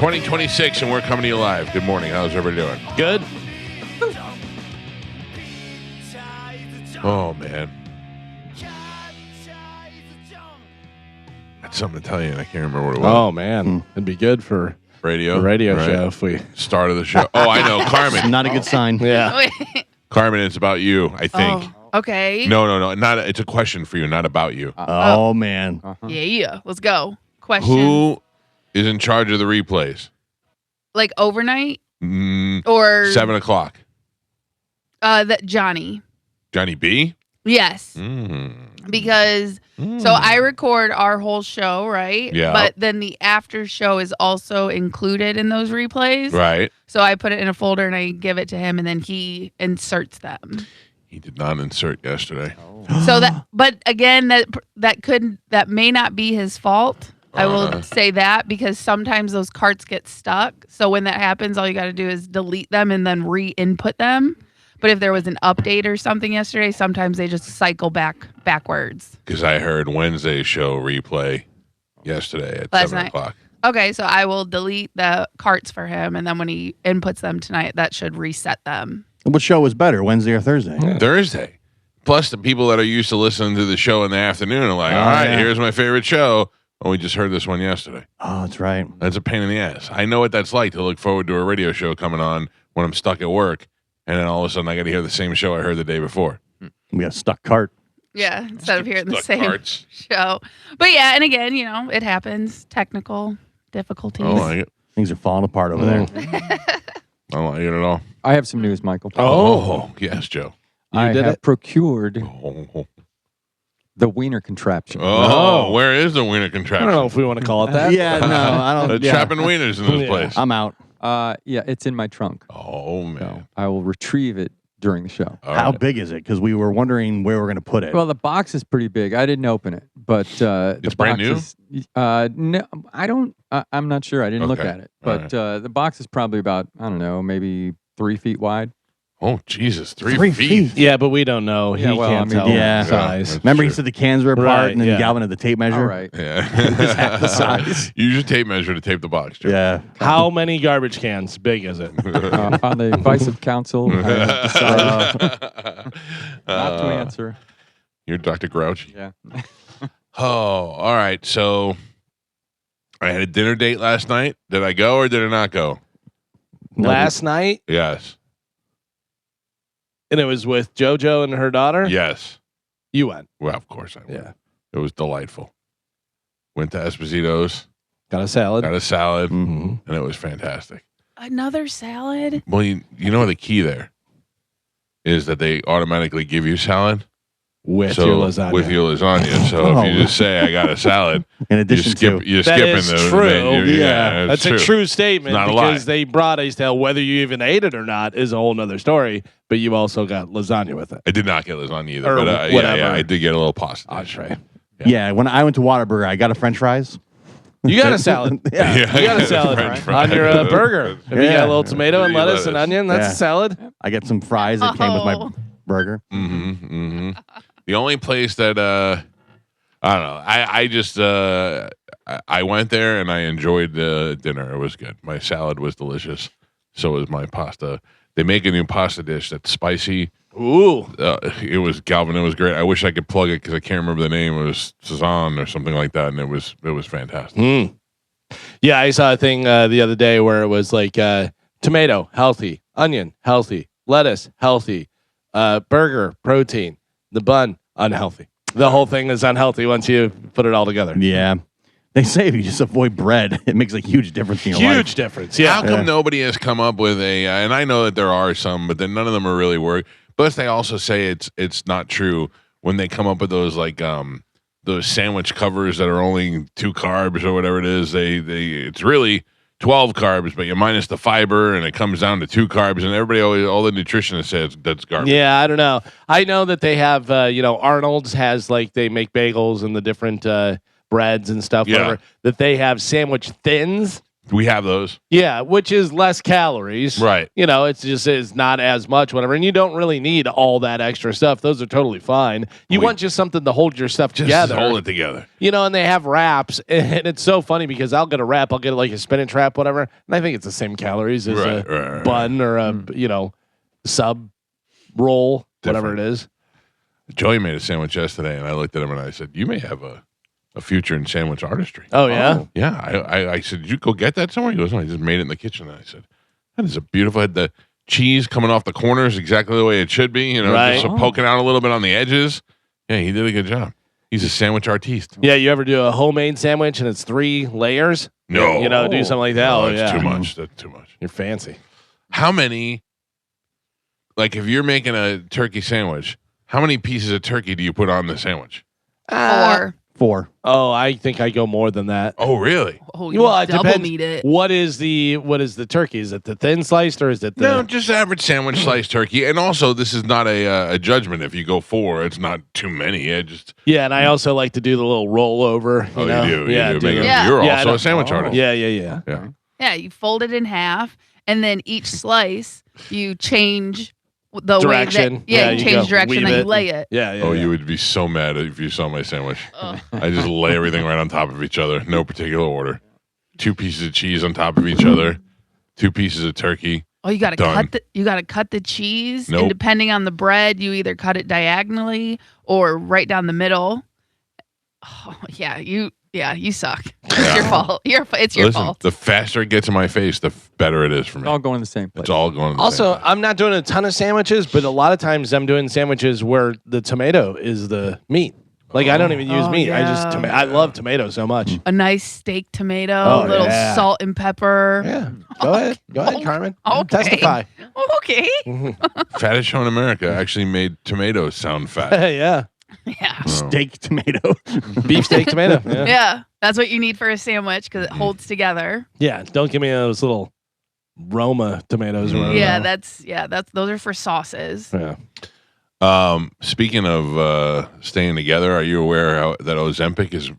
2026, and we're coming to you live. Good morning. How's everybody doing? Good. Oh, man. Got something to tell you, and I can't remember what it was. Oh, man. It'd be good for Radio? a radio Right. show if we... Start of the show. Oh, I know. Carmen. Not a good sign. Yeah. Carmen, it's about you, I think. Oh, okay. No. It's a question for you, not about you. Oh, man. Yeah. Let's go. Question. Who is in charge of the replays? Like overnight or 7 o'clock. That Johnny. Johnny B? Yes. Mm. Because so I record our whole show, right? Yeah. But then the after show is also included in those replays. Right. So I put it in a folder and I give it to him and then he inserts them. He did not insert yesterday. So but again, that may not be his fault. I will say that because sometimes those carts get stuck. So when that happens, all you got to do is delete them and then re-input them. But if there was an update or something yesterday, sometimes they just cycle backwards. Because I heard Wednesday's show replay yesterday at Last 7 night. o'clock. Okay, so I will delete the carts for him, and then when he inputs them tonight, that should reset them. What show was better, Wednesday or Thursday? Thursday. Plus, the people that are used to listening to the show in the afternoon are like, all right, here's my favorite show. Oh, we just heard this one yesterday. Oh, that's right. That's a pain in the ass. I know what that's like to look forward to a radio show coming on when I'm stuck at work, and then all of a sudden I got to hear the same show I heard the day before. We got a stuck cart. Yeah, instead of hearing the Stuck same carts. show. But yeah, and again, it happens. Technical difficulties. I don't like it. Things are falling apart over there. I don't like it at all. I have some news, Michael. Oh yes, Joe. I did have it? procured Oh. the wiener contraption. Where is the wiener I contraption? don't know if we want to call it that. Yeah, no, I They're don't. Yeah. trapping wieners in this Yeah. place. I'm out. Yeah, it's in my trunk. Oh man. So I will retrieve it during the show. All How right. big is it? Because we were wondering where we're going to put it. Well, the box is pretty big. I didn't open it, but the It's brand box new? Is, no, I don't. I'm not sure. I didn't look Okay. at it, All but the box is probably about maybe 3 feet wide. Oh Jesus, 3 3 feet. feet. Yeah, but we don't know. He Yeah, well, can't I mean, tell yeah. the size. Yeah. Remember, he Sure. said the cans were apart, Right, and then yeah. Galvin had the tape measure. All right. Yeah. Just half the size. Use your tape measure to tape the box, Joe. Yeah. How many garbage cans big is it? On the advice of counsel, I have decided not to answer. You're Dr. Grouchy. Yeah. Oh, all right. So I had a dinner date last night. Did I go or did I not go? Last night, Yes. and it was with JoJo and her daughter. Yes. You went. Well, of course I went. Yeah. It was delightful. Went to Esposito's, Got a salad. got a salad, Mhm. and it was fantastic. Another salad? Well, you know the key there is that they automatically give you salad With your lasagna. With your lasagna. So if you just say I got a salad, In you addition skip. to. You're That skipping is the true. menu. Yeah, it's that's a true statement Not a because lie. they brought us to whether you even ate it or not is a whole nother story. But you also got lasagna with it. I did not get lasagna either, Or but whatever. yeah, I did get a little pasta. Entree. Yeah, when I went to Whataburger, I got a French fries. You got a salad. Yeah. You got a salad French on your fries. burger. If you got Yeah. a little tomato and lettuce and onion, that's Yeah. a salad. I got some fries that came with my Oh. burger. The only place that I don't know. I just I went there and I enjoyed the dinner. It was good. My salad was delicious. So was my pasta. They make a new pasta dish that's spicy. Ooh. It was Galvin. It was great. I wish I could plug it because I can't remember the name. It was Cezanne or something like that, and it was fantastic. Yeah, I saw a thing the other day where it was like tomato, healthy, onion, healthy, lettuce, healthy, burger, protein, the bun, unhealthy. The whole thing is unhealthy once you put it all together. Yeah. They say if you just avoid bread, it makes a huge difference in your life. Huge difference. Yeah. How come nobody has come up with a? And I know that there are some, but then none of them are really work. Plus, they also say it's not true when they come up with those like those sandwich covers that are only 2 carbs or whatever it is. They it's really 12 carbs, but you minus the fiber, and it comes down to 2 carbs. And everybody always, all the nutritionists says that's garbage. Yeah, I don't know. I know that they have, Arnold's has like they make bagels and the different breads and stuff. Yeah. Whatever, that they have sandwich thins We have those. Yeah, which is less calories. Right. You know, it's just is not as much, whatever. And you don't really need all that extra stuff. Those are totally fine. You want just something to hold your stuff Just together. hold it together. You know, and they have wraps, and it's so funny because I'll get a wrap, I'll get like a spinach wrap, whatever, and I think it's the same calories as a bun or a sub roll, whatever it is. Joey made a sandwich yesterday, and I looked at him and I said, "You may have a future in sandwich artistry." Oh yeah, yeah. I said, "Did you go get that somewhere?" He goes, "No, I just made it in the kitchen." And I said, "That is a beautiful." Had the cheese coming off the corners exactly the way it should be. Just poking out a little bit on the edges. Yeah, he did a good job. He's a sandwich artiste. Yeah, you ever do a homemade sandwich and it's 3 layers? No, do something like that. No, that's too much. That's too much. You're fancy. How many? Like, if you're making a turkey sandwich, how many pieces of turkey do you put on the sandwich? 4. 4. Oh, I think I go more than that. Oh, really? Oh, you Well, it double depends. meat it. What is the turkey? Is it the thin sliced or is it the No, just average sandwich sliced turkey. And also, this is not a judgment. If you go 4, it's not too many. Yeah, and I also like to do the little rollover. You do. Yeah, You do make the- it- Yeah. You're Yeah, I also know. a sandwich artist. Yeah. Yeah. Yeah, you fold it in half, and then each slice you change the Direction. way that Yeah, you you change go direction weave and it. you lay it. Yeah. Oh, you would be so mad if you saw my sandwich. Ugh. I just lay everything right on top of each other, no particular order. 2 pieces of cheese on top of each other, 2 pieces of turkey. Oh, you gotta Done. cut the cheese, Nope. and depending on the bread, you either cut it diagonally or right down the middle. Oh, you suck. It's your fault. It's your Listen, fault. the faster it gets in my face, the better it is for me. It's all going in the same place. It's all going to the Also, same place. I'm not doing a ton of sandwiches, but a lot of times I'm doing sandwiches where the tomato is the meat. Like I don't even use Oh, meat. I just yeah. I love tomato so much. A nice steak tomato, Oh, a little yeah. salt and pepper. Yeah. Go ahead, Carmen. Okay. Testify. Okay. Fattest show in America actually made tomatoes sound fat. Yeah. Yeah. Steak tomato. Beefsteak tomato. Yeah. Yeah. That's what you need for a sandwich because it holds together. Yeah. Don't give me those little Roma tomatoes or whatever. Yeah, that's those are for sauces. Yeah. Speaking of staying together, are you aware that Ozempic is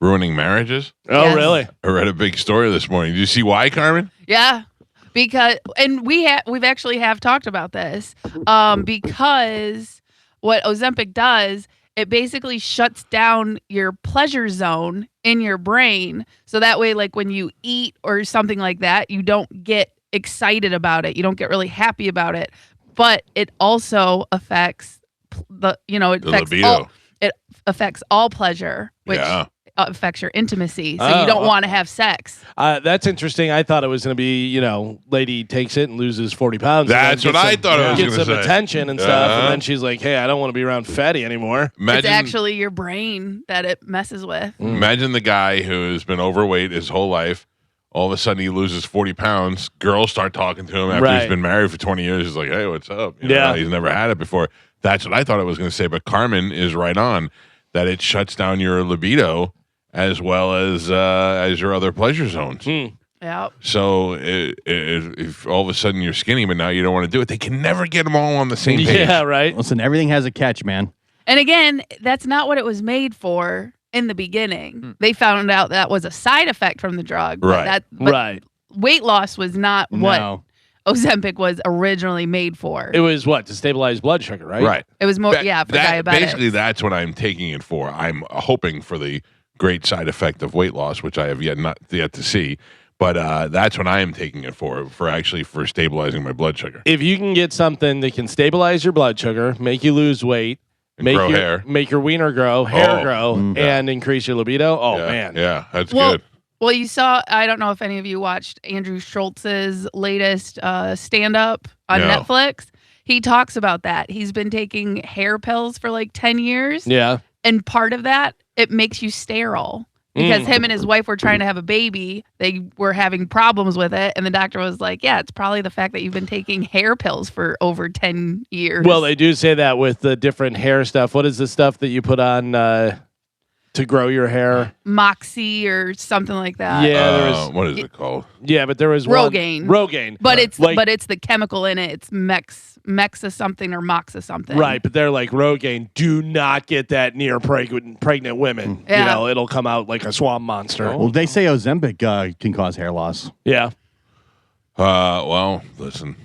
ruining marriages? Oh, Yes. really? I read a big story this morning. Did you see why, Carmen? Yeah. Because we've actually talked about this. Because what Ozempic does, it basically shuts down your pleasure zone in your brain. So that way, like when you eat or something like that, you don't get excited about it. You don't get really happy about it. But it also affects libido. it affects all pleasure, which Yeah. affects your intimacy. So Oh, you don't want to have sex. That's interesting. I thought it was going to be, lady takes it and loses 40 pounds. and That's then what gets I some- thought I was Gets gonna some say. attention and stuff. Uh-huh. And then she's like, hey, I don't want to be around fatty anymore. It's Imagine, actually your brain that it messes with. imagine the guy who's been overweight his whole life. All of a sudden, he loses 40 pounds. Girls start talking to him after Right. he's been married for 20 years. He's like, hey, what's up? Yeah. He's never had it before. That's what I thought it was going to say. But Carmen is right on that it shuts down your libido as well as your other pleasure zones. Yeah. So if all of a sudden you're skinny, but now you don't want to do it, they can never get them all on the same page. Yeah, right. Listen, everything has a catch, man. And again, that's not what it was made for in the beginning. They found out that was a side effect from the drug. but Right. but Right. weight loss was not what No. Ozempic was originally made for. It was what? To stabilize blood sugar, right? Right. It was more, for diabetics. Basically, that's what I'm taking it for. I'm hoping for the great side effect of weight loss, which I have not yet to see. But that's what I am taking it for stabilizing my blood sugar. If you can get something that can stabilize your blood sugar, make you lose weight, And grow hair. make your wiener grow, hair Oh. grow, and increase your libido. Oh, yeah, man. Yeah, that's Well, good. Well, you saw, I don't know if any of you watched Andrew Schultz's latest stand-up on No. Netflix. He talks about that. He's been taking hair pills for like 10 years. Yeah. And part of that, it makes you sterile. Because him and his wife were trying to have a baby. They were having problems with it. And the doctor was like, yeah, it's probably the fact that you've been taking hair pills for over 10 years. Well, they do say that with the different hair stuff. What is the stuff that you put on to grow your hair. Moxie or something like that. Yeah, there was. What is it called? Yeah, but there was Rogaine. Rogaine. But it's like, it's the chemical in it. It's Mexa something or Moxa something. right. But they're like Rogaine. Do not get that near pregnant women. Yeah. You know, it'll come out like a swamp monster. Well, they say Ozempic can cause hair loss. Yeah. Well, listen.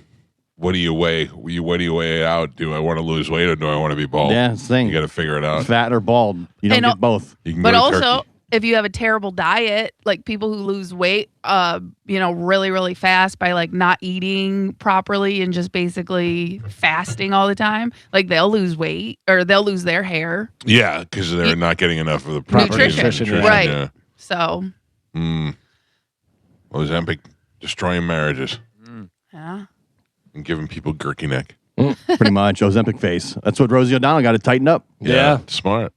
What do you weigh? What do you weigh out? Do I want to lose weight or do I want to be bald? Yeah, it's the thing. You got to figure it out. Fat or bald. You don't And get both. You can But go to also, turkey. if you have a terrible diet, like people who lose weight, really, really fast by like not eating properly and just basically fasting all the time, like they'll lose weight or they'll lose their hair. Yeah, because they're not getting enough of the proper Nutrition. yeah. Right. Yeah. So, Ozempic destroying marriages yeah. and giving people gherky neck. Pretty much. Ozempic face. That's what Rosie O'Donnell got to tighten up. Yeah. Smart.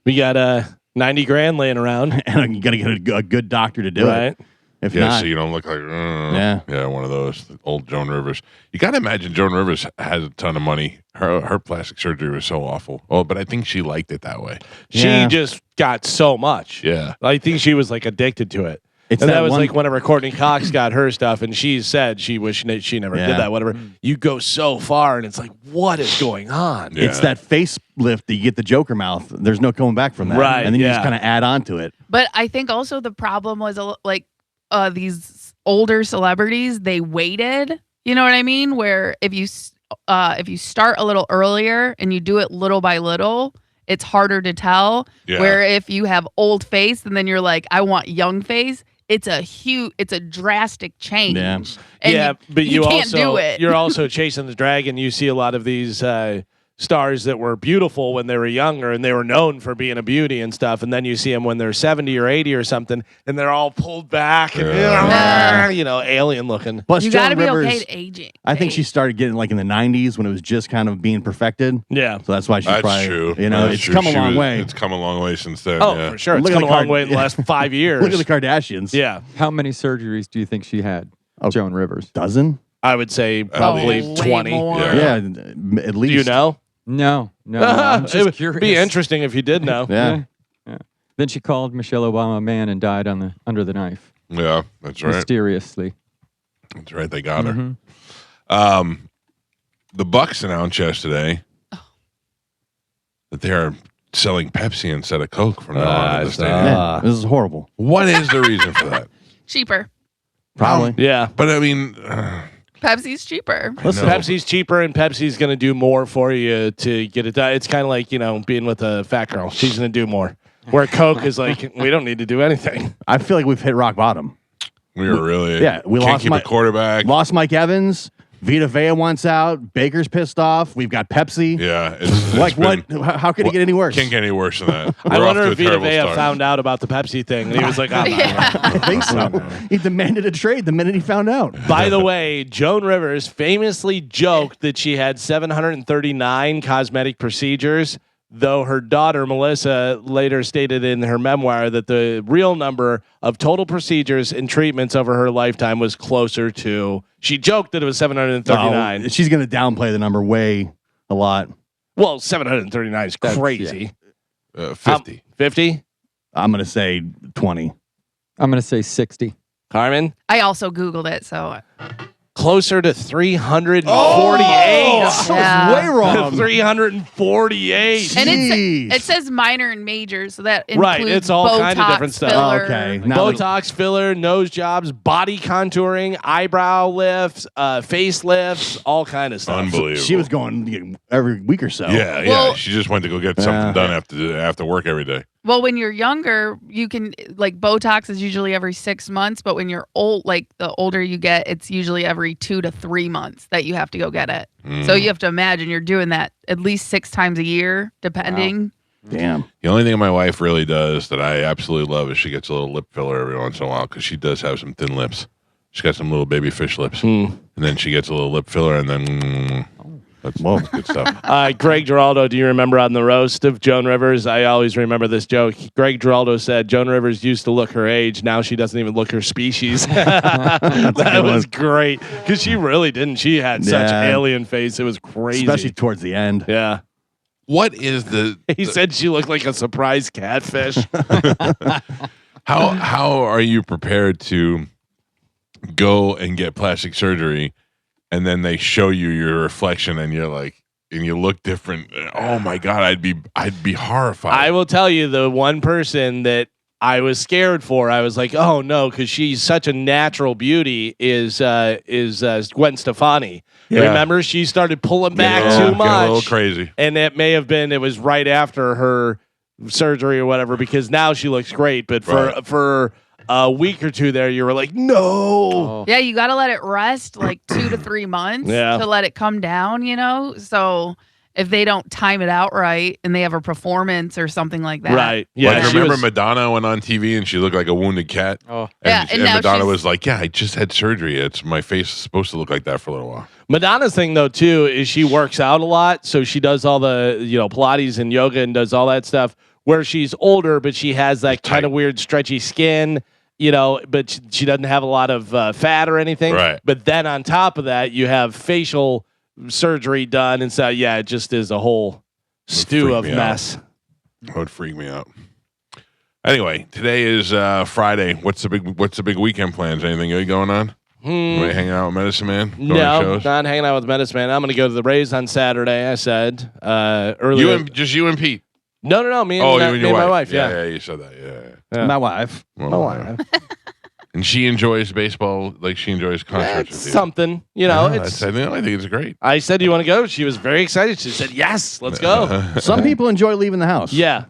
We got 90 grand laying around. And you got to get a good doctor to do Right. it. If Yeah, not, so you don't look like Yeah. one of those old Joan Rivers. You got to imagine Joan Rivers has a ton of money. Her plastic surgery was so awful. Oh, but I think she liked it that way. She Yeah. just got so much. Yeah. I think she was like addicted to it. It's And that that was one- like whenever Courtney Cox got her stuff, and she said she wished she never Yeah. did that. Whatever. You go so far, and it's like, what is going on? Yeah. it's that face lift that you get the Joker mouth. There's no coming back from that. Right, And then you yeah. just kind of add on to it. But I think also the problem was like these older celebrities, they waited. You know what I mean? Where if you start a little earlier and you do it little by little, it's harder to tell. Yeah. Where if you have old face and then you're like, I want young face, it's a drastic change. Yeah. And yeah, but you can't also do it. you're also chasing the dragon. You see a lot of these stars that were beautiful when they were younger and they were known for being a beauty and stuff, and then you see them when they're 70 or 80 or something, and they're all pulled back and Yeah. alien looking. Plus, you Joan got to be Rivers, okay to aging. I think she started getting like in the 90s when it was just kind of being perfected. Yeah. So that's why she's That's probably, true. you know, That's it's true. come a She long was- way. It's come a long way since then. Oh, yeah. for sure. It's Look at come a the long card- way in the last 5 years. Look at the Kardashians. Yeah. How many surgeries do you think she had, Joan Rivers? Dozen? I would say probably way 20. more. Yeah. Yeah, at Do least. you know? No, I'm It just would curious. be interesting if you did know. Yeah. Yeah. Then she called Michelle Obama a man and died under the knife Yeah, that's right. mysteriously. That's right. They got her. Mhm. The Bucks announced yesterday that they are selling Pepsi instead of Coke from now on at the stadium. Yeah, this is horrible. What is the reason for that? Cheaper. Probably. Yeah. But I mean, Pepsi's cheaper. Listen, know. Pepsi's cheaper, and Pepsi's going to do more for you to get it done. It's kind of like, being with a fat girl. She's going to do more. Where Coke is like, we don't need to do anything. I feel like we've hit rock bottom. we were really we can't lost keep a quarterback. Lost Mike Evans. Vita Vea wants out. Baker's pissed off. We've got Pepsi. Yeah, it's Like been- what? How could it get any worse? Can't get any worse than that. I We're off wonder to a if Vita terrible Vea start. found out about the Pepsi thing, and he was like, I'm not. I think so. He demanded a trade the minute he found out. By the way, Joan Rivers famously joked that she had 739 cosmetic procedures, though her daughter, Melissa, later stated in her memoir that the real number of total procedures and treatments over her lifetime was closer to, she joked that it was 739. Oh, she's going to downplay the number way a lot. Well, 739 is crazy. 50. 50? I'm going to say 20. I'm going to say 60. Carmen? I also Googled it, so Closer to 348. I was Yeah. way wrong. 348. and Jeez. it says minor and major, so that includes Right, it's all Botox, kind of different stuff. filler. Okay. Now Botox, filler, nose jobs, body contouring, eyebrow lifts, face lifts, all kind of stuff. Unbelievable. she was going every week or so. Yeah. Well- She just went to go get something done after work every day. Well, when you're younger, you can like Botox is usually every 6 months, but when you're old, like the older you get, it's usually every 2 to 3 months that you have to go get it. So you have to imagine you're doing that at least 6 times a year, depending. Damn. The only thing my wife really does that I absolutely love is she gets a little lip filler every once in a while because she does have some thin lips. She's got some little baby fish lips. And then she gets a little lip filler and then that's good stuff. Greg Giraldo, do you remember on the roast of Joan Rivers? I always remember this joke. Greg Giraldo said Joan Rivers used to look her age. Now she doesn't even look her species. That was great because she really didn't. She had such Yeah. alien face. It was crazy. Especially towards the end. Yeah. what is the He said she looked like a surprise catfish. how are you prepared to go and get plastic surgery, and then they show you your reflection, and you're like, and you look different? Oh my God, I'd be horrified. I will tell you, the one person that I was scared for, I was like, oh no, because she's such a natural beauty, is Gwen Stefani. Yeah. Remember, she started pulling back Get a too much. little crazy. And it may have been, it was right after her surgery or whatever, because now she looks great. But for a week or two there, you were like, no. Oh. Yeah, you got to let it rest like 2 to 3 months to let it come down, So if they don't time it out right and they have a performance or something like that. Right. Yeah. Like, remember Madonna went on TV and she looked like a wounded cat? Oh. Yeah, And now Madonna she's- was like, yeah, I just had surgery. It's my face is supposed to look like that for a little while. Madonna's thing though too is she works out a lot, so she does all the Pilates and yoga and does all that stuff. Where she's older, but she has that kind of weird stretchy skin, but she doesn't have a lot of fat or anything. Right. But then on top of that, you have facial surgery done, and so it just is a whole stew freak of me mess. That would freak me out. Anyway, today is Friday. What's the big weekend plans? Anything good going on? Anybody hanging out with Medicine Man? Going to No, shows? not hanging out with Medicine Man. I'm going to go to the Rays on Saturday. I said earlier. You and Pete. No. Me and, You me and your and my wife. Yeah. Yeah, you said that. Yeah. Yeah. My wife. Well, My wife. And she enjoys baseball like she enjoys concerts. It's with you. something, Yeah, it's. I think it's great. I said, "Do you want to go?" She was very excited. She said, "Yes, let's go." Some people enjoy leaving the house. Yeah,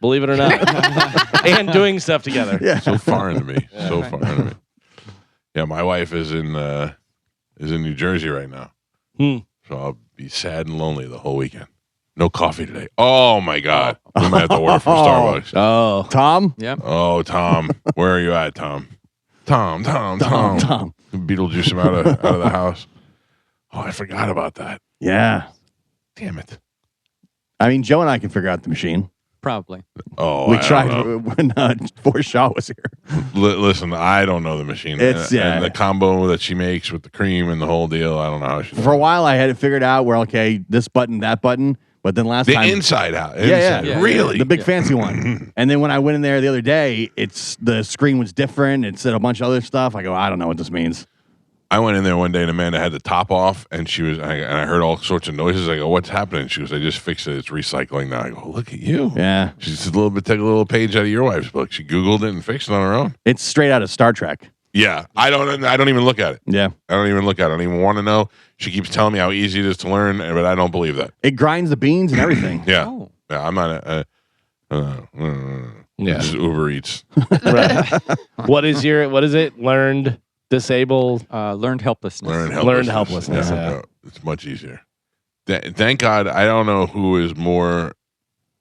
believe it or not, and doing stuff together. Yeah. So foreign to me. So foreign to me. Yeah, my wife is in New Jersey right now. So I'll be sad and lonely the whole weekend. No coffee today. Oh my God. We might have to order from Starbucks. Oh, Tom? Yep. Oh, Tom. Where are you at, Tom? Tom. Tom. Beetlejuice him out of the house. Oh, I forgot about that. Yeah. Damn it. I mean, Joe and I can figure out the machine. Probably. Oh, We I don't tried know. when Forrest Shaw was here. Listen, I don't know the machine. It's- yeah. And the combo that she makes with the cream and the whole deal. I don't know how she does For a it. while, I had it figured out where, okay, this button, that button. But then last The time. inside out. Yeah. Yeah. Really? The big fancy one. And then when I went in there the other day, the screen was different. It said a bunch of other stuff. I go, I don't know what this means. I went in there one day and Amanda had the top off, and I heard all sorts of noises. I go, "What's happening?" She goes, "I just fixed it. It's recycling now." I go, "Look at you." Yeah. She just took a little page out of your wife's book. She Googled it and fixed it on her own. It's straight out of Star Trek. Yeah, I don't even look at it. Yeah. I don't even look at it. I don't even want to know. She keeps telling me how easy it is to learn, but I don't believe that. It grinds the beans and everything. Yeah, Oh. yeah. I'm not. Yeah. Just Uber Eats. right. What is it? Learned disabled. Learned helplessness. Learned helplessness, yeah. It's much easier. Thank God. I don't know who is more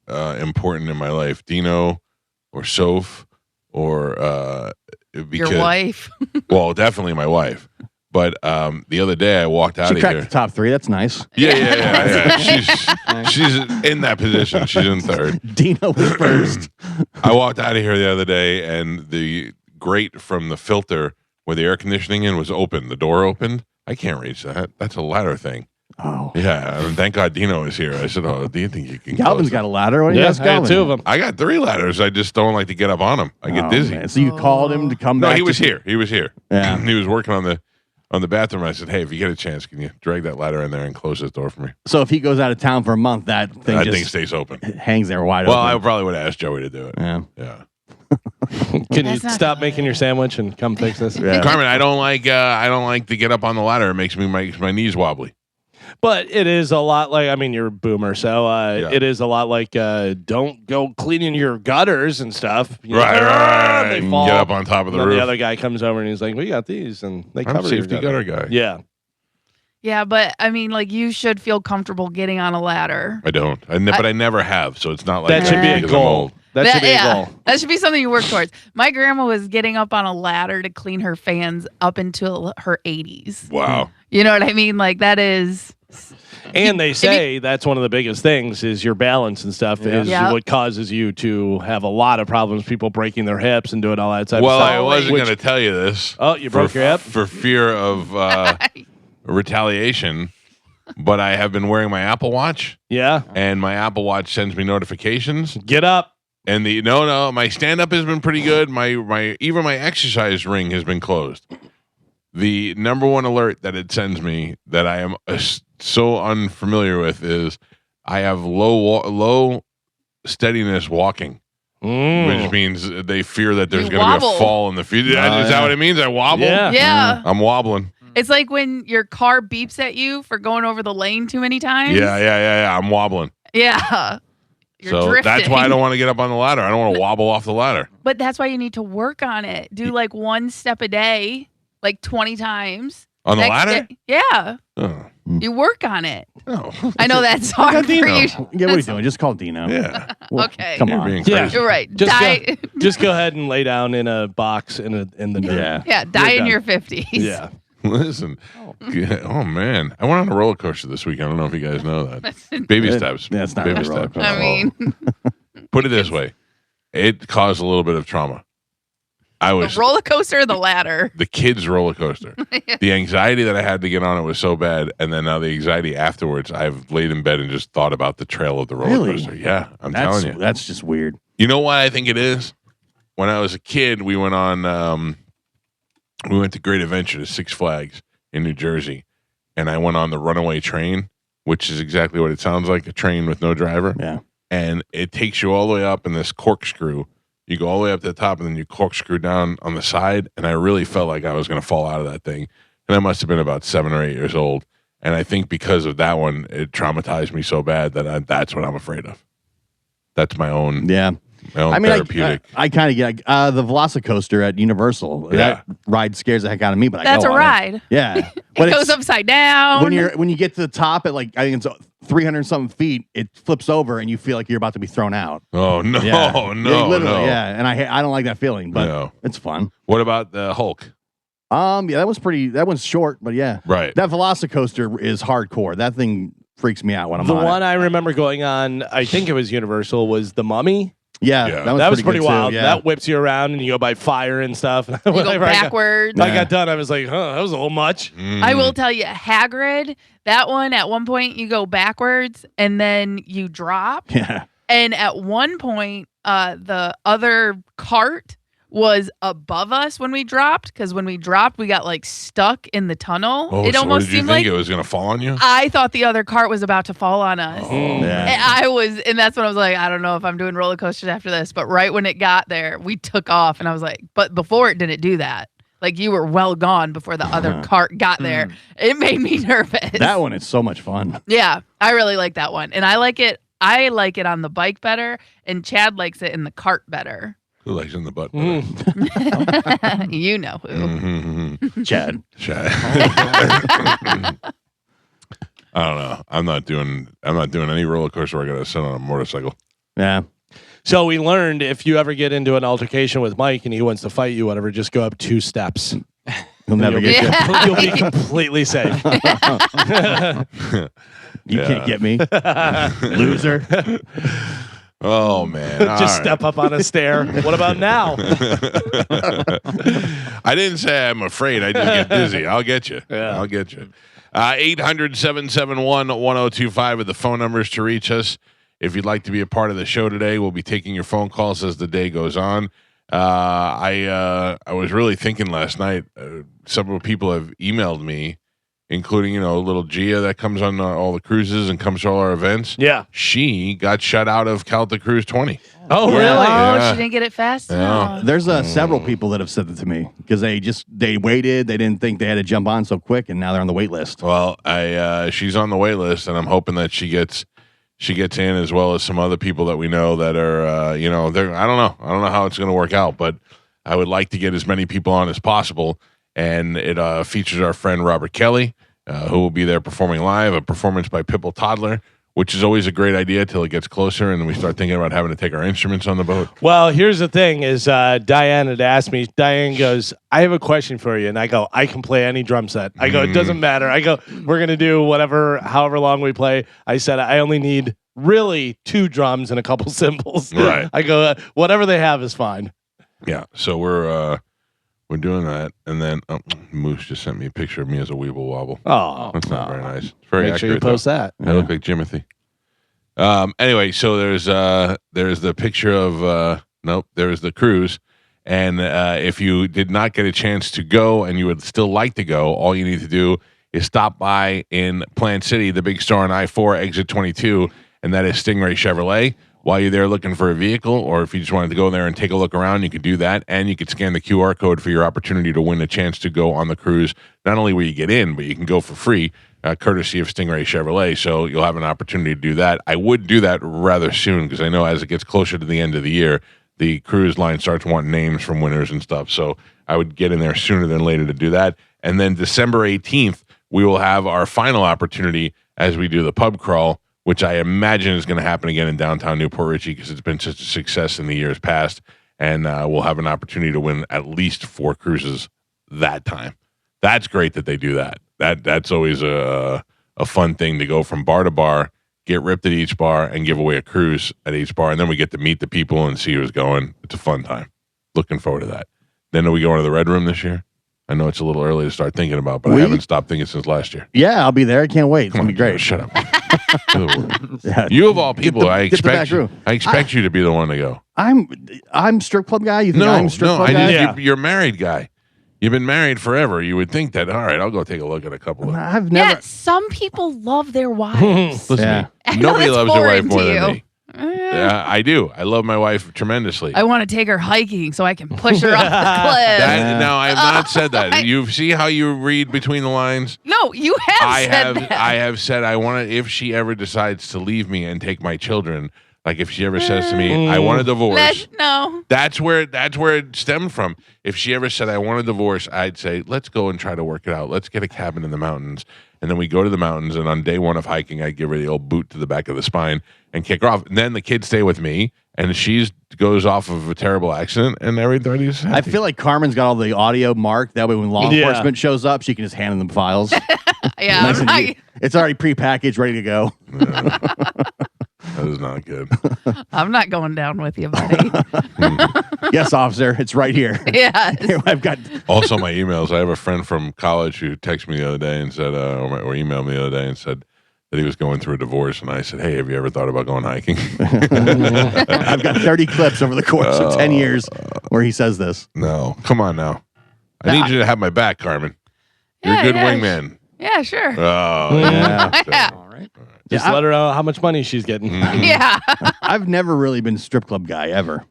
important in my life, Dino or Soph or because Your wife. well, definitely my wife. But the other day I walked out She of cracked here. the top 3. That's nice. Yeah. She's in that position. She's in third. Dino was first. I walked out of here the other day, and the grate from the filter where the air conditioning in was open. The door opened. I can't reach that. That's a ladder thing. Oh. Yeah, and thank God Dino is here. I said, "Oh, do you think you can?" Galvin's close got a ladder. What do you Yeah, ask I got Galvin? 2 of them. I got 3 ladders. I just don't like to get up on them. I get dizzy. Man. So you called him to come No, back? he was here. He was here. Yeah. He was working on the bathroom. I said, "Hey, if you get a chance, can you drag that ladder in there and close this door for me?" So if he goes out of town for a month, that thing That just thing stays open. hangs there wide Well, I open. probably would have asked Joey to do it. Yeah. Yeah. Can you That's not stop good. making your sandwich and come fix this? Yeah. Carmen, I don't like to get up on the ladder. It makes my knees wobbly. But it is a lot like, I mean, you're a boomer, so Yeah. it is a lot like don't go cleaning your gutters and stuff. You know, Right. They fall. Get up on top of And the then roof. the other guy comes over and he's like, "We got these," and they I'm cover a your safety gutter. gutter guy. Yeah, Yeah, but I mean, like, you should feel comfortable getting on a ladder. I don't. But I never have, so it's not like that should be a because I'm goal. old. That should be a yeah, goal. that should be something you work towards. My grandma was getting up on a ladder to clean her fans up until her 80s. Wow. You know what I mean? Like, that is. And they say that's one of the biggest things is your balance and stuff is Yeah. what causes you to have a lot of problems. People breaking their hips and doing all that type Well, of I stuff. wasn't Which- going to tell you this. Oh, you broke your hip? For fear of retaliation. but I have been wearing my Apple Watch, Yeah. and my Apple Watch sends me notifications. Get up. And my stand up has been pretty good. My even my exercise ring has been closed. The number one alert that it sends me that I am so unfamiliar with is I have low steadiness walking, which means they fear that there's You going to be a wobble. fall in the future. Is that what it means? I wobble? Yeah. Yeah. I'm wobbling. It's like when your car beeps at you for going over the lane too many times. Yeah. I'm wobbling. Yeah. You're So drifting. that's why I don't want to get up on the ladder. I don't want to wobble off the ladder. But that's why you need to work on it. Do like one step a day, like 20 times. On the Next ladder? day- yeah. Oh. You work on it. Oh. I know that's hard for Dino. you. Yeah, what are you doing? Just call Dino. Yeah. Well, Okay. Come You're on. being Yeah. crazy. You're right. Just Die. Just go ahead and lay down in a box in the dirt. Yeah. Yeah. Die in done. your 50s. Yeah. Listen. Oh, man. I went on a roller coaster this week. I don't know if you guys know that. Baby steps. Yeah, it's not Baby really a roller steps. coaster. I mean, Put it this way. It caused a little bit of trauma. I the was roller coaster or the ladder? the kids' roller coaster. The anxiety that I had to get on it was so bad, and then now the anxiety afterwards. I've laid in bed and just thought about the trail of the roller Really? coaster. Yeah, I'm That's telling you. that's just weird. You know why I think it is? When I was a kid, we went on. We went to Great Adventure to Six Flags in New Jersey, and I went on the Runaway Train, which is exactly what it sounds like—a train with no driver. Yeah. And it takes you all the way up in this corkscrew. You go all the way up to the top, and then you corkscrew down on the side. And I really felt like I was going to fall out of that thing. And I must have been about 7 or 8 years old. And I think because of that one, it traumatized me so bad that that's what I'm afraid of. That's my own, Yeah. my own therapeutic. I kind of get the Velocicoaster at Universal. Yeah. That ride scares the heck out of me, but That's I a go on it. ride. Yeah. It But goes it's- upside down. when you get to the top at like I think it's 300 something feet, it flips over and you feel like you're about to be thrown out. Oh no, Yeah. no, Yeah, literally, no. yeah. And I don't like that feeling, but No. it's fun. What about the Hulk? Yeah, that one's short, but yeah. Right. That Velocicoaster is hardcore. That thing freaks me out when I'm The on one it. I remember going on, I think it was Universal, was The Mummy. Yeah, Yeah. that That was pretty good too, wild. yeah. That whips you around and you go by fire and stuff. you go Whenever I got- backwards. I got done. I was like, that was a little much. I will tell you, Hagrid, that one, at one point you go backwards and then you drop. Yeah. And at one point, the other cart was above us when we dropped, because when we dropped, we got like stuck in the tunnel. Oh, It so almost did you seemed think like it was going to fall on you? I thought the other cart was about to fall on us. Oh. Yeah. And that's when I was like, I don't know if I'm doing roller coasters after this. But right when it got there, we took off, and I was like, but before it didn't do that. Like, you were well gone before the other cart got there. It made me nervous. That one is so much fun. Yeah, I really like that one, and I like it. I like it on the bike better, and Chad likes it in the cart better. Who likes in the butt? You know who. Mm-hmm. Chad. I don't know. I'm not doing any roller coaster where I got to sit on a motorcycle. Yeah. So we learned if you ever get into an altercation with Mike and he wants to fight you, whatever, just go up 2 steps. He'll never get you. Yeah. You'll be completely safe. You can't get me. Loser. Oh man! Just All right. step up on a stair. What about now? I didn't say I'm afraid. I just get dizzy. I'll get you. Yeah. I'll get you. 800-771-1025 are the phone numbers to reach us. If you'd like to be a part of the show today, we'll be taking your phone calls as the day goes on. I was really thinking last night. Several people have emailed me, including little Gia that comes on all the cruises and comes to all our events. Yeah. She got shut out of Calta Cruise 20. Oh, Yeah. really? Oh, Yeah. she didn't get it fast Yeah. enough. There's several people that have said it to me because they waited. They didn't think they had to jump on so quick, and now they're on the wait list. Well, she's on the wait list, and I'm hoping that she gets in, as well as some other people that we know that are they're I don't know how it's going to work out, but I would like to get as many people on as possible. And it features our friend Robert Kelly, who will be there performing live, a performance by Pipple Toddler, which is always a great idea till it gets closer and we start thinking about having to take our instruments on the boat. Well, here's the thing is Diane had asked me, Diane goes, I have a question for you. And I go, I can play any drum set. I go, it doesn't matter. I go, we're going to do however long we play. I said, I only need really 2 drums and a couple cymbals. Right. I go, whatever they have is fine. Yeah, so we're we're doing that, and then Moose just sent me a picture of me as a weeble wobble. Oh, That's not very nice. It's very make sure you accurate. post that. I look like Jimothy. Anyway, so there's the picture of there's the cruise, and if you did not get a chance to go and you would still like to go, all you need to do is stop by in Plant City, the big store on I-4, exit 22, and that is Stingray Chevrolet. While you're there looking for a vehicle, or if you just wanted to go there and take a look around, you could do that, and you could scan the QR code for your opportunity to win a chance to go on the cruise. Not only will you get in, but you can go for free, courtesy of Stingray Chevrolet, so you'll have an opportunity to do that. I would do that rather soon, because I know as it gets closer to the end of the year, the cruise line starts wanting names from winners and stuff, so I would get in there sooner than later to do that. And then December 18th, we will have our final opportunity as we do the pub crawl, which I imagine is going to happen again in downtown Newport Richey because it's been such a success in the years past. And we'll have an opportunity to win at least 4 cruises that time. That's great that they do that. That's always a fun thing to go from bar to bar, get ripped at each bar, and give away a cruise at each bar. And then we get to meet the people and see who's going. It's a fun time. Looking forward to that. Then are we going to the Red Room this year? I know it's a little early to start thinking about, but I haven't stopped thinking since last year. Yeah, I'll be there. I can't wait. It's going to be great. Shut up. Yeah. You of all people, I expect you to be the one to go. I'm strip club guy. You think I'm strip club guy? Yeah. You're married guy. You've been married forever. You would think that, all right, I'll go take a look at a couple of I've never. Yeah, some people love their wives. Listen, Yeah. nobody loves their wife boring more to than you. me. Yeah, I do. I love my wife tremendously. I want to take her hiking so I can push her off the cliff. No, I have not said that. You see how you read between the lines? No, you have said that. I have said I want to. If she ever decides to leave me and take my children, like if she ever says to me, "I want a divorce," No. that's where it stemmed from. If she ever said, "I want a divorce," I'd say, "Let's go and try to work it out. Let's get a cabin in the mountains." And then we go to the mountains, and on day 1 of hiking, I give her the old boot to the back of the spine and kick her off. And then the kids stay with me, and she goes off of a terrible accident, and everybody's happy. I feel like Carmen's got all the audio marked. That way, when law Yeah. enforcement shows up, she can just hand them files. Yeah, Nice and I'm neat. It's already prepackaged, ready to go. That is not good. I'm not going down with you, buddy. Yes, officer, it's right here. Yes. Here, I've got. Also, my emails. I have a friend from college who texted me the other day and said, or emailed me the other day and said that he was going through a divorce. And I said, "Hey, have you ever thought about going hiking?" I've got 30 clips over the course of 10 years where he says this. No, come on now. I need you to have my back, Carmen. You're Yeah, a good yeah. wingman. Yeah, sure. Oh, Yeah. Yeah. All right. Just Yeah, let her know how much money she's getting. Yeah. I've never really been strip club guy ever.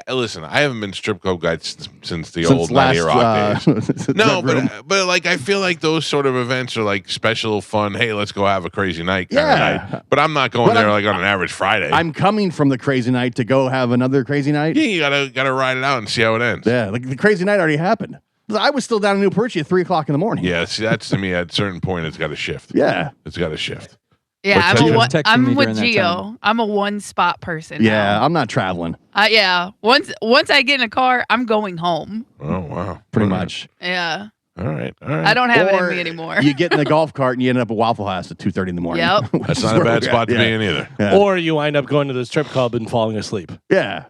Listen. I haven't been strip club guy since the old 90 Rock days. No, but like I feel like those sort of events are like special fun. Hey, let's go have a crazy night kind of night. But I'm not going But there like on an average Friday. I'm coming from the crazy night to go have another crazy night. Yeah, you gotta ride it out and see how it ends. Yeah, like the crazy night already happened. I was still down in Newport Richey at 3:00 in the morning. Yeah, see, that's to me at a certain point it's got to shift. Yeah. It's got to shift. Yeah, What's that? You were texting me I'm with during that Gio. time. I'm a one spot person. Yeah, now. I'm not traveling. Yeah. Once I get in a car, I'm going home. Oh wow, Pretty All right. much. Yeah. All right, all right. I don't have it in Or me anymore. You get in the golf cart and you end up at Waffle House at 2:30 in the morning. Yep. which That's is not a where bad we're spot to at. be in either. Yeah. Or you wind up going to the strip club and falling asleep. Yeah.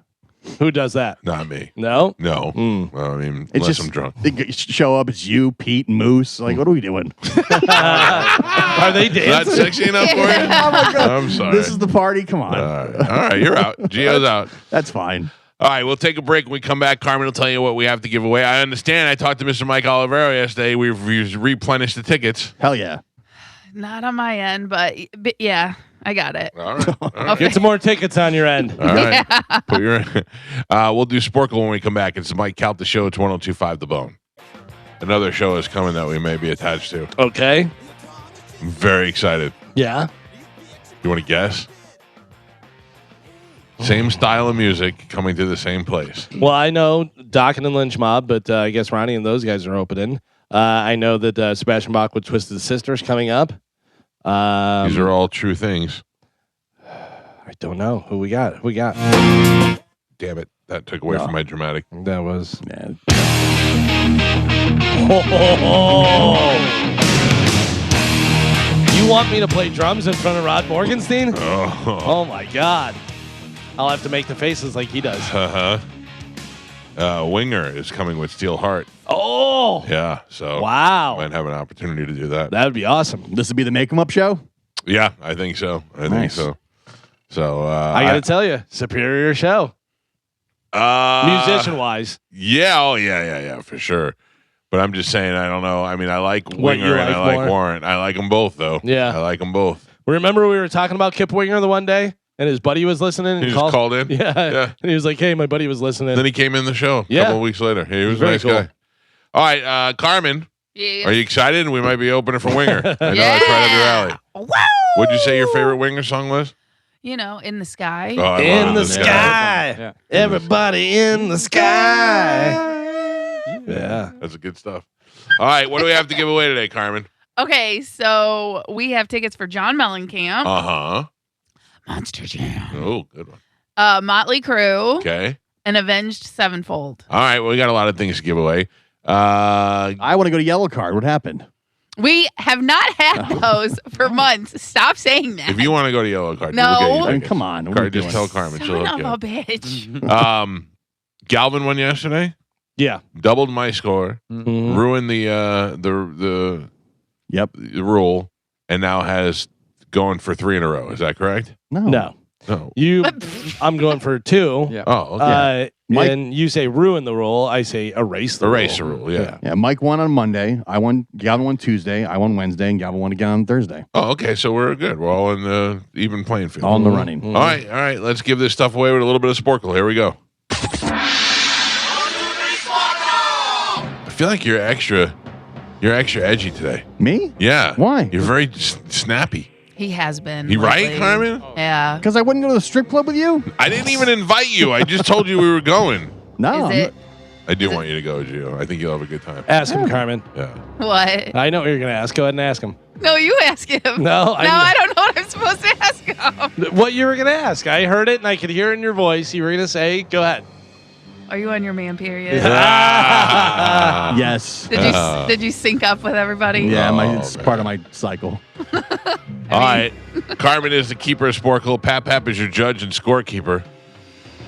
Who does that? Not me. No? No. Mm. Well, I mean, It's unless just I'm drunk. they show up. It's you, Pete, and Moose. Like, what are we doing? Are they Is that dancing? sexy enough for you? Oh my God. I'm sorry. This is the party. Come on. All right, you're out. Gio's out. That's fine. All right, we'll take a break. When we come back, Carmen will tell you what we have to give away. I understand. I talked to Mr. Mike Olivero yesterday. We've replenished the tickets. Hell yeah. Not on my end, but yeah, I got it. All right. All right. Get some more tickets on your end. All right. Put your, we'll do Sporkle when we come back. It's the Mike Calta Show. It's 102.5 The Bone. Another show is coming that we may be attached to. Okay. I'm very excited. Yeah. You want to guess? Same style of music coming to the same place. Well, I know Dokken and Lynch Mob, but I guess Ronnie and those guys are opening. I know that Sebastian Bach with Twisted Sisters coming up. These are all true things. I don't know who we got. Who we got? Damn it. That took away from my dramatic. That was. Yeah. You want me to play drums in front of Rod Morgenstein? Oh. Oh my God! I'll have to make the faces like he does. Uh-huh. Winger is coming with Steel Heart. Oh, Yeah, so wow. might have an opportunity to do that. That would be awesome. This would be the Make 'em Up show? Yeah, I think so. I think Nice. so. So I got to tell you, superior show. Musician wise. Yeah, yeah, for sure. But I'm just saying, I don't know. I mean, I like What you Winger and like I like more? Warrant. I like them both, though. Yeah. I like them both. Remember we were talking about Kip Winger the one day, and his buddy was listening. And He just called in. Yeah. Yeah. And he was like, "Hey, my buddy was listening." Then he came in the show a Yeah. couple of weeks later. He was a Very nice cool. guy. All right, Carmen, Yeah. are you excited? We might be opening for Winger. I know that's Yeah. right up your alley. Woo! What'd you say your favorite Winger song was? You know, in the sky. Oh, I in love the it. sky, Yeah. everybody in the sky. Yeah. That's good stuff. All right, what do we have to give away today, Carmen? Okay, so we have tickets for John Mellencamp, Uh-huh. Monster Jam, Oh, good one. Motley Crue, Okay. and Avenged Sevenfold. All right, well, we got a lot of things to give away. I want to go to Yellow Card. What happened? We have not had those for months. Stop saying that. If you want to go to Yellow Card, No. we'll get you I mean, tickets. come on. What are we Just doing? tell Carmen. Son She'll of a hook bitch. you up. Galvin won yesterday. Yeah. Doubled my score. Mhm. Ruined the Yep. rule, and now has going for 3 in a row. Is that correct? No. No, No. I'm going for 2. Yeah. Oh, okay. Mike- And you say ruin the rule. I say erase the Erase the rule. rule. Yeah. Yeah, Mike won on Monday. Gavin won Tuesday. I won Wednesday, and Gavin won again on Thursday. Oh, okay. So we're good. We're all in the even playing field. All in the running. Mhm. All right. Let's give this stuff away with a little bit of Sporkle. Here we go. I feel like you're extra edgy today. Me? Yeah. Why? You're very snappy. He has been. You right, lately. Carmen? Yeah. Because I wouldn't go to the strip club with you? I didn't even invite you. I just told you we were going. No. Is it? I do want you to go, Gio. I think you'll have a good time. Ask him, Carmen. Yeah. What? I know what you're going to ask. Go ahead and ask him. No, you ask him. No, I don't know what I'm supposed to ask him. What you were going to ask. I heard it and I could hear it in your voice. You were going to say, go ahead. Are you on your man period? Ah. Yes. Did you sync up with everybody? Yeah, Oh, it's man. part of my cycle. All right. Carmen is the keeper of Sporkle. Pap is your judge and scorekeeper.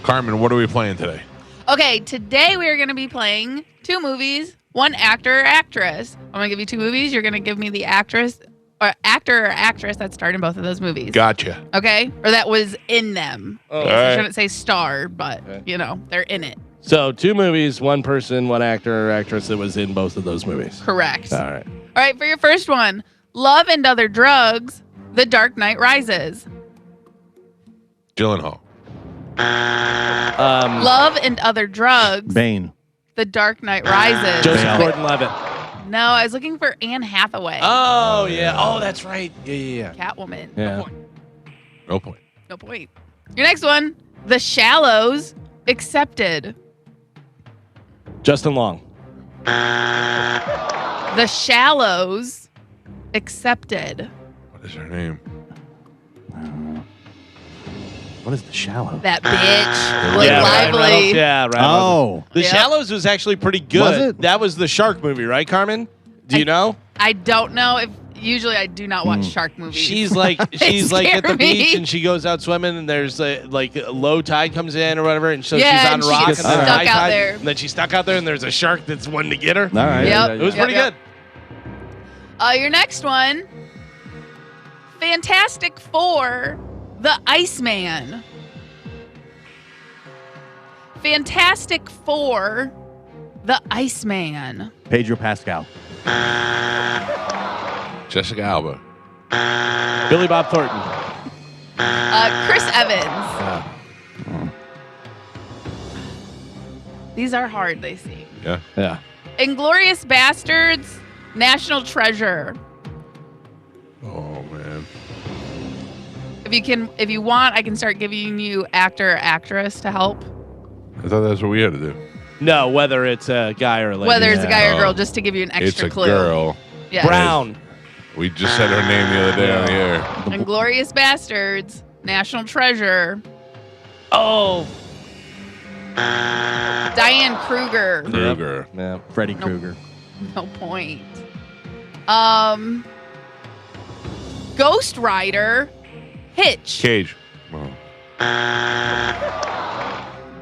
Carmen, what are we playing today? Okay, today we are going to be playing 2 movies, 1 actor or actress. I'm going to give you 2 movies. You're going to give me the actress or actor or actress that starred in both of those movies. Gotcha. Okay? Or that was in them. Oh. All I right. shouldn't say star, but, they're in it. So 2 movies, 1 person, 1 actor or actress that was in both of those movies. Correct. All right. All right, for your first one, Love and Other Drugs, The Dark Knight Rises. Gyllenhaal. Love and Other Drugs, Bane. The Dark Knight Rises. Joseph Bale. Gordon-Levitt. No, I was looking for Anne Hathaway, Oh, yeah. Oh, that's right. Yeah. Catwoman. Yeah. No point. No point. Your next one, The Shallows, Accepted. Justin Long. The Shallows, Accepted. What is her name? What is The Shallow? That bitch. Blake Yeah, Ryan Lively. Reynolds. Yeah, Ryan Reynolds. Oh. The Yep. Shallows was actually pretty good. Was it? That was the shark movie, right, Carmen? Do you know? I don't know if usually I do not watch shark movies. She's like at They the scare beach me. and she goes out swimming and there's like a low tide comes in or whatever and so Yeah, she's on and a she rock gets and then stuck high out tide, there. and then she's stuck out there and there's a shark that's wanting to get her. All right. Yep. It was Yep, pretty yep. good. Your next one, Fantastic Four, The Iceman. Fantastic Four, The Iceman. Pedro Pascal. Jessica Alba. Billy Bob Thornton. Chris Evans. These are hard, they seem. Yeah. Yeah. Inglorious Bastards, National Treasure. Oh man. If you want, I can start giving you actor or actress to help. I thought that's what we had to do. No, whether it's a guy or a lady. Whether it's a guy or Oh. girl, just to give you an extra It's a clue. girl. Yes. Brown. We just said her name the other day on the air. Inglorious Bastards, National Treasure. Oh. Diane Kruger. Kruger. Yeah. Freddy Nope. Krueger. No point. Ghost Rider, Hitch. Cage. Oh.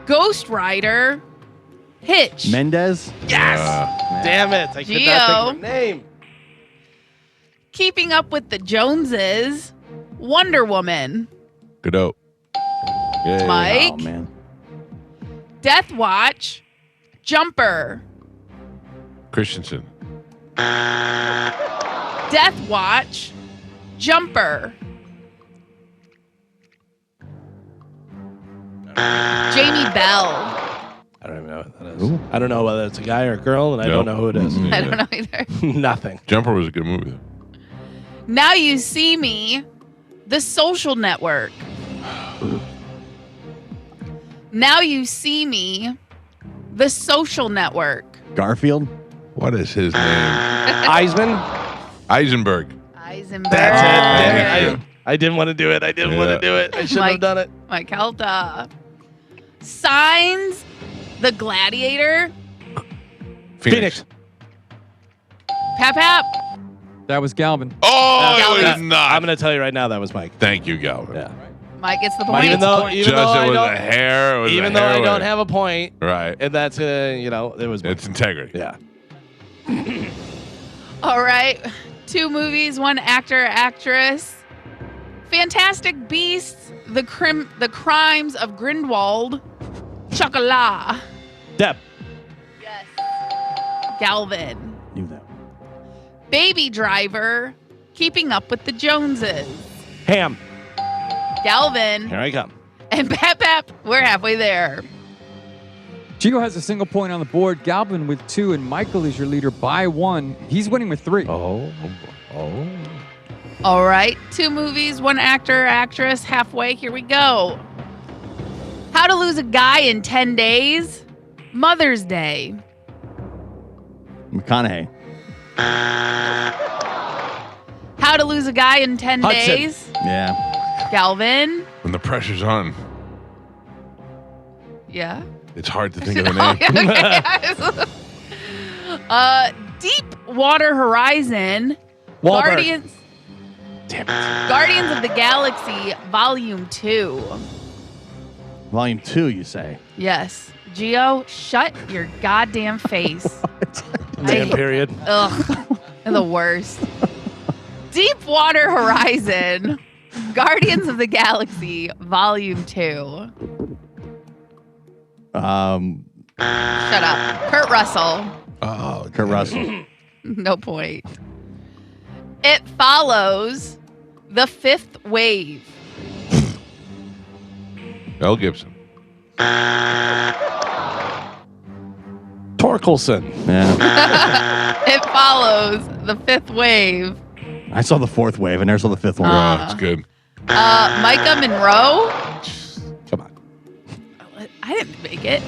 Ghost Rider, Hitch. Mendez. Yes. Damn it! I could not think of her name. Keeping Up with the Joneses. Wonder Woman. Godot. Yeah. Mike. Oh man. Death Watch. Jumper. Christensen. Death Watch. Jumper. Jamie Bell. I don't even know what that is. Ooh. I don't know whether it's a guy or a girl, and I don't know who it is. Mm-mm. I don't know either. Nothing. Jumper was a good movie, though. Now You See Me. The Social Network. Now You See Me. The Social Network. Garfield. What is his name? Eisman. Eisenberg. Eisenberg. That's it. Thank Damn you. it. I didn't want to do it. I didn't want to do it. I shouldn't have done it. Mike Calta. Signs. The Gladiator. Phoenix. Pap Pap. That was Galvin. Oh, it was Galvin. not. I'm going to tell you right now that was Mike. Thank you, Galvin. Yeah. Mike gets the point. Even though Just it I was don't, a hair. It was even a though hair I don't away. have a point, Right. and that's it was Mike. It's integrity. Yeah. All right. 2 movies, 1 actor, actress. Fantastic Beasts, The Crimes of Grindelwald. Chocolat. Deb. Yes. Galvin. Knew that. Baby Driver, Keeping Up with the Joneses. Ham. Galvin. Here I come. And Pap Pap, we're halfway there. Gio has a single point on the board. Galvin with 2, and Michael is your leader by 1. He's winning with 3. Oh. All right. 2 movies, 1 actor, actress, halfway. Here we go. How to Lose a Guy in 10 Days. Mother's Day. McConaughey. How to Lose a Guy in 10 Hudson. Days. Yeah. Galvin. When the pressure's on, Yeah. it's hard to think of a Oh, name. yeah, okay. Deepwater Horizon. Wahlberg. Guardians. Damn it. Guardians of the Galaxy Volume 2. Volume 2, you say? Yes. Gio, shut your goddamn face. Damn period. Ugh. They're the worst. Deepwater Horizon. Guardians of the Galaxy Volume 2. Shut up. Kurt Russell. Oh, Kurt Russell. No point. It Follows. The Fifth Wave. Mel Gibson. Torkelson. Yeah. It Follows. The Fifth Wave. I saw the 4th wave. I never saw the 5th one. Oh, it's good. Micah Monroe. Come on. I didn't make it.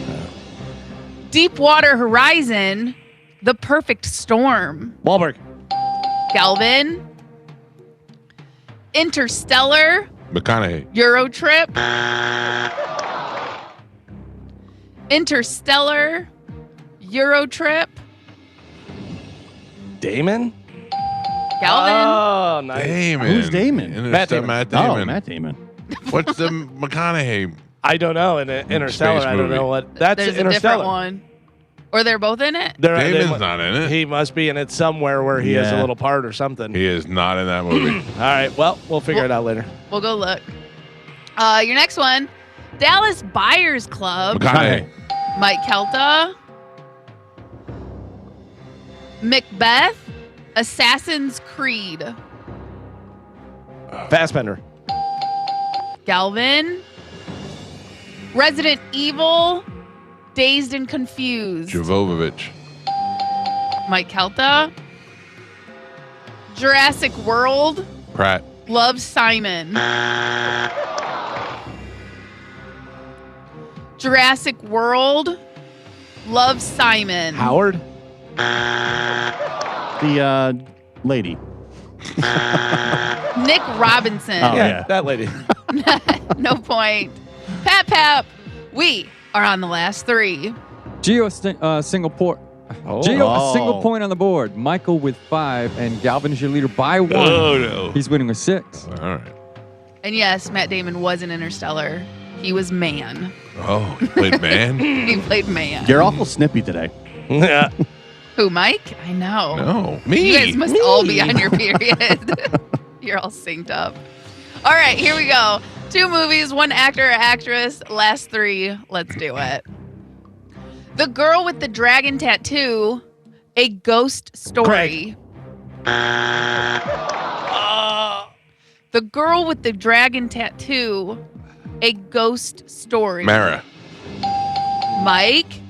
Deepwater Horizon. The Perfect Storm. Wahlberg. Galvin. Interstellar. McConaughey. Eurotrip. Interstellar. Eurotrip. Damon. Galvin. Oh, nice. Damon. Who's Damon? Matt Damon. Matt Damon. Oh, Matt Damon. What's the McConaughey? I don't know. In Interstellar, Space I don't movie. know what. That's There's a Interstellar. different one. Or they're both in it? Damon's not in it. He must be in it somewhere where he has a Yeah. little part or something. He is not in that movie. All right. Well, we'll figure it out later. We'll go look. Your next one. Dallas Buyers Club. McConaughey. Mike Calta. Macbeth. Assassin's Creed. Fassbender. Galvin. Resident Evil. Dazed and Confused. Jovovich. Mike Calta. Jurassic World. Pratt. Love Simon. Jurassic World. Love Simon. Howard. The lady. Nick Robinson. Oh, yeah. That lady. No point. Pap Pap. We are on the last 3. Gio, single point. Oh. Gio, a single point on the board. Michael with 5, and Galvin is your leader by 1. Oh, no. He's winning with 6. All right. And yes, Matt Damon was in Interstellar. He was Man. Oh, he played man? He played Man. You're awful snippy today. Yeah. Who, Mike? I know. No, me. You guys must all be on your period. You're all synced up. All right, here we go. 2 movies, 1 actor or actress. Last 3. Let's do it. The Girl with the Dragon Tattoo, A Ghost Story. The Girl with the Dragon Tattoo, A Ghost Story. Mara. Mike.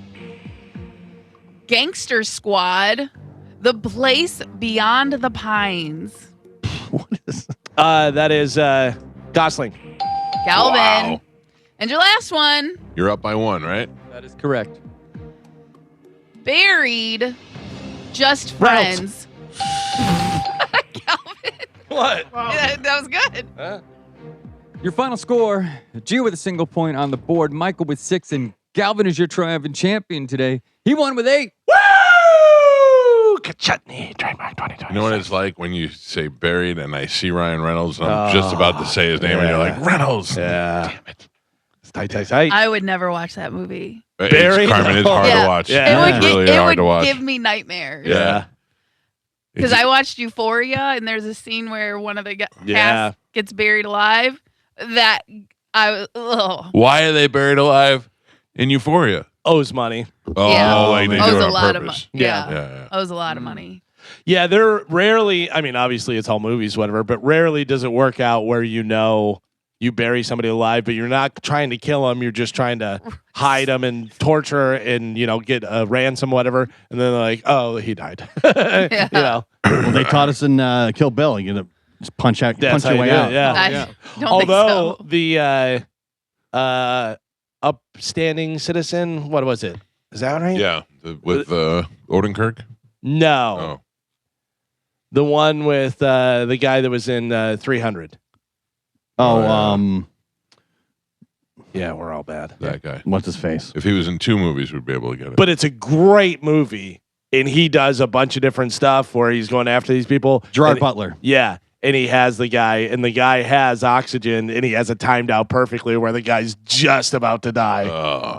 Gangster Squad, The Place Beyond the Pines. What is? That is Gosling. Galvin. Wow. And your last one, You're up by 1, right? That is correct. Buried, Just Reynolds. Friends. Galvin. What? Yeah, that was good. Your final score, Gio with a single point on the board, Michael with 6, and Galvin is your triumphant champion today. He won with 8. Woo! Kachutney, trademark 2020. You know what it's like when you say buried and I see Ryan Reynolds and I'm just about to say his name and you're like, Reynolds. Yeah. Damn it. It's tight, tight, tight. I would never watch that movie. It's, Buried? Carmen, it's hard Yeah. to watch. Yeah. It's really hard to watch. Give me nightmares. Yeah. Because I watched Euphoria, and there's a scene where one of the Yeah. cast gets buried alive. That I was. Ugh. Why are they buried alive in Euphoria? Owes money. Oh, Yeah. like they Owes do it a on lot of money. purpose. Yeah. Yeah. Owes a lot of money. Yeah, they're rarely, I mean, obviously it's all movies, whatever, but rarely does it work out where you bury somebody alive, but you're not trying to kill them. You're just trying to hide them and torture and, get a ransom, whatever. And then they're like, oh, he died. Yeah. Well, they taught us in Kill Bill. You know, just punch That's your how you way do it, out. yeah. I yeah. don't Although think so. the upstanding citizen, what was it? Is that right? Yeah. With Odenkirk? No. Oh. The one with the guy that was in 300. Oh, yeah. Yeah, we're all bad. That guy. What's his face? If he was in 2 movies, we'd be able to get it. But it's a great movie, and he does a bunch of different stuff where he's going after these people. Gerard And- Butler. Yeah, and he has the guy, and the guy has oxygen, and he has it timed out perfectly where the guy's just about to die.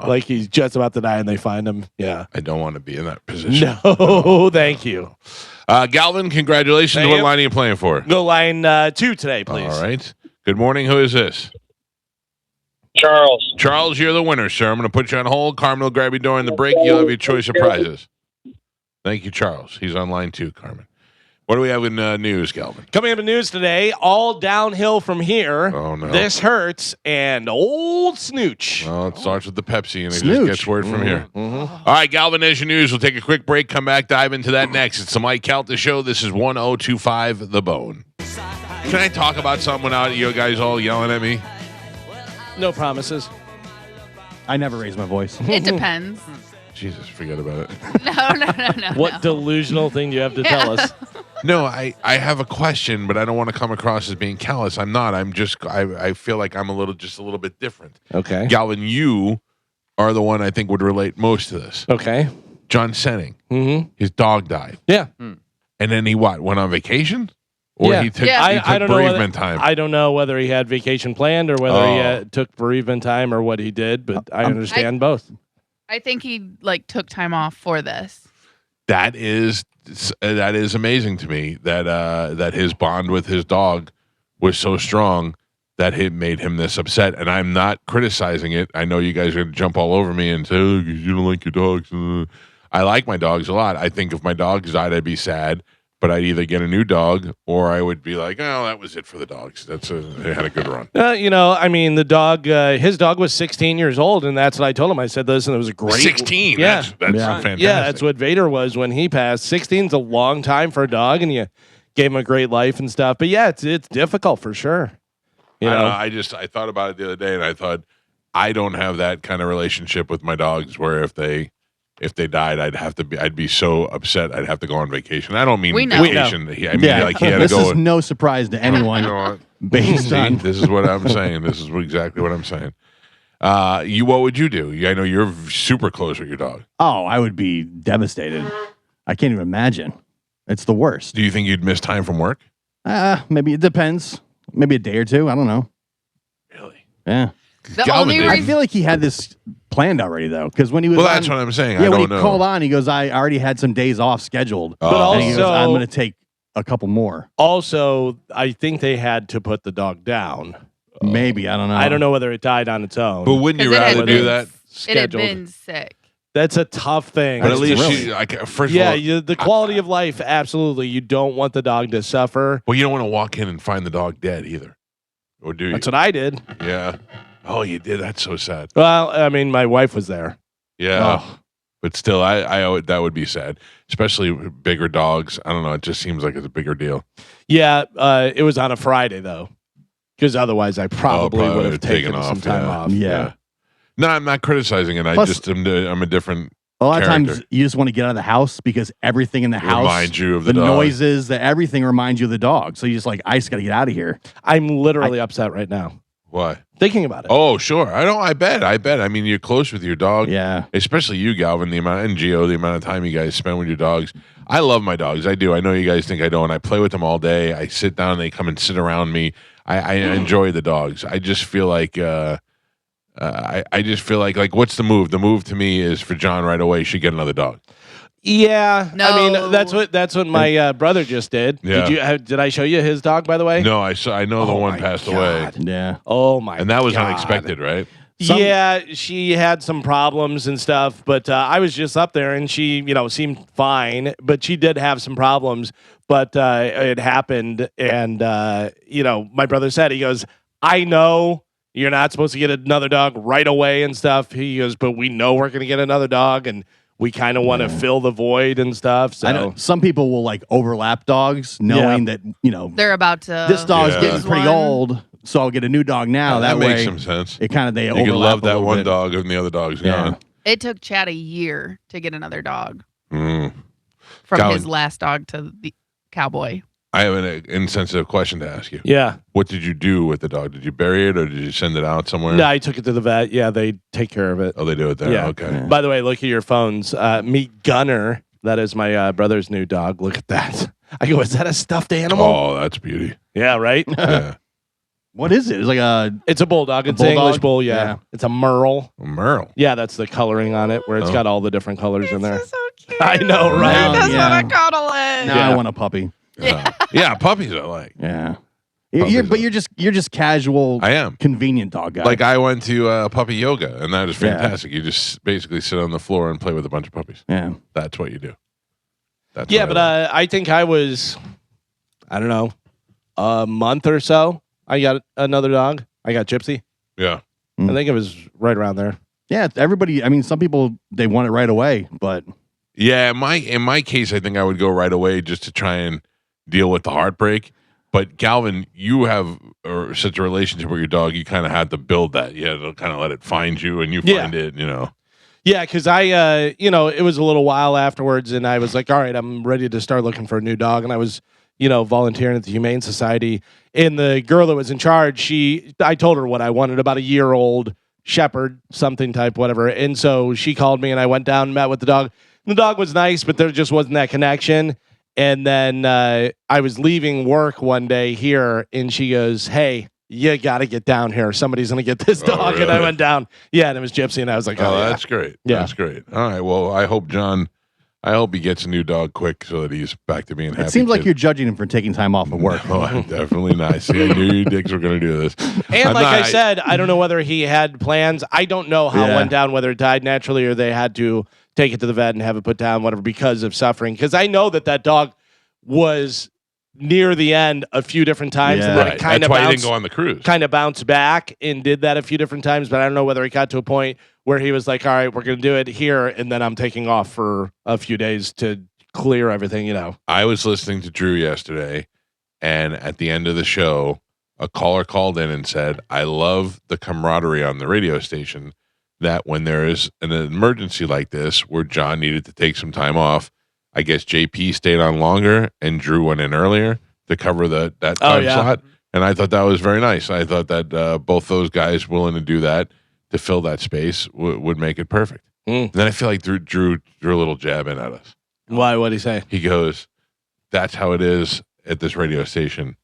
Like he's just about to die, and they find him. Yeah. I don't want to be in that position. No, thank you. Galvin, congratulations. Thank What you. line are you playing for? Go line 2 today, please. All right. Good morning. Who is this? Charles. Charles, you're the winner, sir. I'm going to put you on hold. Carmen will grab you during the break. You'll have your choice of prizes. Thank you, Charles. He's on line 2, Carmen. What do we have in news, Galvin? Coming up in news today, all downhill from here. Oh, no. This hurts, and old Snooch. Well, it starts with the Pepsi, and it Snooch. just gets word from here. Mhm. All right, Galvin, there's your news. We'll take a quick break, come back, dive into that next. It's the Mike Calta Show. This is 1025 The Bone. Can I talk about something without you guys all yelling at me? No promises. I never raise my voice. It depends. Jesus, forget about it. No. What no. delusional thing do you have to tell us? No, I have a question, but I don't want to come across as being callous. I'm not. I'm just, I feel like I'm a little bit different. Okay. Galvin, you are the one I think would relate most to this. Okay. John Senning, Mm-hmm. his dog died. Yeah. And then he went on vacation? Or Yeah. he took, Yeah. he took I don't know bereavement whether, time? I don't know whether he had vacation planned or whether he Oh. took bereavement time or what he did, but I understand both. I think he took time off for this. That is amazing to me that his bond with his dog was so strong that it made him this upset. And I'm not criticizing it. I know you guys are going to jump all over me and say, oh, you don't like your dogs. I like my dogs a lot. I think if my dogs died, I'd be sad. But I'd either get a new dog or I would be like, oh, that was it for the dogs. They had a good run. I mean, the dog, his dog was 16 years old, and that's what I told him. I said, listen, it was a great. 16. Yeah. That's Yeah. fantastic. Yeah, that's what Vader was when he passed. 16's a long time for a dog, and you gave him a great life and stuff. But yeah, it's difficult for sure. You I know, don't know, I thought about it the other day, and I thought I don't have that kind of relationship with my dogs where if they died, I'd be so upset I'd have to go on vacation. I don't mean We know. vacation. I mean like he had to this go. is no surprise to anyone You know what? based See, on. this is what I'm saying. This is exactly what I'm saying. What would you do? I know you're super close with your dog. Oh, I would be devastated. I can't even imagine. It's the worst. Do you think you'd miss time from work? Maybe it depends. Maybe a day or two. I don't know. Really? Yeah. The Galvin only did. I reason feel like he had this planned already though, because when he was Well, on, that's what I'm saying. yeah, I when don't he know. called on, he goes, I already had some days off scheduled, Oh. and he goes, I'm also- going to take a couple more, Also, I think they had to put the dog down. maybe. I don't know. I don't know whether it died on its own. But wouldn't you 'cause it had rather do been- that? it had Scheduled. been sick. That's a tough thing. But at That's least really- she, first yeah, of all, the quality of life, absolutely. You don't want the dog to suffer. well, you don't want to walk in and find the dog dead either, or do you? That's what I did. Yeah. Oh, you did. That's so sad. Well, I mean, my wife was there. Yeah. Oh. But still, that would be sad, especially with bigger dogs. I don't know. It just seems like it's a bigger deal. Yeah, it was on a Friday, though, because otherwise I probably probably would have would've taken taken some off, time yeah. off. Yeah. No, I'm not criticizing it. Plus- I'm a different. A lot of times character. you just want to get out of the house because everything in the house, Remind you of the the dog. noises, everything reminds you of the dog. So you just like, I just got to get out of here. I'm literally upset right now Why? thinking about it. Oh, sure. I bet. I mean, you're close with your dog. Yeah. Especially you, Galvin, and Gio, the amount of time you guys spend with your dogs. I love my dogs. I do. I know you guys think I don't. I play with them all day. I sit down, they come and sit around me. I enjoy the dogs. I just feel like I just feel like what's the move? The move to me is for John right away. Should get another dog. Yeah, I No. mean that's what my brother just did. Yeah. Did I show you his dog, by the way? No, I know the Oh one my passed God. away, Yeah. Oh my! and that was God. unexpected, right? Yeah, she had some problems and stuff, but I was just up there and she, seemed fine, but she did have some problems. But it happened, and my brother said, he goes, "I know you're not supposed to get another dog right away and stuff." He goes, "But we know we're gonna get another dog, and we kind of want to fill the void and stuff." I So know some people will like overlap dogs, knowing that They're about to. this dog's Yeah. getting pretty One. old, so I'll get a new dog now. that that makes way, some sense. it kind of they You overlap. can love a that little one bit. dog and the other dog's Yeah. gone. It took Chad a year to get another dog Mm. from Colin. his last dog to the cowboy. I have an insensitive question to ask you. yeah, What did you do with the dog? Did you bury it or did you send it out somewhere? no, I took it to the vet. Yeah, they take care of it. Oh, they do it there. Yeah. Okay. Yeah. By the way, look at your phones. Meet Gunner. That is my brother's new dog. Look at that. I go, is that a stuffed animal? Oh, that's beauty. Yeah, right? Yeah. What is it? It's like a It's a bulldog. It's an bulldog? English bull. Yeah. Yeah. It's a Merle. Merle. Yeah, that's the coloring on it where it's Oh. got all the different colors in there. so cute. I know, right? Now- I just yeah. want to cuddle it. now Yeah. I want a puppy. Yeah, puppies I like. Yeah. Puppies But are- you're just casual, I am. convenient dog guy. Like I went to puppy yoga and that was Yeah. fantastic. You just basically sit on the floor and play with a bunch of puppies. yeah. That's what you do. That's Yeah, what but I like. I think I was, I don't know, a month or so. I got another dog. I got Gypsy. Yeah. I think it was right around there. Yeah, everybody. I mean, some people they want it right away, but Yeah, in my case, I think I would go right away just to try and deal with the heartbreak. But Galvin, you have such a relationship with your dog. You kind of had to build that. You had to kind of let it find you, and you Yeah. find it. Yeah, because I, it was a little while afterwards, and I was like, all right, I'm ready to start looking for a new dog. And I was, volunteering at the Humane Society. And the girl that was in charge, I told her what I wanted, about a year-old shepherd, something type, whatever. And so she called me, and I went down and met with the dog. The dog was nice, but there just wasn't that connection. And then I was leaving work one day here, and she goes, "Hey, you got to get down here. Somebody's going to get this Oh, dog." And I really? went down. Yeah, and it was Gypsy, and I was like, Oh, oh, yeah. that's great. Yeah. That's great. All right. Well, I hope he gets a new dog quick so that he's back to being happy. it seems like kid. you're judging him for taking time off of work. No, I'm definitely not. See, I knew you dicks were going to do this. And I'm like not- I said, I don't know whether he had plans. I don't know how it Yeah. went down, whether it died naturally or they had to take it to the vet and have it put down, whatever, because of suffering. Because I know that dog was near the end a few different times, Yeah. and then Right. it kind That's of why he didn't bounced, go on the cruise. kind of bounced back and did that a few different times. But I don't know whether it got to a point where he was like, all right, we're going to do it here, and then I'm taking off for a few days to clear everything, I was listening to Drew yesterday, and at the end of the show, a caller called in and said, I love the camaraderie on the radio station, that when there is an emergency like this where John needed to take some time off, I guess JP stayed on longer and Drew went in earlier to cover that time yeah. slot. And I thought that was very nice. I thought that both those guys willing to do that to fill that space would make it perfect. Mm. And then I feel like Drew a little jab in at us. Why? What'd he say? He goes, that's how it is at this radio station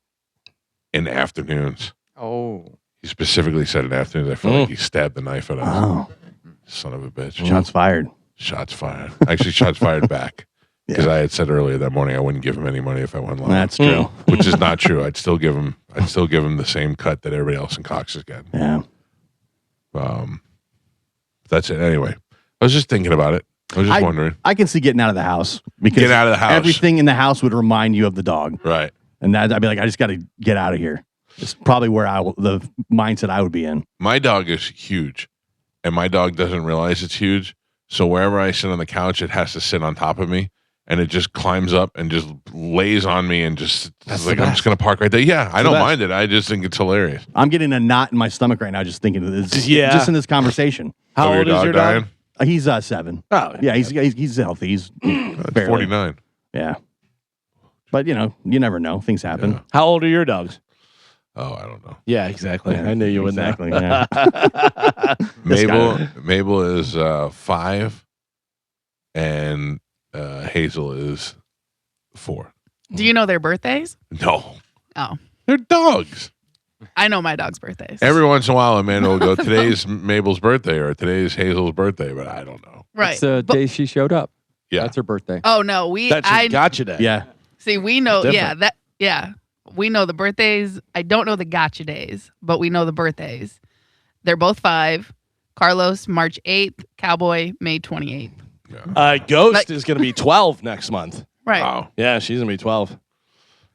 in afternoons. Oh. He specifically said in afternoons, I feel like he stabbed the knife at us. Oh, Son of a bitch. shots fired. Shots fired. Actually, shots fired back. Because I had said earlier that morning I wouldn't give him any money if I won lotto. That's true. Which is not true. I'd still give him the same cut that everybody else in Cox is getting. Yeah. That's it. Anyway, I was just thinking about it. I was just wondering. I can see getting out of the house because Get out of the house. everything in the house would remind you of the dog, Right. and that I'd be like, I just got to get out of here. It's probably where the mindset I would be in. My dog is huge, and my dog doesn't realize it's huge. So wherever I sit on the couch, it has to sit on top of me, and it just climbs up and just lays on me and just That's like the I'm best. just gonna park right there. Yeah, I don't best. mind it. I just think it's hilarious. I'm getting a knot in my stomach right now just thinking of this. Yeah. Just in this conversation. How Oh, old is your dog? He's 7. Oh, Yeah, he's healthy. He's barely. 49. Yeah. But you never know. Things happen. Yeah. How old are your dogs? Oh, I don't know. Yeah, exactly. I knew you would know. Exactly. Yeah. This guy. Mabel is 5, and Hazel is 4. Do you know their birthdays? No, Oh, they're dogs. I know my dog's birthdays. Every once in a while, Amanda will go, today's Mabel's birthday or today's Hazel's birthday, but I don't know. right. It's the But- day she showed up. Yeah. That's her birthday. oh no, That's your gotcha day. Yeah. see. We know. Different. We know the birthdays. I don't know the gotcha days, but we know the birthdays. They're both 5. Carlos, March 8th. Cowboy, May 28th. Ghost Like- is going to be 12 next month. Right. Wow. Yeah, she's going to be 12.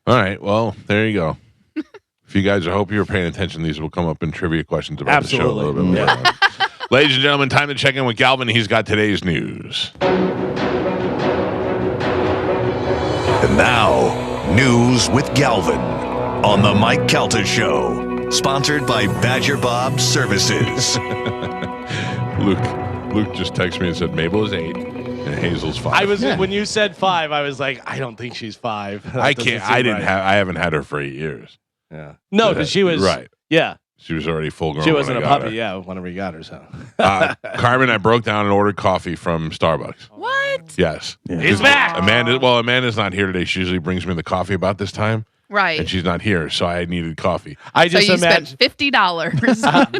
All right. Well, there you go. If you guys, I hope you're paying attention. These will come up in trivia questions about the show a little bit Absolutely. later on. Ladies and gentlemen, time to check in with Galvin. He's got today's news. And now, news with Galvin on the Mike Calta Show. Sponsored by Badger Bob Services. Luke just texted me and said Mabel is 8 and Hazel's 5. I was when you said 5, I was like, I don't think she's 5. That I doesn't can't. seem I didn't right. have. I haven't had her for 8 years. Yeah. No, but she was right. Yeah, She was already full grown. she when wasn't I a got puppy. her. Yeah, whenever we got her. So Carmen, I broke down and ordered coffee from Starbucks. What? Yes. Yeah. he's back. Amanda's not here today. She usually brings me the coffee about this time, Right. and she's not here, so I needed coffee. I So just you imagine. spent $50.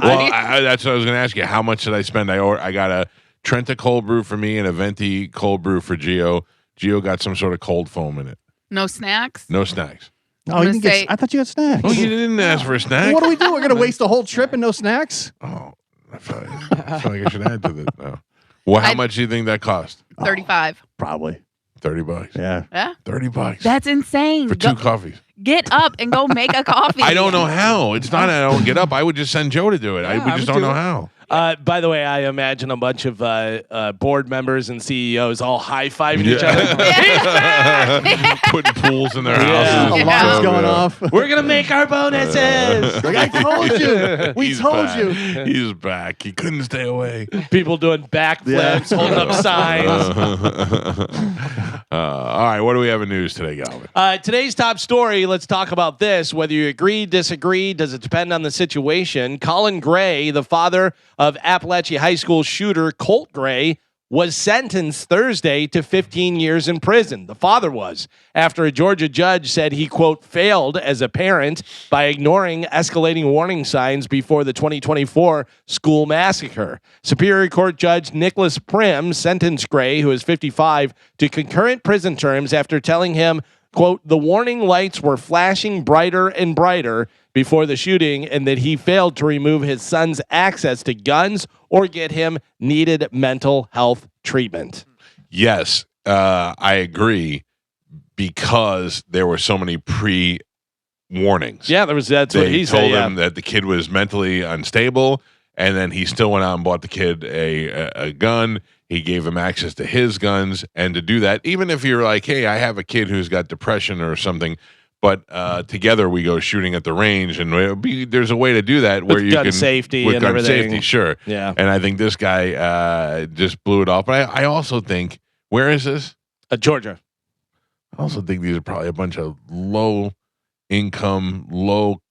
Well, that's what I was going to ask you. How much did I spend? I got a Trenta cold brew for me and a Venti cold brew for Gio. Gio got some sort of cold foam in it. No snacks. No snacks. Oh, you gonna can get. say- I thought you had snacks. Oh, you didn't ask for a snack? What do we do? We're gonna waste the whole trip and no snacks? Oh, I feel like I should add to this now. Well, how I- much do you think that cost? 35. Probably. $30. Yeah. Yeah. $30 That's insane. for 2 coffees. Get up and go make a coffee. I don't know how. It's not. I don't get up. I would just send Joe to do it. Yeah, we I just would don't do know it. how. By the way, I imagine a bunch of board members and CEOs all high-fiving each other. Putting pools in their Yeah. houses. Alarms So going good. off. We're gonna make our bonuses. Like, I told you. We He's told back. you. He's back. He couldn't stay away. People doing backflips, holding up signs. All right, what do we have in news today, Galvin? Today's top story, let's talk about this. Whether you agree, disagree, does it depend on the situation? Colin Gray, the father of Appalachia High School shooter Colt Gray, was sentenced Thursday to 15 years in prison. The father was, after a Georgia judge said he, quote, failed as a parent by ignoring escalating warning signs before the 2024 school massacre. Superior Court Judge Nicholas Prim sentenced Gray, who is 55, to concurrent prison terms after telling him, quote, the warning lights were flashing brighter and brighter before the shooting and that he failed to remove his son's access to guns or get him needed mental health treatment. Yes, I agree because there were so many pre-warnings. Yeah, that's what They he told said. Yeah. him that the kid was mentally unstable, and then he still went out and bought the kid a gun. He gave him access to his guns, and to do that, even if you're like, hey, I have a kid who's got depression or something, but together we go shooting at the range, and there's a way to do that where With you gun can safety with and gun everything. safety, sure. Yeah. And I think this guy just blew it off. But I also think, where is this? Georgia. I also think these are probably a bunch of low income, low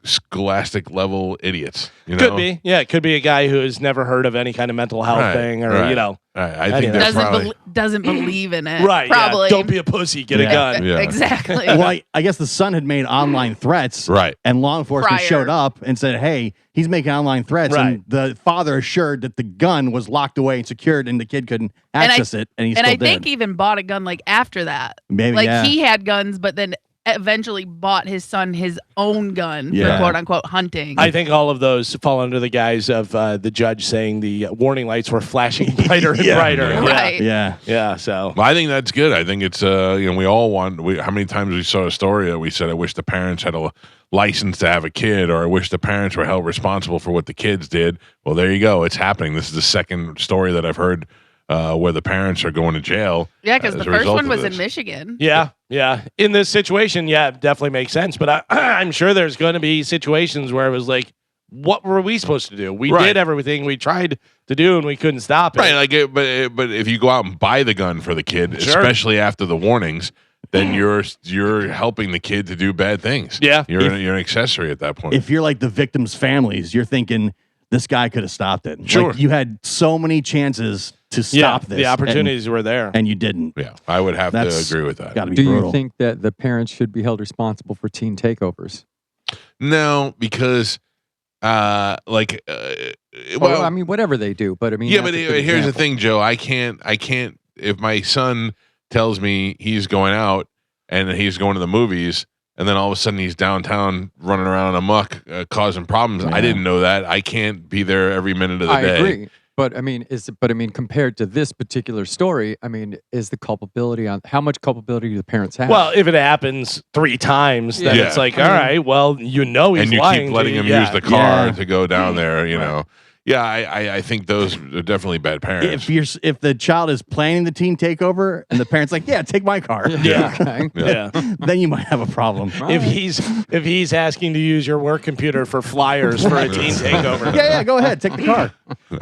scholastic level idiots. You know? Could be. Yeah, it could be a guy who has never heard of any kind of mental health thing or, right. you know. Right. I think Anything. that's probably Doesn't believe in it. Right. Probably. Yeah. Don't be a pussy. Get a gun. Yeah. Exactly. Well, I guess the son had made online threats, right. and law enforcement Prior. showed up and said, "Hey, he's making online threats." Right. And the father assured that the gun was locked away and secured, and the kid couldn't access it, and he And still I think did. even bought a gun like after that. Maybe, Like yeah. he had guns, but then eventually bought his son his own gun Yeah. for quote unquote hunting. I think all of those fall under the guise of the judge saying the warning lights were flashing brighter and Yeah. brighter. Yeah. Right. Yeah. Yeah. So Well, I think that's good. I think it's we all want. How many times we saw a story that we said, "I wish the parents had a license to have a kid," or "I wish the parents were held responsible for what the kids did." Well, there you go. It's happening. This is the second story that I've heard where the parents are going to jail. Yeah, because as the a first result one of was in this. Michigan. yeah. In this situation, yeah, it definitely makes sense. But I'm sure there's going to be situations where it was like, what were we supposed to do? We Right. did everything we tried to do, and we couldn't stop it. Right, but if you go out and buy the gun for the kid, Sure. especially after the warnings, then you're helping the kid to do bad things. Yeah. you're an accessory at that point. If you're like the victims' families, you're thinking this guy could have stopped it. Sure. Like, you had so many chances to Yeah, stop this. the opportunities were there. and you didn't. yeah, I would have to That's agree with that. Got to be Do brutal. you think that the parents should be held responsible for teen takeovers? No, because well, Well, I mean, whatever they do, but I mean, yeah, that's but a good here's the example. thing, Joe. I can't. If my son tells me he's going out and he's going to the movies, and then all of a sudden he's downtown running around amok, causing problems. Yeah. I didn't know that. I can't be there every minute of the I day. agree. But I mean, compared to this particular story, I mean, is the culpability on how much culpability do the parents have? Well, if it happens 3 times, then Yeah. it's like, all right, well, he's And you lying. keep letting to him you. use the car Yeah. to go down there. You Right. know. Yeah, I think those are definitely bad parents. If the child is planning the teen takeover and the parents like, yeah, take my car, Yeah. Okay. Yeah. then you might have a problem. If he's asking to use your work computer for flyers for a teen takeover. Yeah, go ahead, take the car.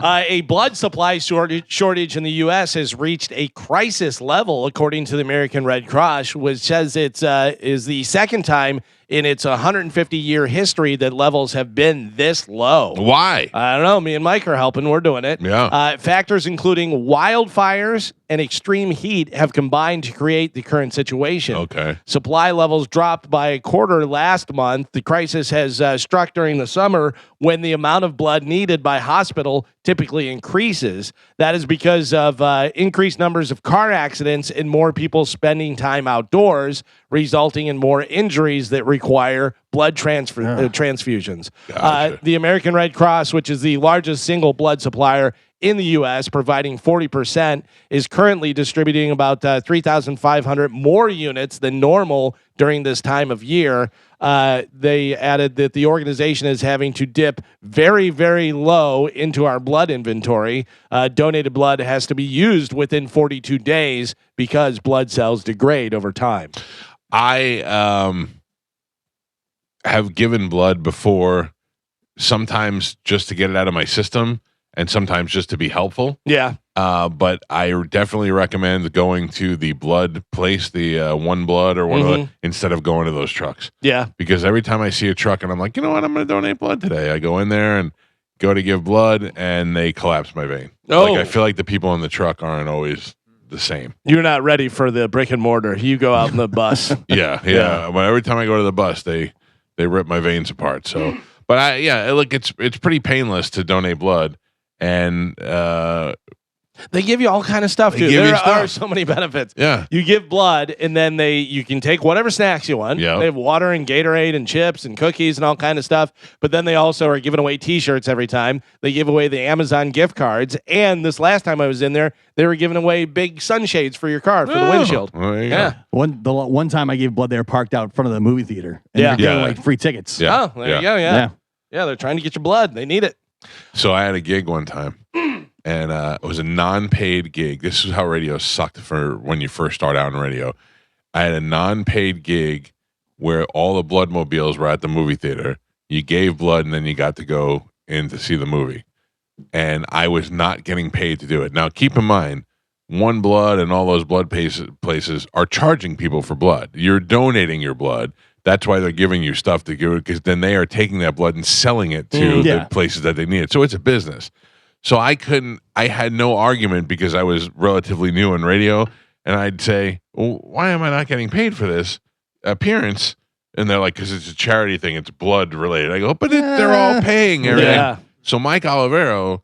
A blood supply shortage in the U.S. has reached a crisis level, according to the American Red Cross, which says it's is the second time in its 150-year history that levels have been this low. Why? I don't know. Me and Mike are helping. We're doing it. Yeah. Factors including wildfires and extreme heat have combined to create the current situation. Okay. Supply levels dropped by a quarter last month. The crisis has struck during the summer when the amount of blood needed by hospital typically increases. That is because of increased numbers of car accidents and more people spending time outdoors, resulting in more injuries that require blood transfusions. Gotcha. The American Red Cross, which is the largest single blood supplier in the U.S., providing 40%, is currently distributing about 3,500 more units than normal during this time of year. They added that the organization is having to dip very, very low into our blood inventory. Donated blood has to be used within 42 days because blood cells degrade over time. I have given blood before, sometimes just to get it out of my system and sometimes just to be helpful. Yeah. But I definitely recommend going to the blood place, the One Blood or one of the, instead of going to those trucks. Yeah. Because every time I see a truck and I'm like, you know what, I'm going to donate blood today. I go in there and go to give blood and they collapse my vein. Oh. Like I feel like the people in the truck aren't always the same. You're not ready for the brick and mortar. You go out in the bus. Yeah. But every time I go to the bus, they rip my veins apart. So, but look, it's pretty painless to donate blood, and They give you all kind of stuff, They dude. give you There stuff. are so many benefits. yeah, You give blood, and then you can take whatever snacks you want. Yeah. They have water and Gatorade and chips and cookies and all kind of stuff. But then they also are giving away T-shirts every time. They give away the Amazon gift cards. And this last time I was in there, they were giving away big sunshades for your car for the windshield. Well, there you Yeah. go. One time I gave blood, they were parked out in front of the movie theater. And Yeah. they were giving Yeah. away free tickets. Yeah. Oh, there you go. Yeah. They're trying to get your blood. They need it. So I had a gig one time, and it was a non-paid gig. This is how radio sucked for when you first start out in radio. I had a non-paid gig where all the bloodmobiles were at the movie theater. You gave blood, and then you got to go in to see the movie. And I was not getting paid to do it. Now, keep in mind, One Blood and all those blood places are charging people for blood. You're donating your blood. That's why they're giving you stuff to give it, because then they are taking that blood and selling it to Yeah. the places that they need it. So it's a business. So I had no argument because I was relatively new in radio, and I'd say, well, why am I not getting paid for this appearance? And they're like, because it's a charity thing, it's blood related. I go, but they're all paying everything. Yeah. So Mike Olivero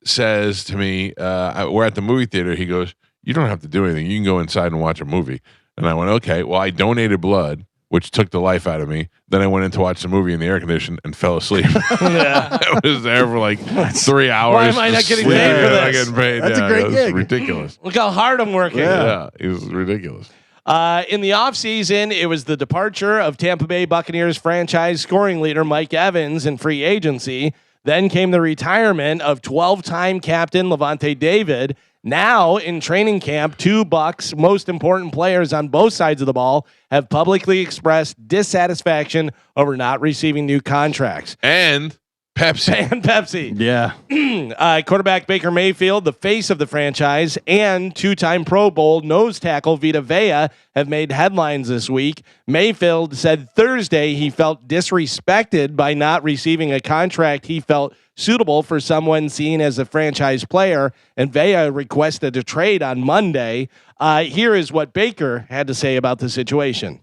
says to me, we're at the movie theater. He goes, you don't have to do anything. You can go inside and watch a movie. And I went, okay. Well, I donated blood, which took the life out of me. Then I went in to watch the movie in the air condition and fell asleep. Yeah. I was there for like 3 hours. Why am I not just getting sleeping paid for and not this? getting paid. That's a great it was gig. ridiculous. Look how hard I'm working. Yeah, it was ridiculous. In the offseason, it was the departure of Tampa Bay Buccaneers franchise scoring leader Mike Evans in free agency. Then came the retirement of 12-time captain Levante David. Now in training camp, 2 Bucs most important players on both sides of the ball have publicly expressed dissatisfaction over not receiving new contracts. And Pepsi. And Pepsi. Yeah. Quarterback Baker Mayfield, the face of the franchise, and 2-time Pro Bowl nose tackle Vita Vea have made headlines this week. Mayfield said Thursday he felt disrespected by not receiving a contract he felt suitable for someone seen as a franchise player, and Vea requested a trade on Monday. Here is what Baker had to say about the situation.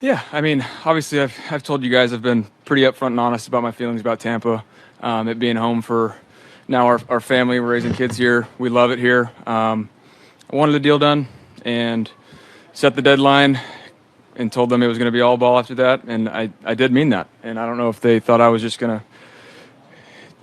Yeah, I mean, obviously, I've told you guys I've been pretty upfront and honest about my feelings about Tampa. It being home for now our family. We're raising kids here. We love it here. I wanted the deal done and set the deadline and told them it was going to be all ball after that, and I did mean that. And I don't know if they thought I was just going to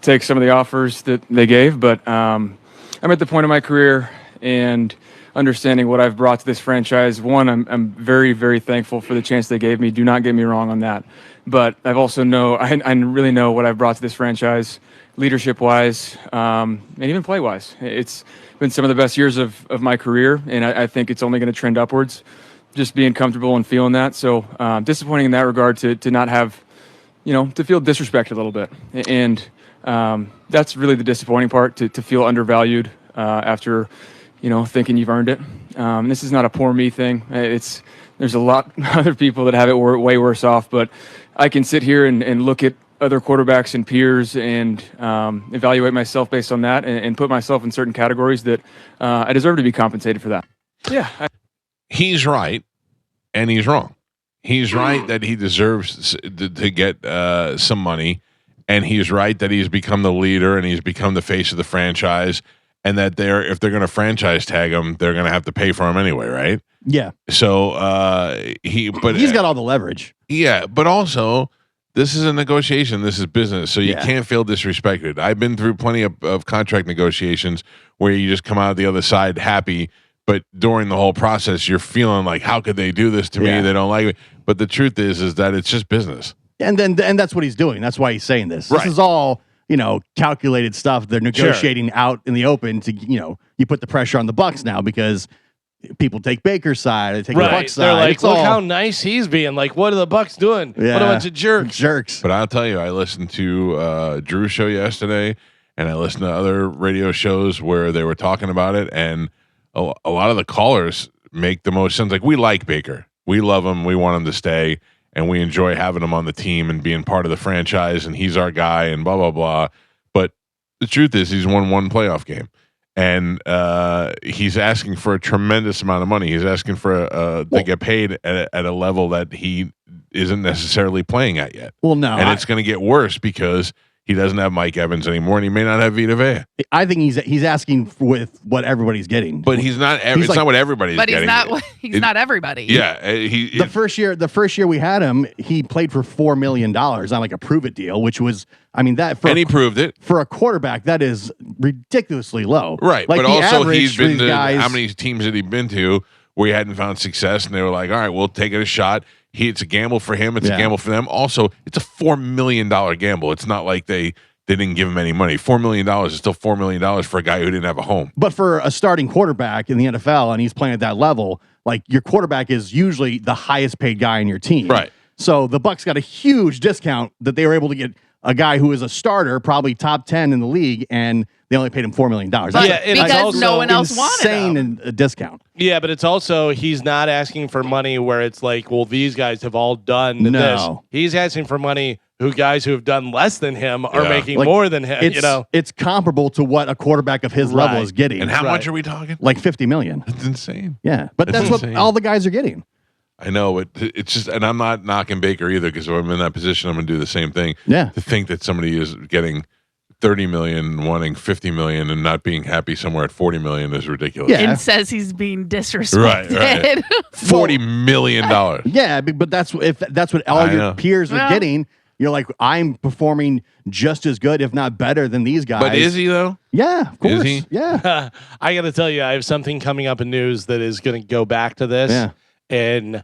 take some of the offers that they gave, but I'm at the point of my career and understanding what I've brought to this franchise. One, I'm very, very thankful for the chance they gave me. Do not get me wrong on that. But I've also I really know what I've brought to this franchise, leadership-wise, and even play-wise. It's been some of the best years of my career, and I think it's only going to trend upwards, just being comfortable and feeling that. So disappointing in that regard to not have, to feel disrespected a little bit. And that's really the disappointing part, to feel undervalued after thinking you've earned it. This is not a poor me thing. There's a lot of other people that have it way worse off, but I can sit here and look at other quarterbacks and peers and evaluate myself based on that and put myself in certain categories that I deserve to be compensated for that. Yeah. He's right, and he's wrong. He's right that he deserves to get some money, and he's right that he's become the leader and he's become the face of the franchise. And that if they're going to franchise tag him, they're going to have to pay for him anyway, right? Yeah. So he's got all the leverage. Yeah, but also this is a negotiation. This is business, so you can't feel disrespected. I've been through plenty of contract negotiations where you just come out the other side happy, but during the whole process, you're feeling like, how could they do this to me? They don't like me. But the truth is that it's just business. And that's what he's doing. That's why he's saying this. Right. This is all, calculated stuff. They're negotiating out in the open to, you put the pressure on the Bucs now because people take Baker's side, they take the Bucs side. They're like, It's look all how nice he's being. Like, what are the Bucs doing? What a bunch of jerks. But I'll tell you, I listened to Drew's show yesterday, and I listened to other radio shows where they were talking about it, and a lot of the callers make the most sense. Like, we like Baker. We love him. We want him to stay. And we enjoy having him on the team and being part of the franchise, and he's our guy, and blah, blah, blah. But the truth is he's won one playoff game, and he's asking for a tremendous amount of money. He's asking for to get paid at a level that he isn't necessarily playing at yet. Well, no. And it's going to get worse because he doesn't have Mike Evans anymore, and he may not have Vita Vea. I think he's asking with what everybody's getting. But he's not. It's not what everybody's But getting. he's not everybody. Yeah. The first year we had him, he played for $4 million on like a prove it deal, which was, and he proved it. For a quarterback, that is ridiculously low. Right. Like but also he's been to guys, how many teams had he been to where he hadn't found success, and they were like, all right, we'll take it a shot. It's a gamble for him. It's a gamble for them. Also, it's a $4 million gamble. It's not like they didn't give him any money. $4 million is still $4 million for a guy who didn't have a home. But for a starting quarterback in the NFL, and he's playing at that level, like your quarterback is usually the highest paid guy in your team. Right. So the Bucs got a huge discount that they were able to get a guy who is a starter, probably top 10 in the league, and they only paid him $4 million. But and because also no one else wanted insane him. a discount. Yeah, but it's also he's not asking for money where it's like, well, these guys have all done this. No. He's asking for money who guys who have done less than him are Yeah. making Like, more than him. It's comparable to what a quarterback of his level Right. is getting. And how Right. much are we talking? Like $50 million. That's insane. Yeah, but That's that's what insane. all the guys are getting. I know, but it's just, and I'm not knocking Baker either, because if I'm in that position, I'm going to do the same thing. Yeah. To think that somebody is getting 30 million, wanting 50 million, and not being happy somewhere at 40 million is ridiculous. Yeah. And says he's being disrespected. Right. $40 million. Yeah, but that's what all I your know. peers are Well- getting. You're like, I'm performing just as good, if not better, than these guys. But is he though? Yeah, of course. he? Yeah. I got to tell you, I have something coming up in news that is going to go back to this, Yeah. and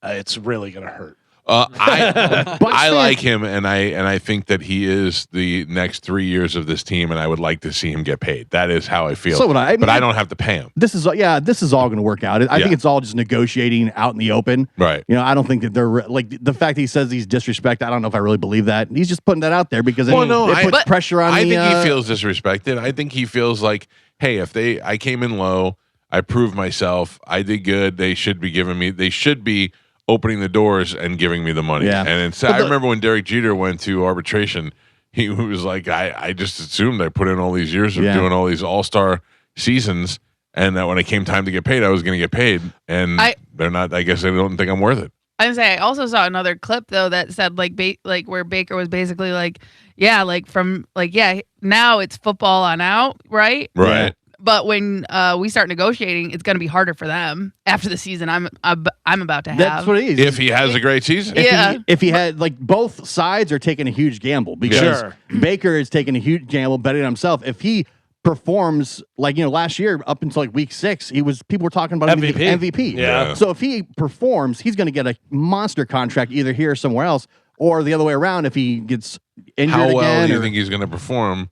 it's really going to hurt. I Bucks fans- like him, and I think that he is the next 3 years of this team, and I would like to see him get paid. That is how I feel. So would I. I mean, but I don't have to pay him. This is all going to work out. I Yeah. think it's all just negotiating out in the open. Right. You know, I don't think that they're like the fact that he says he's disrespect. I don't know if I really believe that. He's just putting that out there because Well, no, it puts But- pressure on. I the, think he feels disrespected. I think he feels like, hey, I came in low, I proved myself, I did good. They should be opening the doors and giving me the money. Yeah. And it's, But I remember when Derek Jeter went to arbitration, he was like, I just assumed I put in all these years of Yeah. doing all these all-star seasons, and that when it came time to get paid, I was going to get paid. And they're not. I guess they don't think I'm worth it. I was say I also saw another clip though that said like where Baker was basically like, yeah, like from like now it's football on out, right? Right. But when we start negotiating, it's going to be harder for them after the season I'm about to have. That's what it is. If he has a great season. Yeah. If he had like both sides are taking a huge gamble because Sure. Baker is taking a huge gamble betting on himself. If he performs like last year up until like week 6, people were talking about him being MVP. Yeah. So if he performs, he's going to get a monster contract either here or somewhere else, or the other way around if he gets injured How well again. do you or- think he's going to perform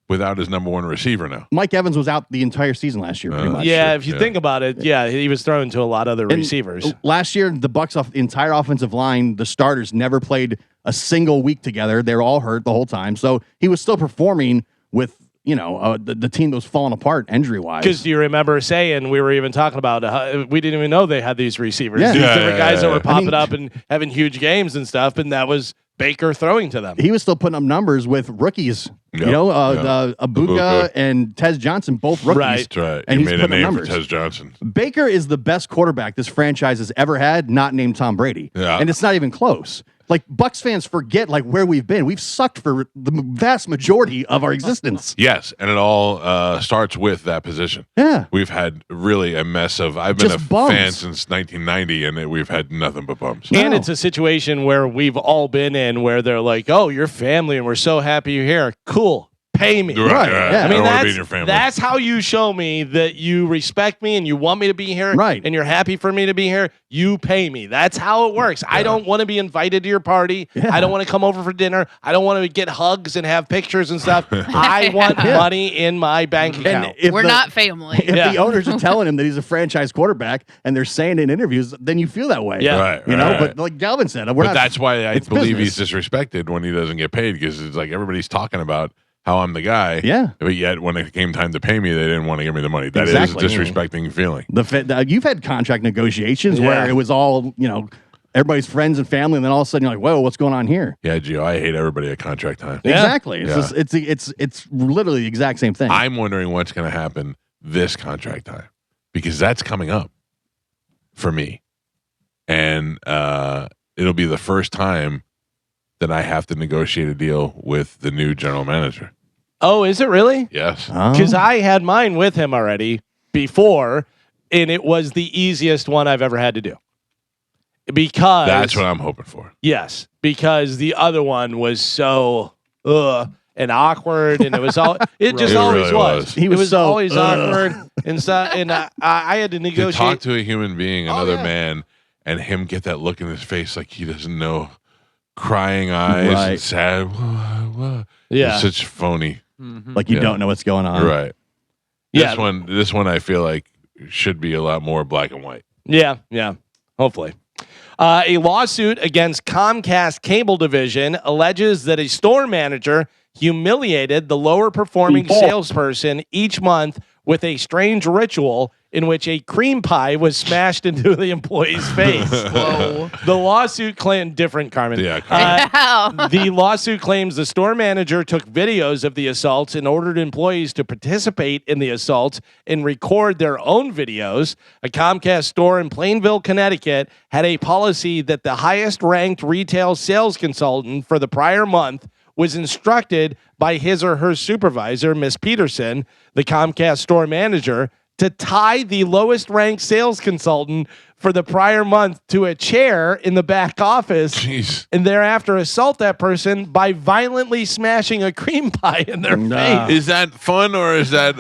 without his number one receiver now? Mike Evans was out the entire season last year, pretty much. Yeah, sure. if you Yeah. think about it, he was thrown to a lot of other And receivers. Last year, the Bucks entire offensive line, the starters never played a single week together. They were all hurt the whole time. So he was still performing with the team that was falling apart injury wise. Because do you remember saying we were even talking about we didn't even know they had these receivers. Yeah. These Yeah, different guys that were I popping mean- up and having huge games and stuff, and that was Baker throwing to them. He was still putting up numbers with rookies. Yep. The Abuka Abuka. and Tez Johnson, both rookies. Right. That's right. And he he's made a putting up name for numbers. Tez Johnson. Baker is the best quarterback this franchise has ever had, not named Tom Brady. Yeah. And it's not even close. Like Bucks fans forget like where we've been. We've sucked for the vast majority of our existence. Yes, and it all starts with that position. Yeah. We've had really a mess of. I've been Just a bums. fan since 1990, and we've had nothing but bumps. And No. it's a situation where we've all been in where they're like, oh, you're family and we're so happy you're here. Cool. Pay me. Right, yeah. I I mean, don't want to be that's, in your family. that's how you show me that you respect me and you want me to be here. Right. And you're happy for me to be here. You pay me. That's how it works. I don't want to be invited to your party. Yeah. I don't want to come over for dinner. I don't want to get hugs and have pictures and stuff. I want Yeah. money in my bank account. And if We're the- not family. If Yeah. the owners are telling him that he's a franchise quarterback and they're saying it in interviews, then you feel that way. Yeah. Right, You know, right. but like Galvin said, we're But not. that's why I it's believe business. he's disrespected when he doesn't get paid, because it's like everybody's talking about how I'm the guy. Yeah. But yet when it came time to pay me, they didn't want to give me the money. That Exactly. is a disrespecting feeling. You've had contract negotiations Yeah. where it was all, everybody's friends and family, and then all of a sudden you're like, whoa, what's going on here? Yeah, Gio, I hate everybody at contract time. Yeah. Exactly. It's, Yeah. just, it's literally the exact same thing. I'm wondering what's going to happen this contract time, because that's coming up for me. And it'll be the first time that I have to negotiate a deal with the new general manager. Oh, is it really? Yes. Oh. Because I had mine with him already before, and it was the easiest one I've ever had to do. Because That's what I'm hoping for. yes, because the other one was so and awkward, and it was all it just It always really was. was. He It was was so, always ugh. awkward and so, and I had to To negotiate. talk to a human being, another yeah. man, and him get that look in his face like he doesn't know, crying eyes Right. and sad. What? Yeah. It's such phony. like you Yeah. don't know what's going on. Right. Yeah. This one I feel like should be a lot more black and white. Yeah, hopefully. A lawsuit against Comcast Cable Division alleges that a store manager humiliated the lower performing salesperson each month with a strange ritual in which a cream pie was smashed into the employee's face. Whoa. The lawsuit claimed different, Carmen. Yeah, Carmen. Wow. The lawsuit claims the store manager took videos of the assaults and ordered employees to participate in the assaults and record their own videos. A Comcast store in Plainville, Connecticut had a policy that the highest ranked retail sales consultant for the prior month was instructed by his or her supervisor, Miss Peterson, the Comcast store manager, to tie the lowest ranked sales consultant for the prior month to a chair in the back office Jeez. and thereafter assault that person by violently smashing a cream pie in their face. Is that fun or is that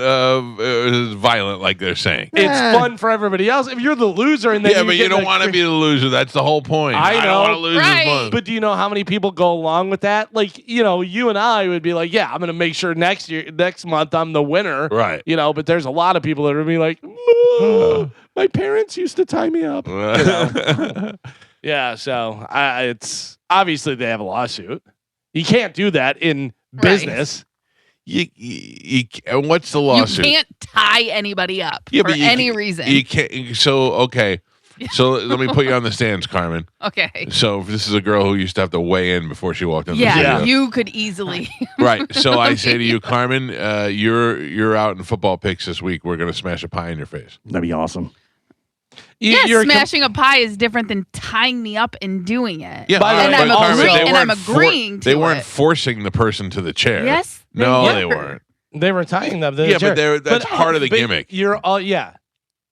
violent like they're saying? It's fun for everybody else. If you're the loser and then Yeah, but you get don't the want to be the loser. That's the whole point. I don't know. want to lose Right. this month. But do you know how many people go along with that? Like, you and I would be like, yeah, I'm going to make sure next month I'm the winner. Right. But there's a lot of people that are going to be like, my parents used to tie me up. Yeah. So it's obviously they have a lawsuit. You can't do that in business. And what's the lawsuit? You can't tie anybody up for but any reason. You can't. So okay. So let me put you on the stands, Carmen. Okay. So this is a girl who used to have to weigh in before she walked in the Yeah, studio. you could easily. Right. So I say to you, Carmen, you're out in football picks this week. We're gonna smash a pie in your face. That'd be awesome. Yes, smashing a pie is different than tying me up and doing it. Yeah, By the and way, I'm, also- agree- they and I'm weren't agreeing to They weren't it. forcing the person to the chair. Yes, they No, were. they weren't. They were tying them. to the Yeah, chair. but that's part of the gimmick. You're all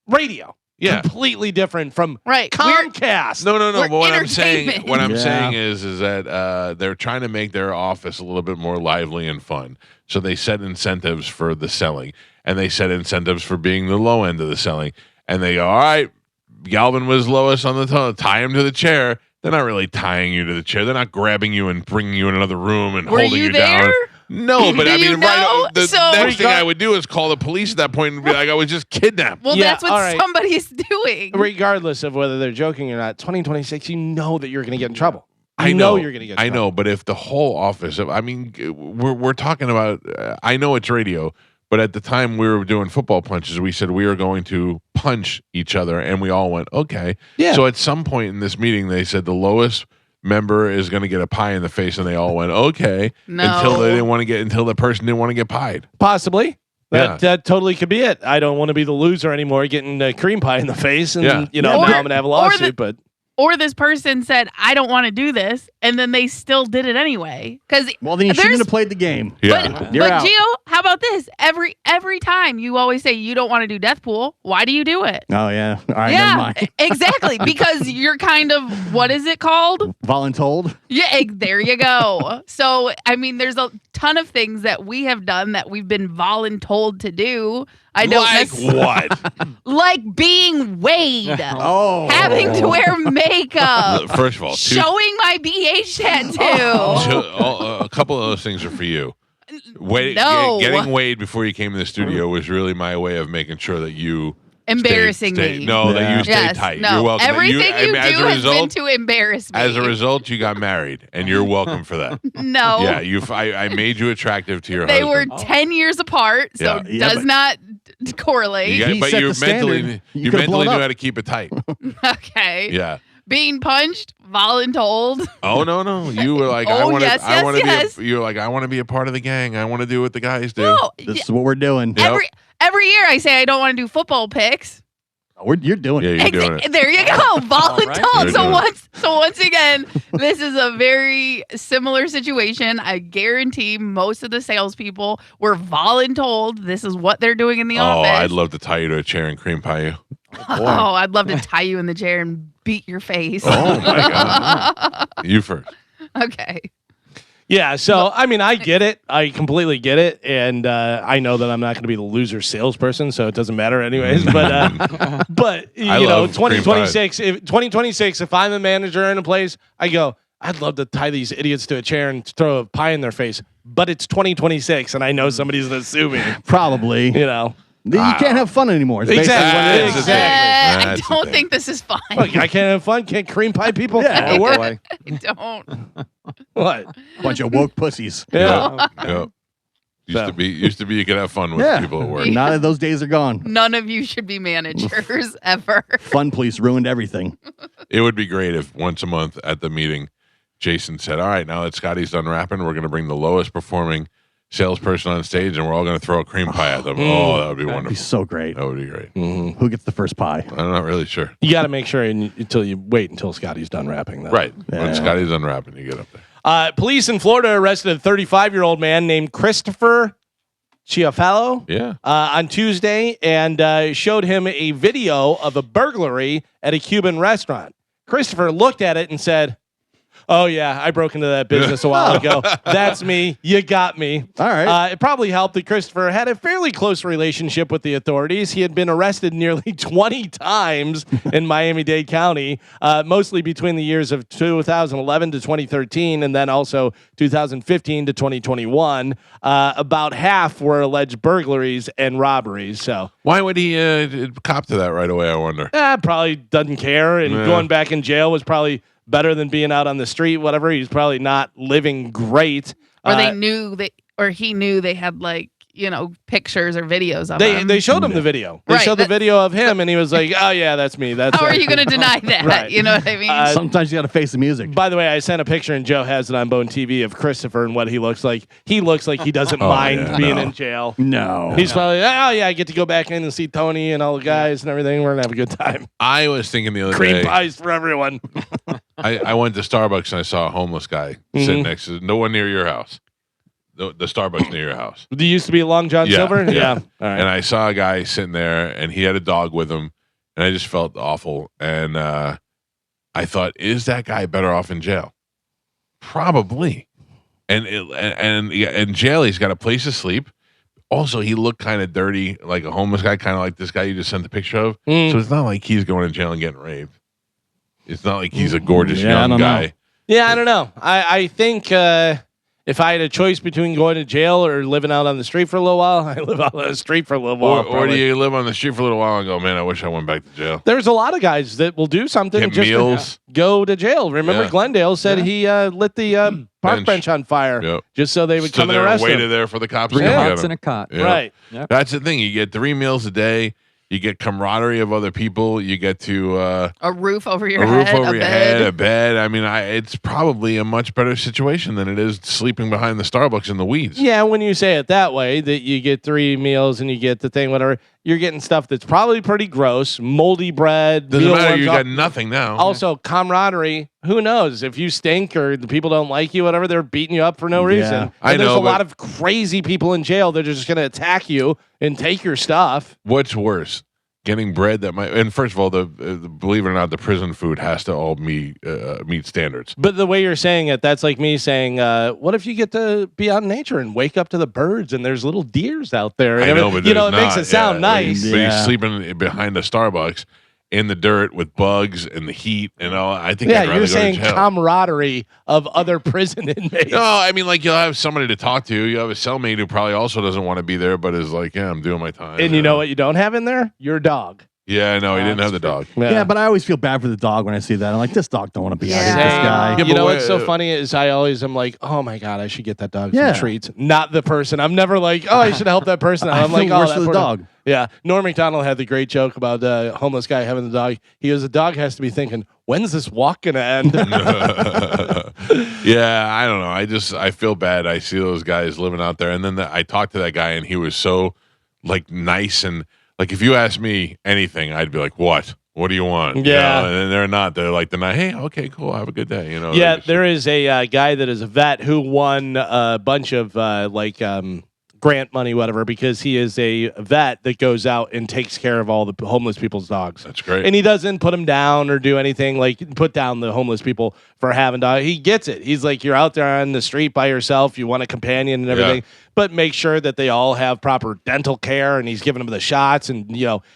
radio. Yeah. Completely different from Right. Comcast. No. We're But what I'm saying, entertainment. saying is that they're trying to make their office a little bit more lively and fun. So they set incentives for the selling, and they set incentives for being the low end of the selling. And they go, all right, Galvin was lowest on the tie him to the chair. They're not really tying you to the chair. They're not grabbing you and bringing you in another room and Were holding you down. there? No, but Do I mean, you know? the So- next thing I would do is call the police at that point and be like, I was just kidnapped. Well, Yeah, that's what all right. somebody's doing. Regardless of whether they're joking or not, 2026, you know that you're going to get in trouble. I You know you're going to get in I trouble. know, but if the whole office, I mean, we're talking about, I know it's radio, but at the time we were doing football punches, we said we were going to punch each other, and we all went, okay. Yeah. So at some point in this meeting, they said the lowest member is going to get a pie in the face, and they all went, okay. No. Until the person didn't want to get pied. Possibly. Yeah. That totally could be it. I don't want to be the loser anymore, getting a cream pie in the face, and Yeah. now Or- I'm going to have a or lawsuit. the- But Or this person said, I don't want to do this, and then they still did it anyway. Because Well, then you shouldn't have played the game. Yeah. But You're out. Gio, how about this? Every time you always say you don't want to do death pool. Why do you do it? Oh yeah. All right. Never Yeah, mind. exactly. Because you're kind of, what is it called? Voluntold. Yeah, there you go. So, I mean, there's a ton of things that we have done that we've been voluntold to do. I don't Like what? like being weighed, Oh. having to wear makeup, First of all, showing my BH tattoo. a couple of those things are for you. No. Getting weighed before you came to the studio was really my way of making sure that you Embarrassing stayed, me. No, that Yeah. you stayed Yes, tight. no. You're welcome. Everything you, I mean, do as a has been result, to embarrass me. as a result, you got married, and you're welcome for that. No. Yeah, I made you attractive to your They were husband. 10 years apart, so Yeah. Yeah, does but- not correlate. You got- He but set you the standard. mentally, You you could've mentally blown knew up. how to keep it tight. Okay. Yeah. Being punched, voluntold. Oh no. You were like, I Oh, want to. yes, I want to yes, be. You were like, I want to be a part of the gang. I want to do what the guys do. No, This is what we're doing. Yeah. every year I say I don't want to do football picks. You're doing Yeah, it. you're doing it. There you go, voluntold. You're So doing once again, this is a very similar situation. I guarantee most of the salespeople were voluntold. This is what they're doing in the Oh, office. I'd love to tie you to a chair and cream pie you. Oh, I'd love to tie you in the chair and beat your face. Oh my god. You first. Okay. yeah, so I mean, I get it. I completely get it, and I know that I'm not going to be the loser salesperson, so it doesn't matter anyways. But you I know, love cream 2026. If 2026, if I'm a manager in a place, I go, I'd love to tie these idiots to a chair and throw a pie in their face. But it's 2026, and I know somebody's going to sue me. Probably. You know. You can't have fun anymore. It's basically Exactly. what it is. Exactly. I That's the don't thing. think this is fun. Look, I can't have fun. Can't cream pie people. Yeah. At work. Boy. I don't. What? Bunch of woke pussies. Yeah. Yep. So. Used to be you could have fun with Yeah. people at work. Now that those days are gone. None of you should be managers ever. Fun police ruined everything. It would be great if once a month at the meeting, Jason said, all right, now that Scotty's done rapping, we're going to bring the lowest performing salesperson on stage and we're all going to throw a cream pie at them. Oh, that would be That'd be wonderful. so great. That would be great. Who gets the first pie? I'm not really sure. You got to make sure until you wait until Scotty's done rapping. Though. Right. Yeah. When Scotty's done rapping, you get up there. Police in Florida arrested a 35-year-old man named Christopher Chiafalo Yeah. on Tuesday and showed him a video of a burglary at a Cuban restaurant. Christopher looked at it and said, "Oh, yeah, I broke into that business a while ago. That's me. You got me." All right. It probably helped that Christopher had a fairly close relationship with the authorities. He had been arrested nearly 20 times in Miami-Dade County, mostly between the years of 2011 to 2013, and then also 2015 to 2021. About half were alleged burglaries and robberies. So Why would he cop to that right away, I wonder? probably doesn't care, and Yeah. going back in jail was probably better than being out on the street, whatever. He's probably not living great. Or he knew they had pictures or videos of him. They showed him the video. They Right, showed the that- video of him, and he was like, "Oh yeah, that's me." That's How are right." you going to deny that? Right. You know what I mean? Sometimes you got to face the music. By the way, I sent a picture, and Joe has it on Bone TV of Christopher and what he looks like. He looks like he doesn't mind yeah, being no. in jail. No. He's probably, "Oh yeah, I get to go back in and see Tony and all the guys and everything. We're gonna have a good time. I was thinking the other Cream day, pies for everyone." I went to Starbucks and I saw a homeless guy sitting next to no one near your house. The Starbucks near your house. Do you used to be a Long John Yeah, Silver? yeah. All right. And I saw a guy sitting there and he had a dog with him and I just felt awful. And I thought, is that guy better off in jail? Probably. And in jail, he's got a place to sleep. Also, he looked kind of dirty, like a homeless guy, kind of like this guy you just sent the picture of. So it's not like he's going to jail and getting raped. It's not like he's a gorgeous Yeah, I young don't guy. know. Yeah, I don't know. I think if I had a choice between going to jail or living out on the street for a little while, I live out on the street for a little while. Or do probably. you live on the street for a little while and go, man, I wish I went back to jail? There's a lot of guys that will do something Get just meals. to go to jail. Remember, Yeah. Glendale said he lit the park bench on fire Yep. just so they would So come and they're arrest waited him. there for the cops Three to get hots him. and a cot. Yeah. Right. Yep. That's the thing. You get 3 meals a day. You get camaraderie of other people. You get to a roof over your a head, roof over a your bed. head, a bed. I mean, it's probably a much better situation than it is sleeping behind the Starbucks in the weeds. Yeah, when you say it that way, that you get 3 meals and you get the thing, whatever, you're getting stuff that's probably pretty gross, moldy bread. Doesn't matter. mealworms, You all- got nothing now. Also, camaraderie. Who knows if you stink or the people don't like you, whatever? They're beating you up for no reason. And I there's know, a lot but- of crazy people in jail. They're just going to attack you and take your stuff. What's worse? Getting bread that might, and first of all, the believe it or not, the prison food has to all meet standards. But the way you're saying it, that's like me saying, "What if you get to be out in nature and wake up to the birds and there's little deers out there?" And I know, but you know, it there's makes not. it sound Yeah, nice. But he's sleeping behind a Starbucks in the dirt with bugs and the heat and all. I think Yeah, I'd rather you're go saying to jail. camaraderie of other prison inmates. No, I mean, like, you'll have somebody to talk to. You have a cellmate who probably also doesn't want to be there, but is like, yeah, I'm doing my time. And you know what you don't have in there? Your dog. Yeah, no, he didn't have the dog. Yeah, but I always feel bad for the dog when I see that. I'm like, this dog don't want to be out here with this Yeah. guy. Yeah, You but know what- what's so funny is I always am like, oh my god, I should get that dog Yeah. some treats. Not the person. I'm never like, oh, I should help that person. I I'm like, feel oh, worse that for the poor dog. Yeah, Norm Macdonald had the great joke about the homeless guy having the dog. He goes, the dog has to be thinking, when's this walk gonna end? Yeah, I don't know. I feel bad. I see those guys living out there, and then I talked to that guy, and he was so like nice and like if you ask me anything, I'd be like, what? What do you want? You Yeah. know, and then they're not. They're like, hey, okay, cool. Have a good day. You know. Yeah, they're just- there is a guy that is a vet who won a bunch of grant money, whatever, because he is a vet that goes out and takes care of all the homeless people's dogs. That's great. And he doesn't put them down or do anything like put down the homeless people for having dogs. He gets it. He's like, you're out there on the street by yourself. You want a companion and everything, but make sure that they all have proper dental care. And he's giving them the shots, and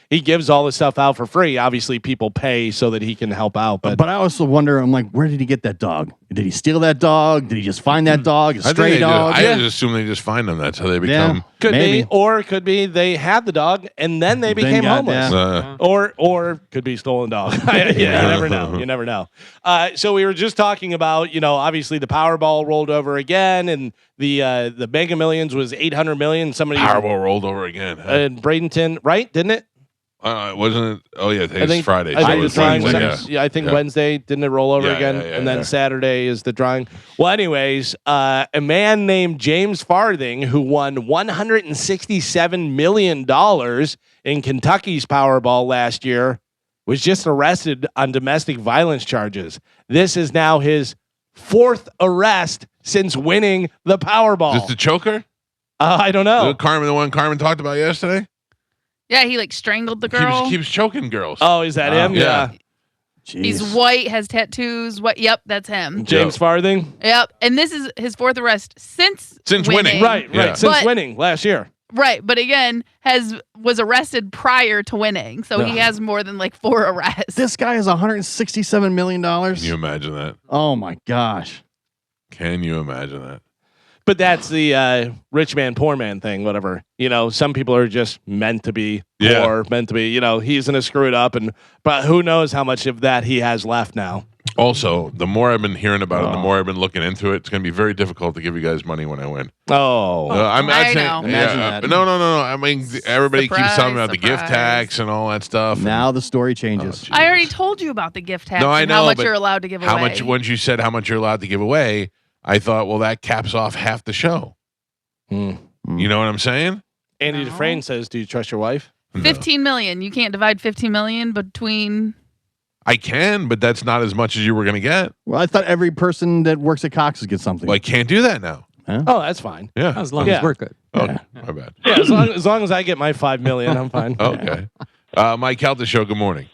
he gives all this stuff out for free. Obviously, people pay so that he can help out. But But I also wonder, I'm like, where did he get that dog? Did he steal that dog? Did he just find that dog? A I think stray dog? I just assume they just find them. That's how they become. Could Maybe. be, or it could be they had the dog and then they became homeless. yeah. Or could be stolen dog. You never know. You never know. So we were just talking about, obviously the Powerball rolled over again, and the Mega Millions was 800 million. Somebody Powerball rolled over again. Huh? in Bradenton, right? Didn't it? Wasn't it? Oh yeah, today's Friday. I so think it's the drawing was, Wednesday, I think Wednesday, didn't it roll over Yeah, again? yeah, And then yeah. Saturday is the drawing. Well, anyways, a man named James Farthing, who won $167 million in Kentucky's Powerball last year, was just arrested on domestic violence charges. This is now his 4th arrest since winning the Powerball. Is this the choker? I don't know. The one Carmen talked about yesterday. Yeah, he like strangled the girl. Keeps choking girls. Oh, is that him? yeah. Jeez. He's white, has tattoos. What? Yep, that's him. James Farthing? Yep, and this is his 4th arrest since winning. Right. Yeah. Since But- winning last year. Right, but again, was arrested prior to winning, so he has more than like 4 arrests. This guy has $167 million. Can you imagine that? Oh my gosh. Can you imagine that? But that's the rich man, poor man thing, whatever. Some people are just meant to be poor, meant to be, he's going to screw it up. But who knows how much of that he has left now. Also, the more I've been hearing about it, the more I've been looking into it, it's going to be very difficult to give you guys money when I win. Oh. I'm not I saying, know. Imagine that. No. I mean, everybody keeps Surprise, talking about the gift surprise. tax and all that stuff. Now the story changes. Oh, I already told you about the gift tax No, I and know, how much but you're allowed to give how away. much? Once you said how much you're allowed to give away, I thought, well, that caps off half the show. Hmm. You know what I'm saying? Andy No. Dufresne says, do you trust your wife? 15 million. You can't divide 15 million between. I can, but that's not as much as you were going to get. Well, I thought every person that works at Cox's gets something. Well, I can't do that now. Oh, that's fine. Yeah. As long Yeah. as we're good. Okay. My bad. Yeah, as long as I get my $5 million, I'm fine. Okay. Mike Calta Show, good morning.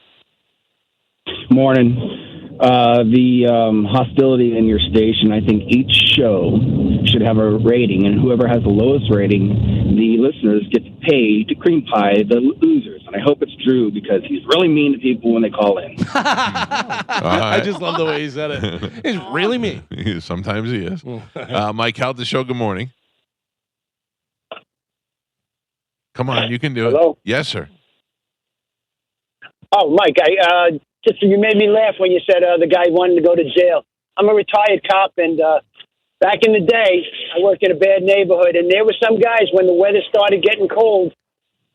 Morning. The hostility in your station, I think each show should have a rating, and whoever has the lowest rating, the listeners get to pay to cream pie the losers. And I hope it's Drew because he's really mean to people when they call in. I just love the way he said it. He's really mean. Sometimes he is. Mike Calta Show, good morning. Come on, you can do it. Hello? Yes, sir. Oh, Mike, you made me laugh when you said the guy wanted to go to jail. I'm a retired cop, and back in the day, I worked in a bad neighborhood, and there were some guys, when the weather started getting cold,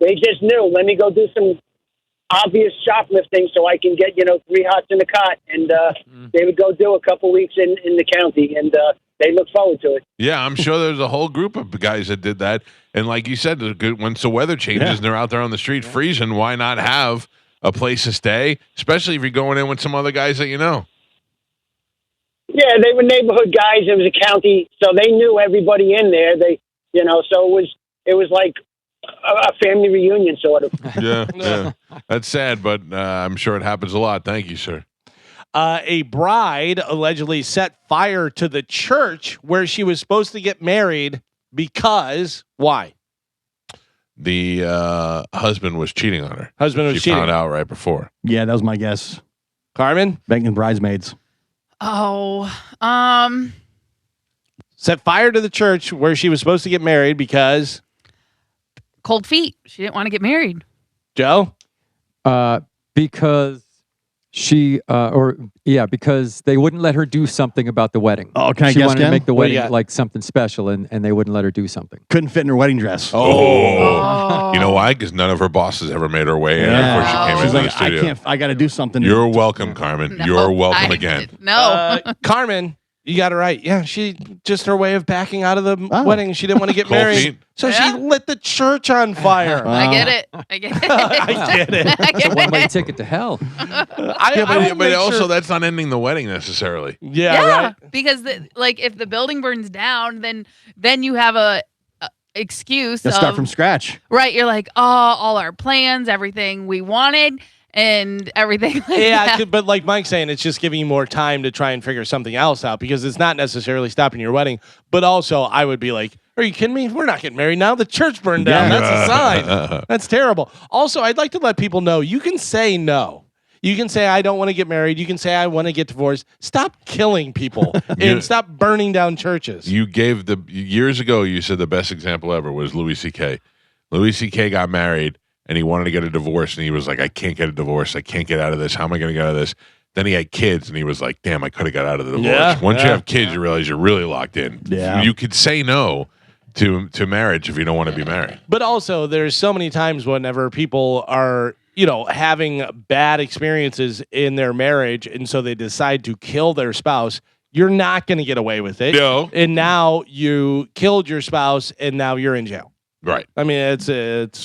they just knew, let me go do some obvious shoplifting so I can get, 3 hots in the cot, and they would go do a couple weeks in the county, and they look forward to it. Yeah, I'm sure there's a whole group of guys that did that. And like you said, once the weather changes and they're out there on the street freezing, why not have a place to stay, especially if you're going in with some other guys that you know? Yeah, they were neighborhood guys. It was a county, so they knew everybody in there. So it was like a family reunion, sort of. Yeah. That's sad, but I'm sure it happens a lot. Thank you, sir. A bride allegedly set fire to the church where she was supposed to get married because why? The husband was cheating on her. Husband was She cheating. found out right before. Yeah, that was my guess. Carmen Banging bridesmaids. Oh, set fire to the church where she was supposed to get married because cold feet. She didn't want to get married. Joe. Because because they wouldn't let her do something about the wedding. Oh, can I She guess wanted to again? make the What do you wedding got? like something special, and they wouldn't let her do something. Couldn't fit in her wedding dress. Oh. You know why? Because none of her bosses ever made her way in Yeah. before she came She's into the like, I studio. can't. I got to do something. You're welcome, Carmen. No, You're welcome I- again. No. Carmen, you got it right. Yeah, she just her way of backing out of the Oh. wedding. She didn't want to get Cold married, feet. so Yeah. she lit the church on fire. I get it. I get it. I get it. I get One-way it. ticket to hell. But also, that's not ending the wedding necessarily. Yeah, Yeah, right. because if the building burns down, then you have a excuse. Let's of, start from scratch. right. You're like, oh, all our plans, everything we wanted, and everything. Like Yeah, that. but like Mike's saying, it's just giving you more time to try and figure something else out because it's not necessarily stopping your wedding. But also, I would be like, are you kidding me? We're not getting married now. The church burned down. Yeah. That's a sign. That's terrible. Also, I'd like to let people know you can say no. You can say, I don't want to get married. You can say, I want to get divorced. Stop killing people and stop burning down churches. You gave years ago, you said the best example ever was Louis C.K. Louis C.K. got married and he wanted to get a divorce and he was like, I can't get a divorce. I can't get out of this. How am I going to get out of this? Then he had kids and he was like, damn, I could have got out of the divorce. Yeah, Once you have kids, you realize you're really locked in. Yeah. You could say no to marriage if you don't want to be married. But also, there's so many times whenever people are, having bad experiences in their marriage, and so they decide to kill their spouse. You're not going to get away with it. No. And now you killed your spouse, and now you're in jail. Right. I mean, it's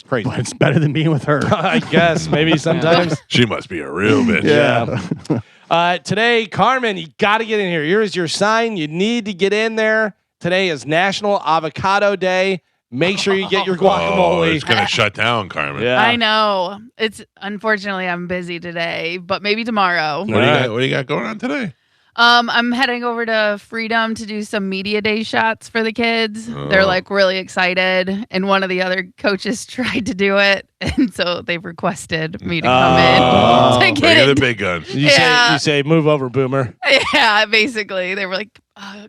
crazy. But it's better than being with her. I guess maybe sometimes. She must be a real bitch. Yeah. Today, Carmen, you got to get in here. Here's your sign. You need to get in there. Today is National Avocado Day. Make sure you get your guacamole. It's going to shut down, Carmen. Yeah. I know. It's unfortunately I'm busy today, but maybe tomorrow. What do you got going on today? I'm heading over to Freedom to do some media day shots for the kids. They're like really excited, and one of the other coaches tried to do it, and so they've requested me to come in to Bring get the it. big guns. You say, move over, Boomer. Yeah, basically, they were like,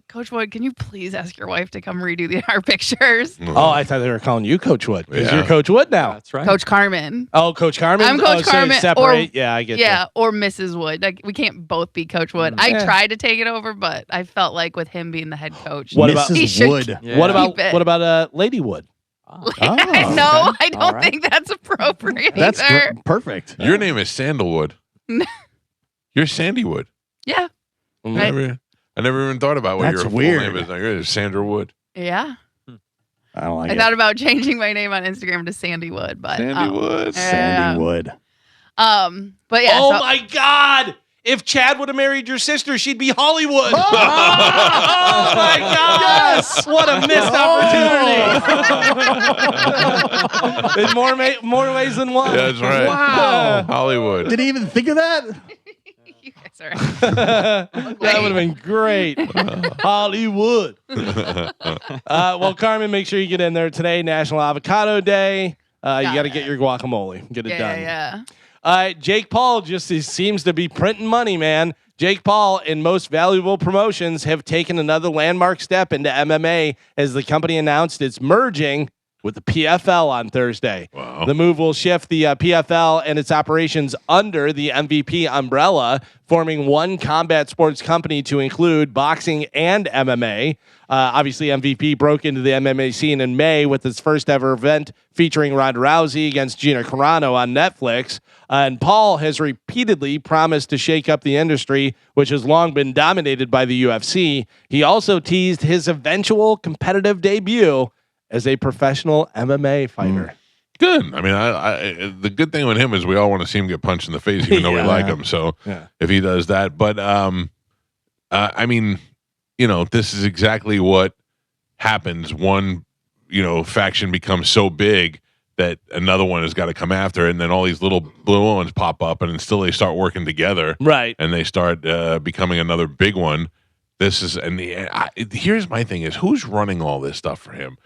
Coach Wood, can you please ask your wife to come redo our pictures? Oh, I thought they were calling you Coach Wood. Because Yeah. you're Coach Wood now. That's right. Coach Carmen. Oh, Coach Carmen? I'm Coach so Carmen, separate. or- Yeah, I get Yeah, or Mrs. Wood. Like, we can't both be Coach Wood. I tried to take it over, but I felt like with him being the head coach, What about- he Mrs. should Wood? Yeah. What Keep it. about Lady Wood? Oh, no, I All don't right. think that's appropriate That's either. perfect. Your name is Sandalwood. You're Sandywood. Yeah, Mm. I never even thought about what That's your full weird. name is. Like, it's Sandra Wood. yeah. I don't like I it. thought about changing my name on Instagram to Sandy Wood, but Sandy Wood. Sandy Wood. But yeah. Oh so- my God! If Chad would have married your sister, she'd be Hollywood. Oh, my God! Yes! What a missed opportunity. In more ways than one. Yeah, that's right. Wow. Hollywood. Did he even think of that? You guys are. That would have been great. Hollywood. Well, Carmen, make sure you get in there today. National Avocado Day. You got to get your guacamole. Get it done. Yeah. Jake Paul seems to be printing money, man. Jake Paul and Most Valuable Promotions have taken another landmark step into MMA as the company announced it's merging with the PFL on Thursday. Wow. The move will shift the PFL and its operations under the MVP umbrella, forming one combat sports company to include boxing and MMA. Obviously, MVP broke into the MMA scene in May with its first ever event featuring Ronda Rousey against Gina Carano on Netflix. And Paul has repeatedly promised to shake up the industry, which has long been dominated by the UFC. He also teased his eventual competitive debut as a professional MMA fighter. Good. I mean, I the good thing with him is we all want to see him get punched in the face, even though we Yeah. like him. So if he does that, but I mean, this is exactly what happens. One, faction becomes so big that another one has got to come after it, and then all these little blue ones pop up, and until they start working together, Right. and they start becoming another big one. This is here's my thing: is who's running all this stuff for him?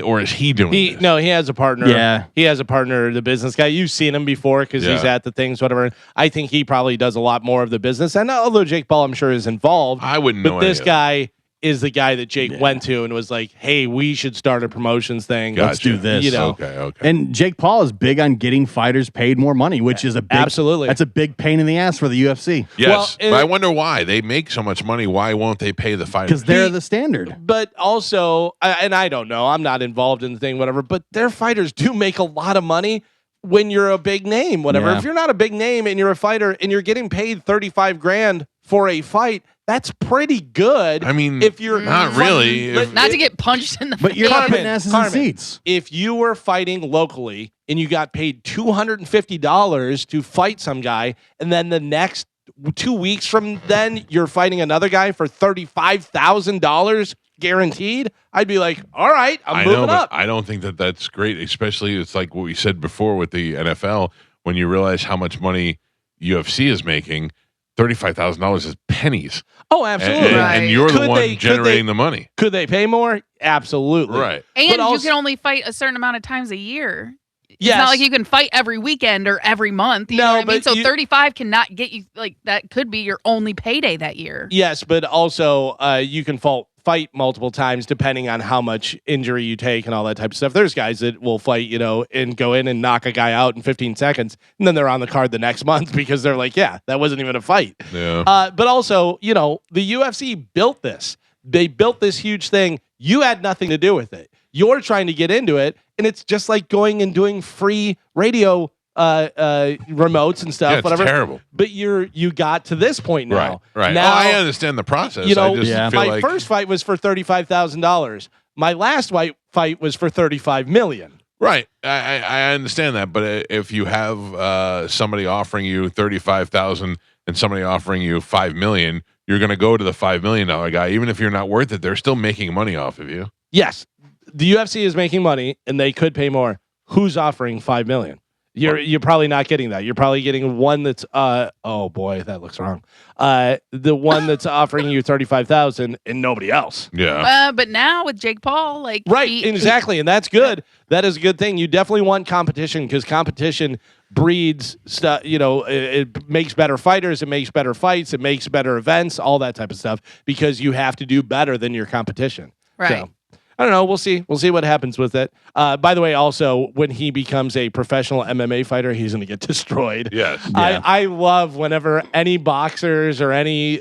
Or is he doing this? No, he has a partner. Yeah. He has a partner, the business guy. You've seen him before because he's Yeah. at the things, whatever. I think he probably does a lot more of the business. And although Jake Paul, I'm sure, is involved, I wouldn't know. but this any of guy is the guy that Jake went to and was like, hey, we should start a promotions thing. Gotcha. Let's do this. You know. Okay. And Jake Paul is big on getting fighters paid more money, which is a big, Absolutely. That's a big pain in the ass for the UFC Yes, Well, but I wonder why they make so much money. Why won't they pay the fighters? because they're the standard. But also, and I don't know, I'm not involved in the thing, whatever, but their fighters do make a lot of money when you're a big name, whatever. Yeah. If you're not a big name and you're a fighter and you're getting paid 35 grand for a fight, that's pretty good. I mean, if you're not really. But- If- Not to get punched in the But you're face. not putting asses in seats. If you were fighting locally and you got paid $250 to fight some guy, and then the next 2 weeks from then you're fighting another guy for $35,000 guaranteed, I'd be like, all right, I'm moving up. I don't think that that's great. Especially, it's like what we said before with the NFL. When you realize how much money UFC is making, $35,000 is pennies. Oh, absolutely. And, Right. and you're the Could one they- generating the money, Could they pay more? Absolutely. right? And But you also- can only fight a certain amount of times a year. It's not like you can fight every weekend or every month. You know what I mean? So 35 cannot get you, like, that could be your only payday that year. Yes, but also you can fight multiple times depending on how much injury you take and all that type of stuff. There's guys that will fight, and go in and knock a guy out in 15 seconds, and then they're on the card the next month because they're like, yeah, that wasn't even a fight. Yeah. But also, the UFC built this. They built this huge thing. You had nothing to do with it. You're trying to get into it, and it's just like going and doing free radio remotes and stuff. Yeah, it's whatever. terrible. But you got to this point now. Right. Now, I understand the process. I just feel my first fight was for $35,000. My last fight was for $35 million. Right. I understand that, but if you have somebody offering you $35,000 and somebody offering you $5 million, you're going to go to the $5 million guy, even if you're not worth it. They're still making money off of you. Yes, the UFC is making money, and they could pay more. Who's offering $5 million? You're probably not getting that. You're probably getting one that's oh boy, that looks wrong. The one that's offering you $35,000 and nobody else. Yeah. But now with Jake Paul, Exactly, and that's good. That is a good thing. You definitely want competition because competition breeds stuff. It makes better fighters. It makes better fights. It makes better events. All that type of stuff because you have to do better than your competition. Right. So, I don't know. We'll see. We'll see what happens with it. By the way, also, when he becomes a professional MMA fighter, he's going to get destroyed. Yes. Yeah. I love whenever any boxers or any,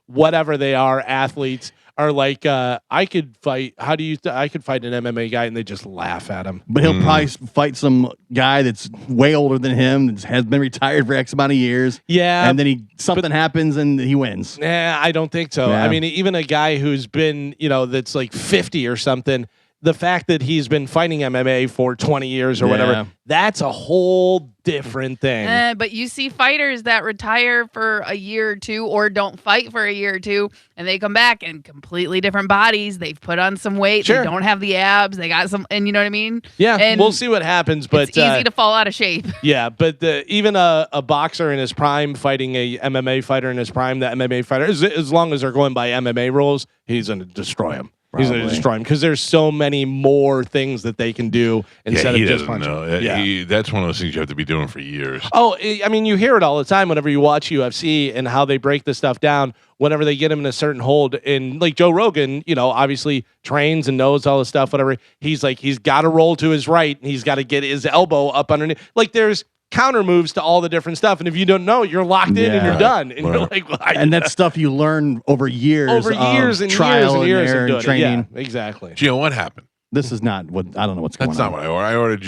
whatever they are, athletes are like, I could fight. I could fight an MMA guy, and they just laugh at him. But he'll probably fight some guy that's way older than him, that has been retired for X amount of years. Yeah. And then something happens and he wins. Nah, I don't think so. Yeah. I mean, even a guy who's been, that's like 50 or something, the fact that he's been fighting MMA for 20 years or whatever, that's a whole different thing. But you see fighters that retire for a year or two or don't fight for a year or two, and they come back in completely different bodies. They've put on some weight. Sure. They don't have the abs. They got some, and you know what I mean? Yeah, and we'll see what happens. But it's easy to fall out of shape. Yeah, but even a boxer in his prime fighting a MMA fighter in his prime, that MMA fighter, as long as they're going by MMA rules, he's going to destroy him. He's going to destroy him because there's so many more things that they can do instead of just punching. That's one of those things you have to be doing for years. Oh, I mean, you hear it all the time whenever you watch UFC and how they break the stuff down whenever they get him in a certain hold. And like Joe Rogan, obviously trains and knows all the stuff, whatever. He's like, he's got to roll to his right and he's got to get his elbow up underneath. Like there's counter moves to all the different stuff, and if you don't know, you're locked in and you're done. And you're like, well, and that's stuff you learn over years, and trial years and of training. Yeah, exactly. Gio, what happened? This is not what I don't know what's going on. That's not what I ordered.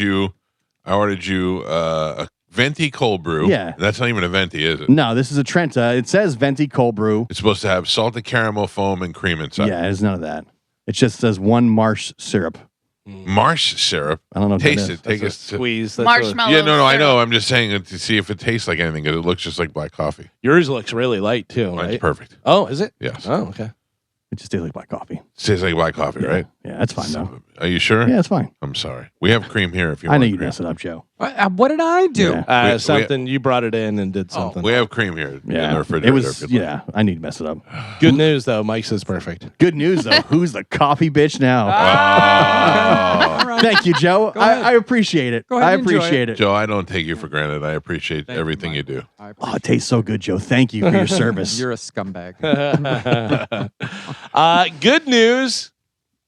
I ordered you a venti cold brew. Yeah, that's not even a venti, is it? No, this is a Trenta. It says venti cold brew. It's supposed to have salted caramel foam and cream inside. Yeah, it's none of that. It just says one marsh syrup. Marsh syrup. I don't know. Taste it. Take a squeeze. Marshmallow. Yeah, no, I syrup. know. I'm just saying it to see if it tastes like anything because it looks just like black coffee. Yours looks really light too, Mine's right? perfect. Oh, is it? Yes. Oh, okay. It just tastes like black coffee. It tastes like black coffee, right? Yeah, that's fine though. Are you sure? Yeah, it's fine. I'm sorry. We have cream here if you I want. know you cream. mess it up, Joe. What did I do? Yeah. Something you brought it in and did something. We have cream here in the Yeah, refrigerator. it was. Yeah, I need to mess it up. Good news though. Mike says perfect. Good news though. Who's the coffee bitch now? All right. Thank you, Joe. I appreciate it. Go ahead I and enjoy appreciate it. Joe, I don't take you for granted. I appreciate everything you do. Oh, it tastes so good, Joe. Thank you for your service. You're a scumbag. Good news.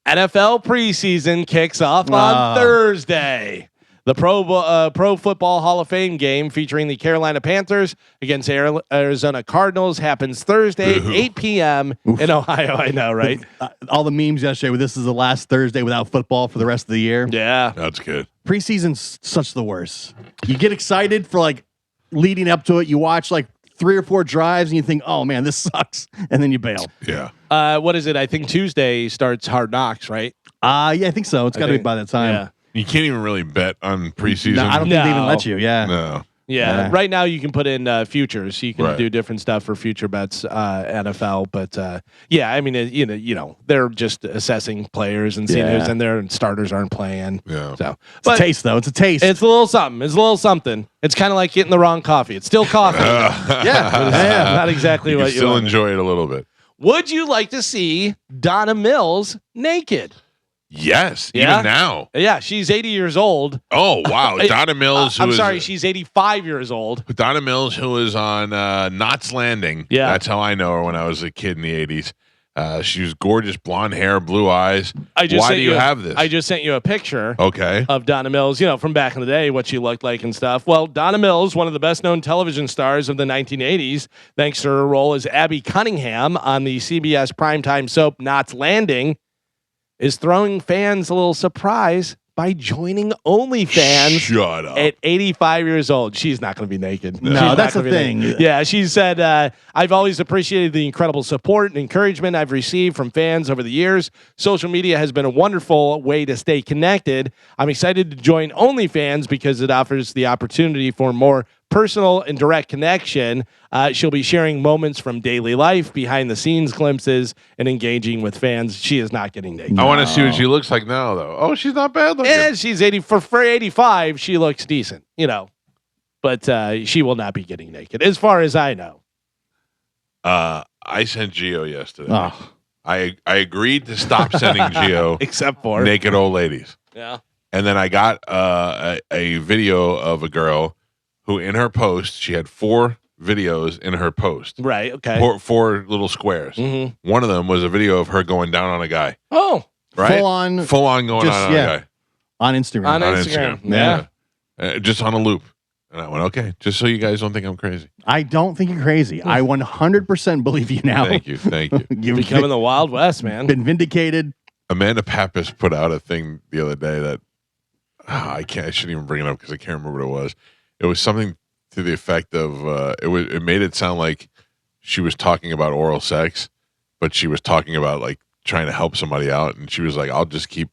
NFL preseason kicks off on Thursday. The Pro Football Hall of Fame game featuring the Carolina Panthers against Arizona Cardinals happens Thursday, 8 p.m. in Ohio. I know, right? All the memes yesterday with this is the last Thursday without football for the rest of the year. Yeah. That's good. Preseason's such the worst. You get excited for like leading up to it. You watch like 3 or 4 drives and you think, oh man, this sucks. And then you bail. Yeah. What is it? I think Tuesday starts Hard Knocks, right? Yeah, I think so. It's got to be by that time. Yeah. You can't even really bet on preseason. No, I don't think they even let you. Yeah. No. Yeah, right now you can put in futures. You can Right. do different stuff for future bets, NFL. But yeah, I mean, they're just assessing players and seeing who's in there, and starters aren't playing. Yeah. So, It's a taste though. It's a taste. It's a little something. It's a little something. It's kind of like getting the wrong coffee. It's still coffee. yeah. Not exactly You what can you still want. enjoy it a little bit. Would you like to see Donna Mills naked? Yes, Yeah? even now. Yeah, she's 80 years old. Oh wow, Donna Mills. I'm sorry, she's 85 years old. Donna Mills, who was on Knots Landing. Yeah. That's how I know her when I was a kid in the 80s. She was gorgeous, blonde hair, blue eyes. Why do you have this? I just sent you a picture Okay. of Donna Mills, from back in the day, what she looked like and stuff. Well, Donna Mills, one of the best-known television stars of the 1980s, thanks to her role as Abby Cunningham on the CBS primetime soap Knots Landing, is throwing fans a little surprise by joining OnlyFans. Shut up. At 85 years old. She's not going to be naked. No, that's the thing. Yeah, she said, I've always appreciated the incredible support and encouragement I've received from fans over the years. Social media has been a wonderful way to stay connected. I'm excited to join OnlyFans because it offers the opportunity for more personal and direct connection. She'll be sharing moments from daily life, behind the scenes glimpses, and engaging with fans. She is not getting naked. I want to see what she looks like now, though. Oh, she's not bad looking. And she's 80 for 85. She looks decent, but she will not be getting naked, as far as I know. I sent Gio yesterday. Oh. I agreed to stop sending Gio Except for naked old ladies. Yeah. And then I got a video of a girl who, in her post, she had 4 videos in her post. Right. Okay. 4 little squares. Mm-hmm. One of them was a video of her going down on a guy. Oh. Right? Full on going just, on a guy. on Instagram. On Instagram. Yeah. Just on a loop. And I went, okay, just so you guys don't think I'm crazy. I don't think you're crazy. I 100% believe you now. Thank you. You've Becoming the Wild West, man. been vindicated. Amanda Pappas put out a thing the other day that I shouldn't even bring it up because I can't remember what it was. It was something to the effect of it made it sound like she was talking about oral sex, but she was talking about like trying to help somebody out, and she was like, I'll just keep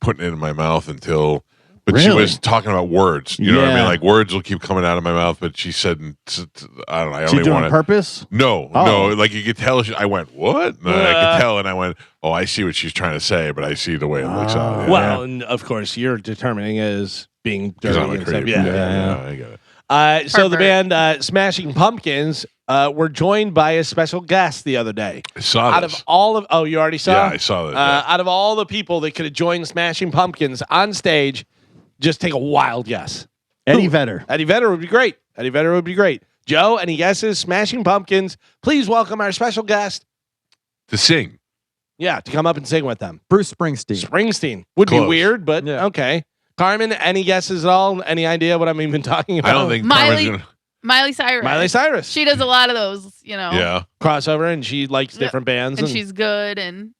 putting it in my mouth until. But she Really? was talking about words. You know what I mean? Yeah. Like words will keep coming out of my mouth, but she said, I don't know. I She only doing want it on purpose? No. Like you could tell. I went, what? And I could tell, and I went, oh, I see what she's trying to say, but I see the way it looks out. Yeah. Well, and of course, you're determining as being dirty. I'm a and stuff. creep. Yeah. I get it. So the Pervert. band Smashing Pumpkins were joined by a special guest the other day. I saw Out this. of all of, you already saw? Yeah, I saw that. Yeah. Out of all the people that could have joined Smashing Pumpkins on stage, just take a wild guess. Eddie Vedder. Eddie Vedder would be great. Eddie Vedder would be great. Joe, any guesses? Smashing Pumpkins. Please welcome our special guest. To sing. Yeah, to come up and sing with them. Bruce Springsteen. Springsteen. Would be Close. weird, but Yeah. okay. Carmen, any guesses at all? Any idea what I'm even talking about? I don't think Miley- Carmen's Miley Cyrus. Miley Cyrus. She does a lot of those, Yeah. Crossover, and she likes Yep. different bands. and she's good. And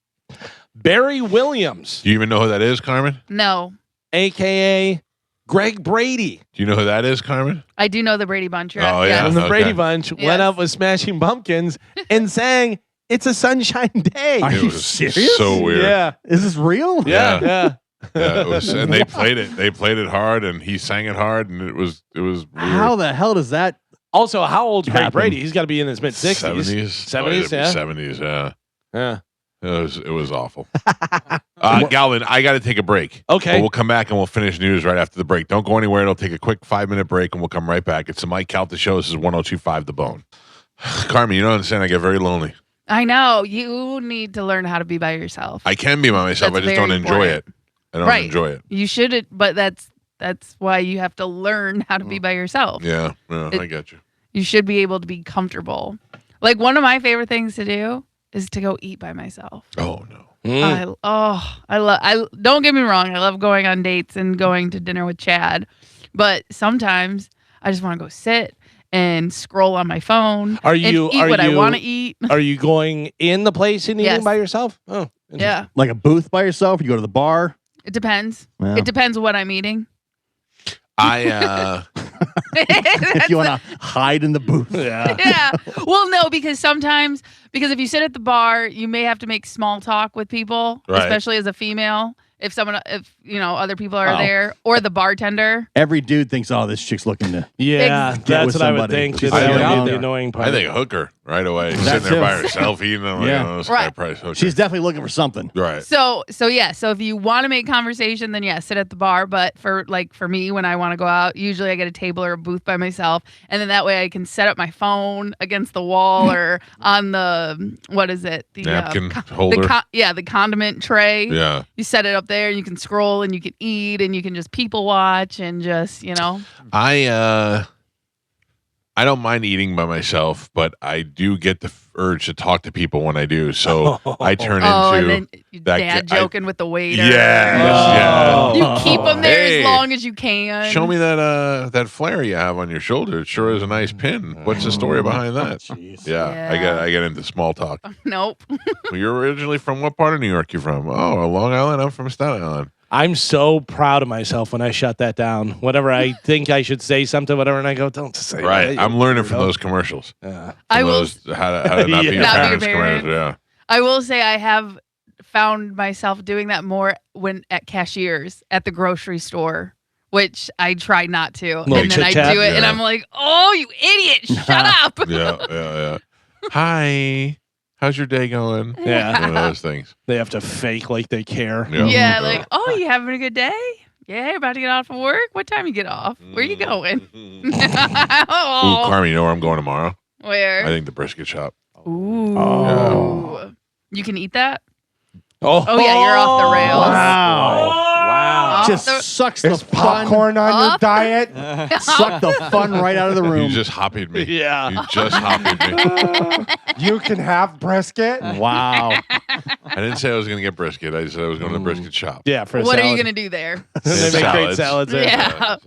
Barry Williams, Do you even know who that is, Carmen? no, a.k.a. Greg Brady. Do you know who that is, Carmen? I do know the Brady Bunch. Right? Oh, yeah. From the Okay. Brady Bunch went Yes. up with Smashing Pumpkins and sang "It's a Sunshine Day." Are It you was serious? so weird. Yeah, Is this real? yeah, Yeah. yeah. Yeah, it was, and they played it. They played it hard, and he sang it hard, and it was weird. How the hell does that? Also, how old's Greg Happen. Brady? He's got to be in his mid 60s. 70s, yeah. 70s. Yeah, Yeah. it was awful. Galvin, I got to take a break. Okay. But we'll come back and we'll finish news right after the break. Don't go anywhere. It'll take a quick 5-minute break, and we'll come right back. It's the Mike Calta Show. This is 102.5 The Bone. Carmen, you don't understand. I get very lonely. I know. You need to learn how to be by yourself. I can be by myself. That's I just don't very enjoy important. it. I don't Right. enjoy it. You should, but that's why you have to learn how to be by yourself. Yeah, I get you. You should be able to be comfortable. Like one of my favorite things to do is to go eat by myself. Oh no. I don't get me wrong. I love going on dates and going to dinner with Chad, but sometimes I just want to go sit and scroll on my phone. Are and you- eat are what I you- want to eat? Are you going in the place and eating Yes. by yourself? Oh, Yeah, Like a booth by yourself? You go to the bar? it depends. Yeah. It depends what I'm eating. I If you want to hide in the booth. yeah. Yeah. Well, no, because if you sit at the bar, you may have to make small talk with people, Right. especially as a female. If other people are Oh. there, or the bartender. Every dude thinks, oh, this chick's looking to. Yeah, Get that's with what I would somebody. think. She's That like, would "Get be out the there." annoying part. think a hooker. right away. That Sitting there too. by herself eating them. Yeah. Like, this Right. guy probably okay. She's definitely looking for something. right. So if you want to make conversation, then sit at the bar. But for me, when I want to go out, usually I get a table or a booth by myself, and then that way I can set up my phone against the wall or on the the Napkin holder. the condiment tray. Yeah. You set it up there. You can scroll and you can eat and you can just people watch and just I don't mind eating by myself, but I do get the urge to talk to people when I do. So I turn and into then that dad guy- joking with the waiter. yeah. You keep them there Hey. as long as you can. Show me that flare you have on your shoulder. It sure is a nice pin. What's the story behind that? Jeez. Yeah, Yeah. I get into small talk. Nope. Well, you're originally from what part of New York? You from? Oh, Long Island. I'm from Staten Island. I'm so proud of myself when I shut that down. Whenever I think I should say something, whatever, and I go, don't say Right. that. I'm learning from those commercials. Yeah. I From will. those, how to not be your Not be your parents. parents. Commercials. Yeah. I will say I have found myself doing that more when at cashiers at the grocery store, which I try not to. Little And then I chit-chat? do it and Yeah. I'm like, oh, you idiot, shut up. Yeah. Hi. How's your day going? Yeah. One of those things. They have to fake like they care. Yeah. Yeah, like, oh, you having a good day? Yeah, you're about to get off of work? What time you get off? Where you going? Ooh, Oh, Carmen, you know where I'm going tomorrow? I where? think the brisket shop. Ooh. Oh. You can eat that? Oh, Oh, yeah, you're off the rails. Wow. Off Just the- sucks the Is fun. popcorn on your Up. diet? Suck the fun right out of the You room. just hopied me. Yeah. You just hopied me. You can have brisket. Wow. I didn't say I was going to get brisket. I said I was going to the brisket shop. Yeah, for a What are you salad. going to do there? They make great Salads. salads there. Yeah.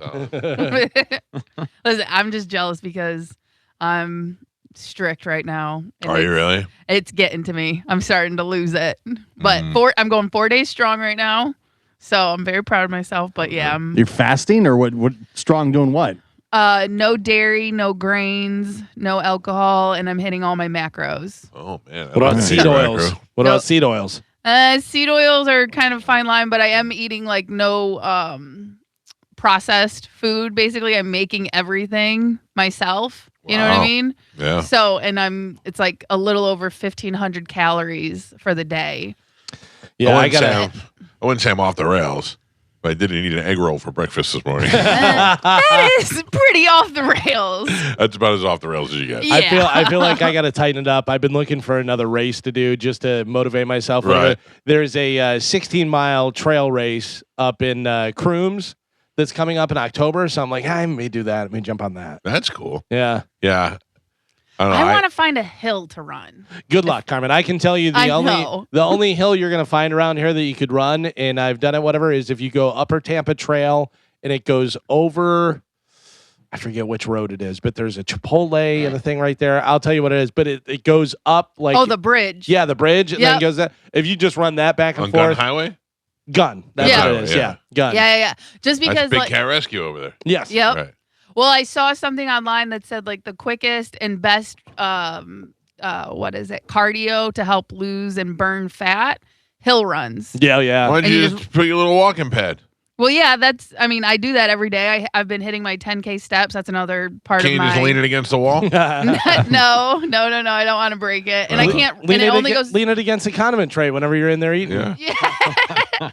So- Listen, I'm just jealous because I'm strict right now. and Are you it's- really? It's getting to me. I'm starting to lose it. But Mhm. I'm going 4 days strong right now. So I'm very proud of myself. But yeah, I'm You're fasting or what? What strong doing what? no dairy, no grains, no alcohol, and I'm hitting all my macros. Oh, man. What about seed oils? What No. about seed oils? Seed oils are kind of fine line, but I am eating like no processed food. Basically, I'm making everything myself. You know what Wow. I mean? Yeah. So, and it's like a little over 1,500 calories for the day. Yeah, I wouldn't say gotta. I'm- I wouldn't say I'm off the rails, but I didn't eat an egg roll for breakfast this morning. That is pretty off the rails. That's about as off the rails as you get. Yeah. I feel like I got to tighten it up. I've been looking for another race to do just to motivate myself. Right. There's a 16-mile trail race up in Crooms that's coming up in October. So I'm like, I may do that. Let me jump on that. That's cool. Yeah. Yeah. I don't know. I want to find a hill to run. Good luck, Carmen. I can tell you I know. the only hill you're going to find around here that you could run, and I've done it, whatever, is if you go Upper Tampa Trail and it goes over, I forget which road it is, but there's a Chipotle and a thing right there. I'll tell you what it is, but it goes up like. Oh, the bridge. Yeah, the bridge, and then Yep. goes that. If you just run that back and on Gun forth, Highway? gun. That's Yeah. what it is. Yeah. Yeah, gun. Yeah. Just That's because, Big like, Cat Rescue over there. Yes. yep. Right. Well, I saw something online that said like the quickest and best cardio to help lose and burn fat, hill runs. Yeah. Yeah. Why don't And you you just put your little walking pad? Well, yeah, I do that every day. I've been hitting my 10K steps. That's another part Can of you my just lean it against the wall? no, I don't want to break it. And I can't Lean and it only goes lean it against the condiment tray whenever you're in there eating. Yeah. Yeah.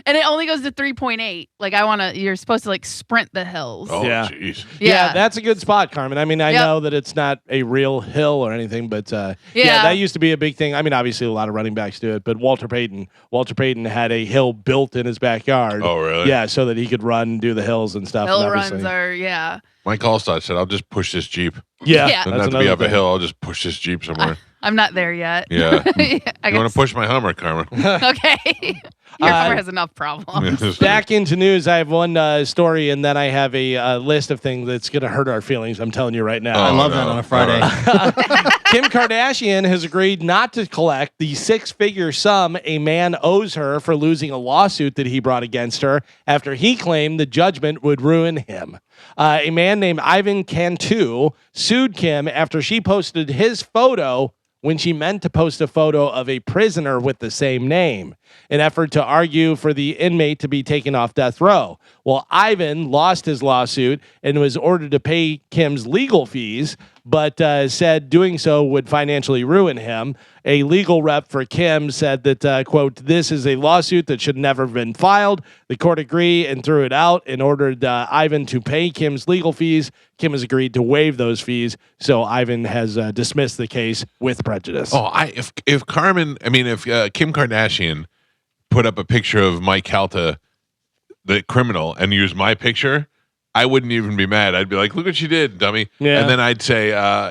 And it only goes to 3.8. Like you're supposed to like sprint the hills. Oh, Yeah. jeez. Yeah, that's a good spot, Carmen. I mean, I Yep. know that it's not a real hill or anything, but yeah, that used to be a big thing. I mean, obviously a lot of running backs do it, but Walter Payton had a hill built in his backyard. Oh, really? Yeah, so that he could run and do the hills and stuff. hill and runs obviously- are yeah. Mike Allstott said, I'll just push this Jeep. yeah, Yeah. Doesn't have to be up a hill. I'll just push this Jeep somewhere. I'm not there yet. Yeah. I You want guess. to push my Hummer, Carmen? Okay. Your Hummer has enough problems. Back into news, I have one story, and then I have a list of things that's going to hurt our feelings. I'm telling you right now. I Oh, love no. that on a Friday. Kim Kardashian has agreed not to collect the 6-figure sum a man owes her for losing a lawsuit that he brought against her after he claimed the judgment would ruin him. A man named Ivan Cantu sued Kim after she posted his photo when she meant to post a photo of a prisoner with the same name, an effort to argue for the inmate to be taken off death row. Well, Ivan lost his lawsuit and was ordered to pay Kim's legal fees, but said doing so would financially ruin him. A legal rep for Kim said that, quote, this is a lawsuit that should never have been filed. The court agreed and threw it out and ordered Ivan to pay Kim's legal fees. Kim has agreed to waive those fees, so Ivan has dismissed the case with prejudice. Oh, if Kim Kardashian put up a picture of Mike Calta, the criminal, and used my picture, I wouldn't even be mad. I'd be like, look what she did, dummy. Yeah. And then I'd say,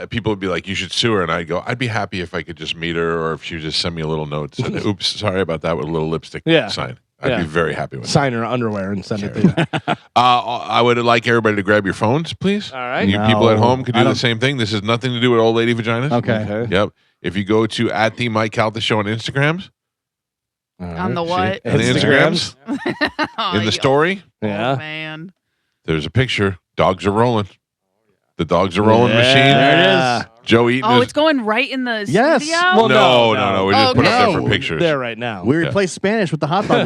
people would be like, you should sue her. And I'd go, I'd be happy if I could just meet her, or if she would just send me a little note. Said, oops, sorry about that, with a little lipstick sign. I'd be very happy with Sign her underwear and send it to you. I would like everybody to grab your phones, please. All right. You people at home could do the same thing. This has nothing to do with old lady vaginas. Okay. Yep. If you go to at the Mike Calta Show on Instagrams. On the what? On the Instagrams. In the story. Yeah. Oh, man. There's a picture. Dogs are rolling. The dogs are rolling machine. There it is. Joe Eaton Oh, is. it's going right in the Yes. studio? Well, No. We just put it up there for No. pictures. There right now. We replaced Spanish with the hot dog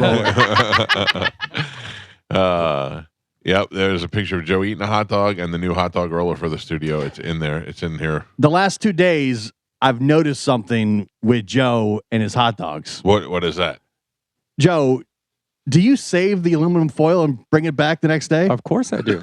roller. Yep. There's a picture of Joe eating a hot dog and the new hot dog roller for the studio. It's in there. It's in here. The last 2 days, I've noticed something with Joe and his hot dogs. What is that? Joe, do you save the aluminum foil and bring it back the next day? Of course I do.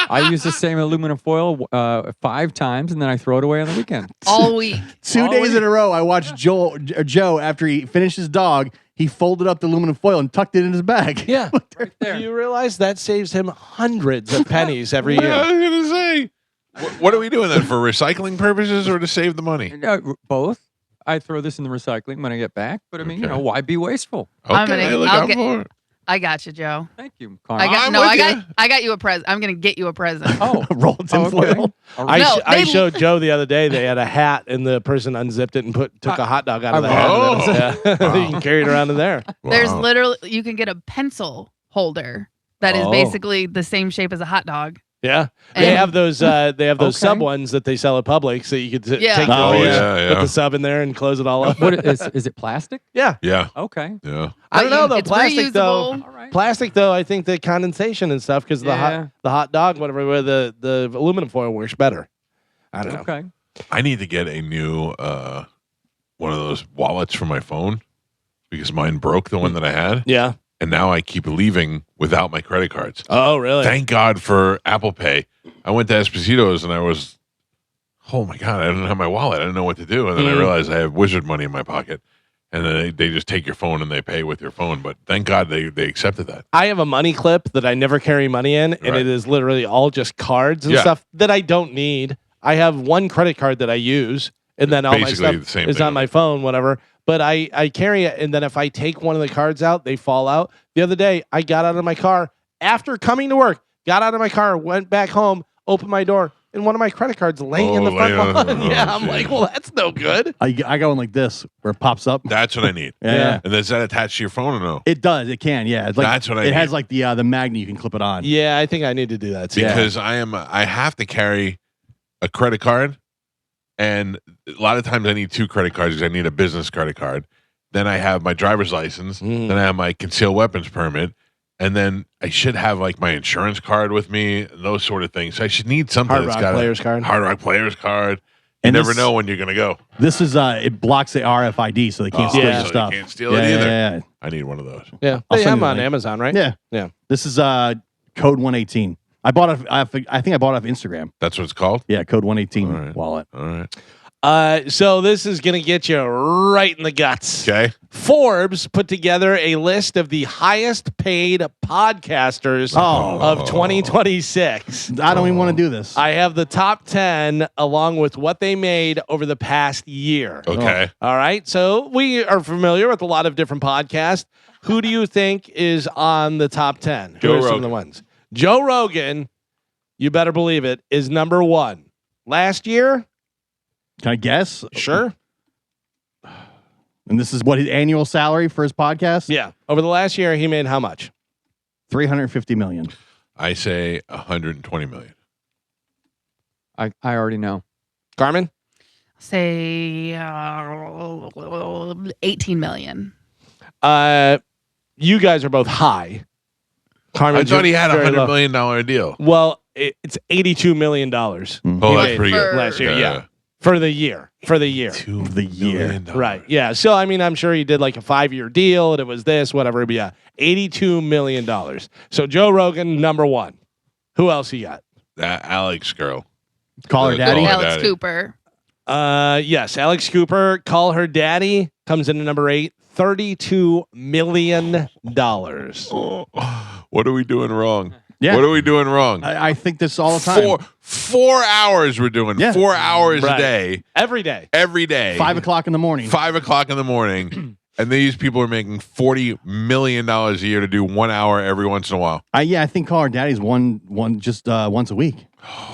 I use the same aluminum foil 5 times, and then I throw it away on the weekend. All week. 2 days in a row, I watched Joe after he finished his dog. He folded up the aluminum foil and tucked it in his bag. Yeah. Right there. Do you realize that saves him hundreds of pennies every I year? was going to say. What are we doing then? For recycling purposes or to save the money? Both. I throw this in the recycling when I get back, but I mean, Okay. why be wasteful? Okay, I'm gonna- look I'll out get- for it. I got you, Joe. Thank you, I Carl. got you a present. I'm going to get you a present. Oh, Roll tin okay. foil. All I, right. No, I they- showed Joe the other day. They had a hat, and the person unzipped it and took a hot dog out of the hat. Oh. Yeah. You can carry it around in there. There's Wow. literally, you can get a pencil holder that is Oh. basically the same shape as a hot dog. Yeah, they And- have those. They have those Okay. sub ones that they sell at Publix, so you could Yeah. take Oh, those, yeah. put the sub in there, and close it all up. What is it plastic? Yeah, Yeah. Okay. Yeah. I don't know though. It's Plastic though. reusable. All right. Plastic though, I think the condensation and stuff because Yeah. the hot dog, whatever, where the aluminum foil works better. I don't know. Okay. I need to get a new one of those wallets for my phone because mine broke, the one that I had, Yeah. and now I keep leaving without my credit cards. Oh, really? Thank God for Apple Pay. I went to Esposito's and I was, oh my God, I didn't have my wallet. I didn't know what to do. And then I realized I have wizard money in my pocket. And then they just take your phone and they pay with your phone. But thank God they accepted that. I have a money clip that I never carry money in, and Right. it is literally all just cards and Yeah. stuff that I don't need. I have one credit card that I use, and then all my Basically stuff the same is thing. on my phone, whatever. But I carry it, and then if I take one of the cards out, they fall out. The other day, I got out of my car after coming to work, got out of my car, went back home, opened my door, and one of my credit cards laying in the front laying on- lawn. oh, Yeah, I'm geez. like, well, that's no good. I got one like this where it pops up. That's what I need. Yeah. And is that attached to your phone or no? It does. It can. Yeah. It's like, That's what I It need. has like the magnet you can clip it on. Yeah, I think I need to do that too. Because I have to carry a credit card, and a lot of times I need 2 credit cards because I need a business credit card. Then I have my driver's license. Mm. Then I have my concealed weapons permit. And then I should have like my insurance card with me, and those sort of things. So I should need something Hard that's Rock got Players card. Hard Rock Players card. You And never this- know when you're going to go. This is it blocks the RFID so they can't steal yeah. your So stuff. they can't steal it either. Yeah. I need one of those. Yeah, I'll they send have you them the on link. Amazon, right? Yeah. Yeah. This is code 118. I bought it. I think I bought it off Instagram. That's what it's called? Yeah, code 118 All right. wallet. All right. So this is going to get you right in the guts. Okay. Forbes put together a list of the highest paid podcasters Oh. of 2026. I don't even want to do this. I have the top 10 along with what they made over the past year. Okay. All right. So we are familiar with a lot of different podcasts. Who do you think is on the top 10? Joe Who are some of Rogan. the ones? Joe Rogan, you better believe it, is number 1. Last year, Can I guess? sure. And this is what his annual salary for his podcast? Yeah. Over the last year, he made how much? 350 million. I say 120 million. I already know. Carmen? Say 18 million. You guys are both high. Carmen's I thought he had a very $100 low. million deal. Well, It's $82 million Oh, he that's made pretty good. last year. Yeah. For the year. The year. Right. Yeah. So, I mean, I'm sure he did like a 5-year deal and it was this, whatever. But yeah, $82 million. So, Joe Rogan, number one. Who else you got? That Alex girl. Call her daddy. Call her Alex daddy. Cooper. Yes, Alex Cooper, Call Her Daddy, comes in at number 8, $32 million. What are we doing wrong? Yeah. What are we doing wrong? I think this all the time. 4 hours we're doing. Yeah. 4 hours Right. a day. Every day. Every day. 5 o'clock in the morning. 5 o'clock in the morning. And these people are making $40 million a year to do 1 hour every once in a while. I think Call Her Daddy's one just once a week.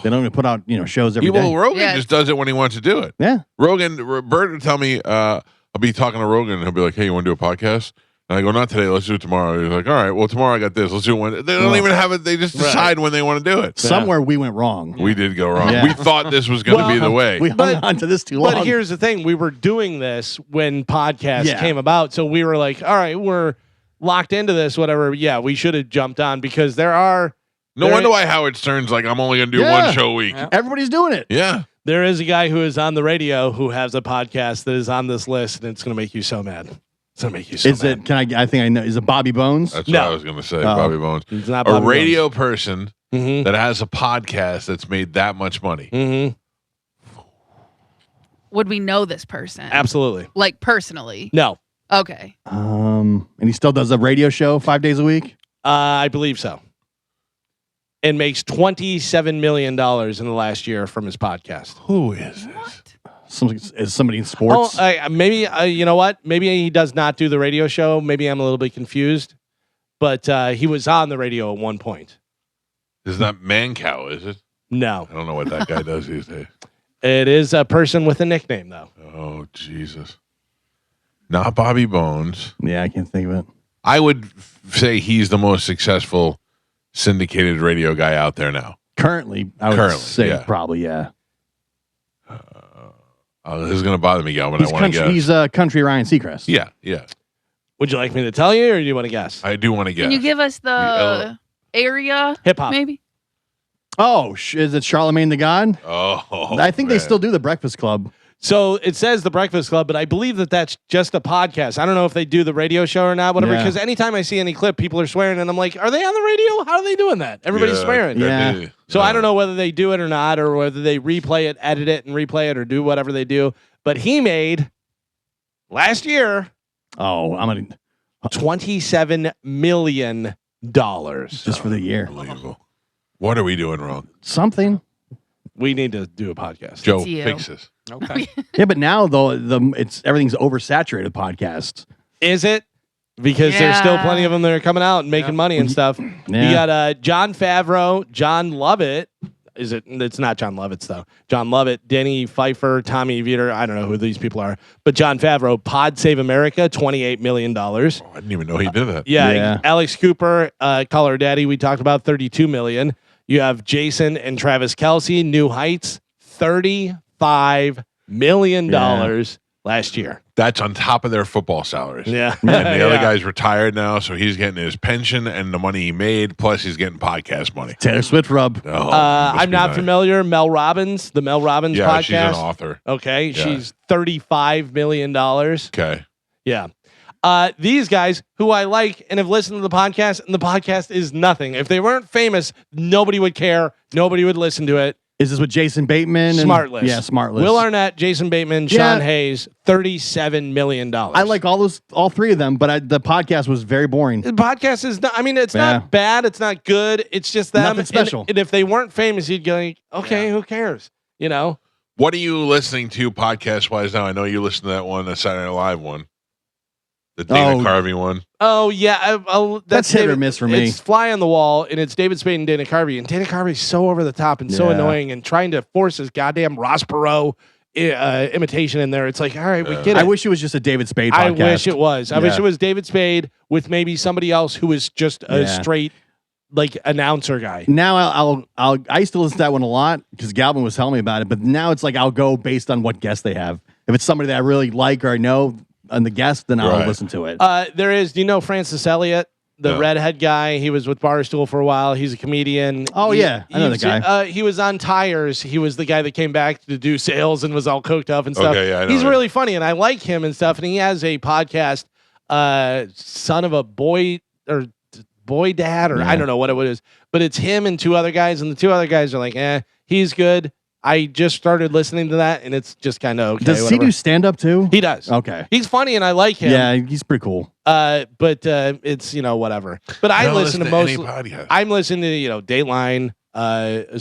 They don't even put out shows every day. Well, Rogan Yeah. just does it when he wants to do it. Yeah. Bert would tell me, I'll be talking to Rogan and he'll be like, hey, you want to do a podcast? And I go, not today. Let's do it tomorrow. He's like, all right, well, tomorrow I got this. Let's do it when. They don't even have it. They just decide when they want to do it. Somewhere we went wrong. We did go wrong. Yeah. We thought this was going to be the way. We hung But- on to this too long. But here's the thing. We were doing this when podcasts came about. So we were like, all right, we're locked into this, whatever. Yeah, we should have jumped on because No wonder why Howard Stern's like, I'm only going to do one show a week. Everybody's doing it. Yeah. there is a guy who is on the radio who has a podcast that is on this list, and it's going to make you so mad. It's going to make you so Is mad. it? Can I think I know. Is it Bobby Bones? That's No. what I was going to say, Bobby Bones. It's not A Bobby radio person Bones. that has a podcast that's made that much money. Mm-hmm. Would we know this person? Absolutely. Like personally? No, Okay. And he still does a radio show 5 days a week. I believe so. And makes $27 million in the last year from his podcast. Who is this? Is somebody in sports? Maybe you know what? Maybe he does not do the radio show. Maybe I'm a little bit confused. But he was on the radio at one point. It's not Mancow, is it? No, I don't know what that guy does these days. it is a person with a nickname though. Oh, Jesus. Not Bobby Bones. Yeah, I can't think of it. I would say he's the most successful syndicated radio guy out there now. Currently, I would Currently, say yeah. probably, yeah. This is going to bother me, Galvin. I want to guess. He's country Ryan Seacrest. Yeah. Would you like me to tell you, or do you want to guess? I do want to guess. Can you give us the area? Hip hop. Maybe. Oh, is it Charlemagne the God? Oh, I think they man. still do the Breakfast Club. So it says the Breakfast Club, but I believe that that's just a podcast. I don't know if they do the radio show or not, whatever. Yeah. Because anytime I see any clip, people are swearing, and I'm like, are they on the radio? How are they doing that? Everybody's swearing. Yeah. So I don't know whether they do it or not, or whether they replay it, edit it, and replay it, or do whatever they do. But he made last year Oh, I'm gonna $27 million. just for the year. Unbelievable. What are we doing wrong? Something. We need to do a podcast. Joe, It's you. fix this. Okay. Yeah, but now though everything's oversaturated podcasts. Is it? Because there's still Yeah. plenty of them that are coming out and making money and stuff. You Yeah. got John Favreau, John Lovett. Is it? It's not John Lovett's though. John Lovett, Denny Pfeiffer, Tommy Vietor. I don't know who these people are, but John Favreau, Pod Save America, $28 million. Oh, I didn't even know he did that. Yeah. Alex Cooper, Call Her Daddy. We talked about $32 million. You have Jason and Travis Kelce, New Heights, $35 million last year. That's on top of their football salaries. Yeah, And the other Yeah. guy's retired now, so he's getting his pension and the money he made, plus he's getting podcast money. Taylor Swift rub. Oh, must I'm be not nice. familiar. Mel Robbins, the Mel Robbins Yeah, podcast. she's an author. Okay, Yeah. she's $35 million. Okay. Yeah. These guys who I like and have listened to the podcast, and the podcast is nothing. If they weren't famous, nobody would care. Nobody would listen to it. Is this with Jason Bateman? Smartless. Yeah, Smartless. Will Arnett, Jason Bateman, Yeah. Sean Hayes, $37 million. I like all three of them, but the podcast was very boring. The podcast is not, I mean, it's Yeah. not bad. It's not good. It's just them. Nothing special. And if they weren't famous, you'd go, like, okay, who cares? You know? What are you listening to podcast wise now? I know you listened to that one, the Saturday Night Live one, the Dana Oh. Carvey one. Oh, yeah. That's hit or miss for me. It's fly on the wall, and it's David Spade and Dana Carvey. And Dana Carvey's so over the top and so Yeah. annoying and trying to force his goddamn Ross Perot imitation in there. It's like, all right, we get it. I wish it was just a David Spade podcast. I wish it was. I wish Yeah. it was David Spade with maybe somebody else who was just a Yeah. straight like announcer guy. Now I used to listen to that one a lot because Galvin was telling me about it, but now it's like I'll go based on what guest they have. If it's somebody that I really like or I know on the guest, then I'll Right. listen to it. There is, do you know Francis Elliott? the Yeah. redhead guy. He was with Barstool for a while. He's a comedian. Oh, yeah. I know the guy. He was on Tires. He was the guy that came back to do sales and was all cooked up and stuff. Okay, yeah, I know He's him. really funny, and I like him and stuff. And he has a podcast, Son of a Boy or Boy Dad, or I don't know what it is, but it's him and two other guys, and the two other guys are like, he's good. I just started listening to that, and it's just kind of okay. Does whatever. he do stand up too? He does. Okay. He's funny, and I like him. Yeah, he's pretty cool. But it's whatever. But I don't listen to any most. podcast. I'm listening to Dateline,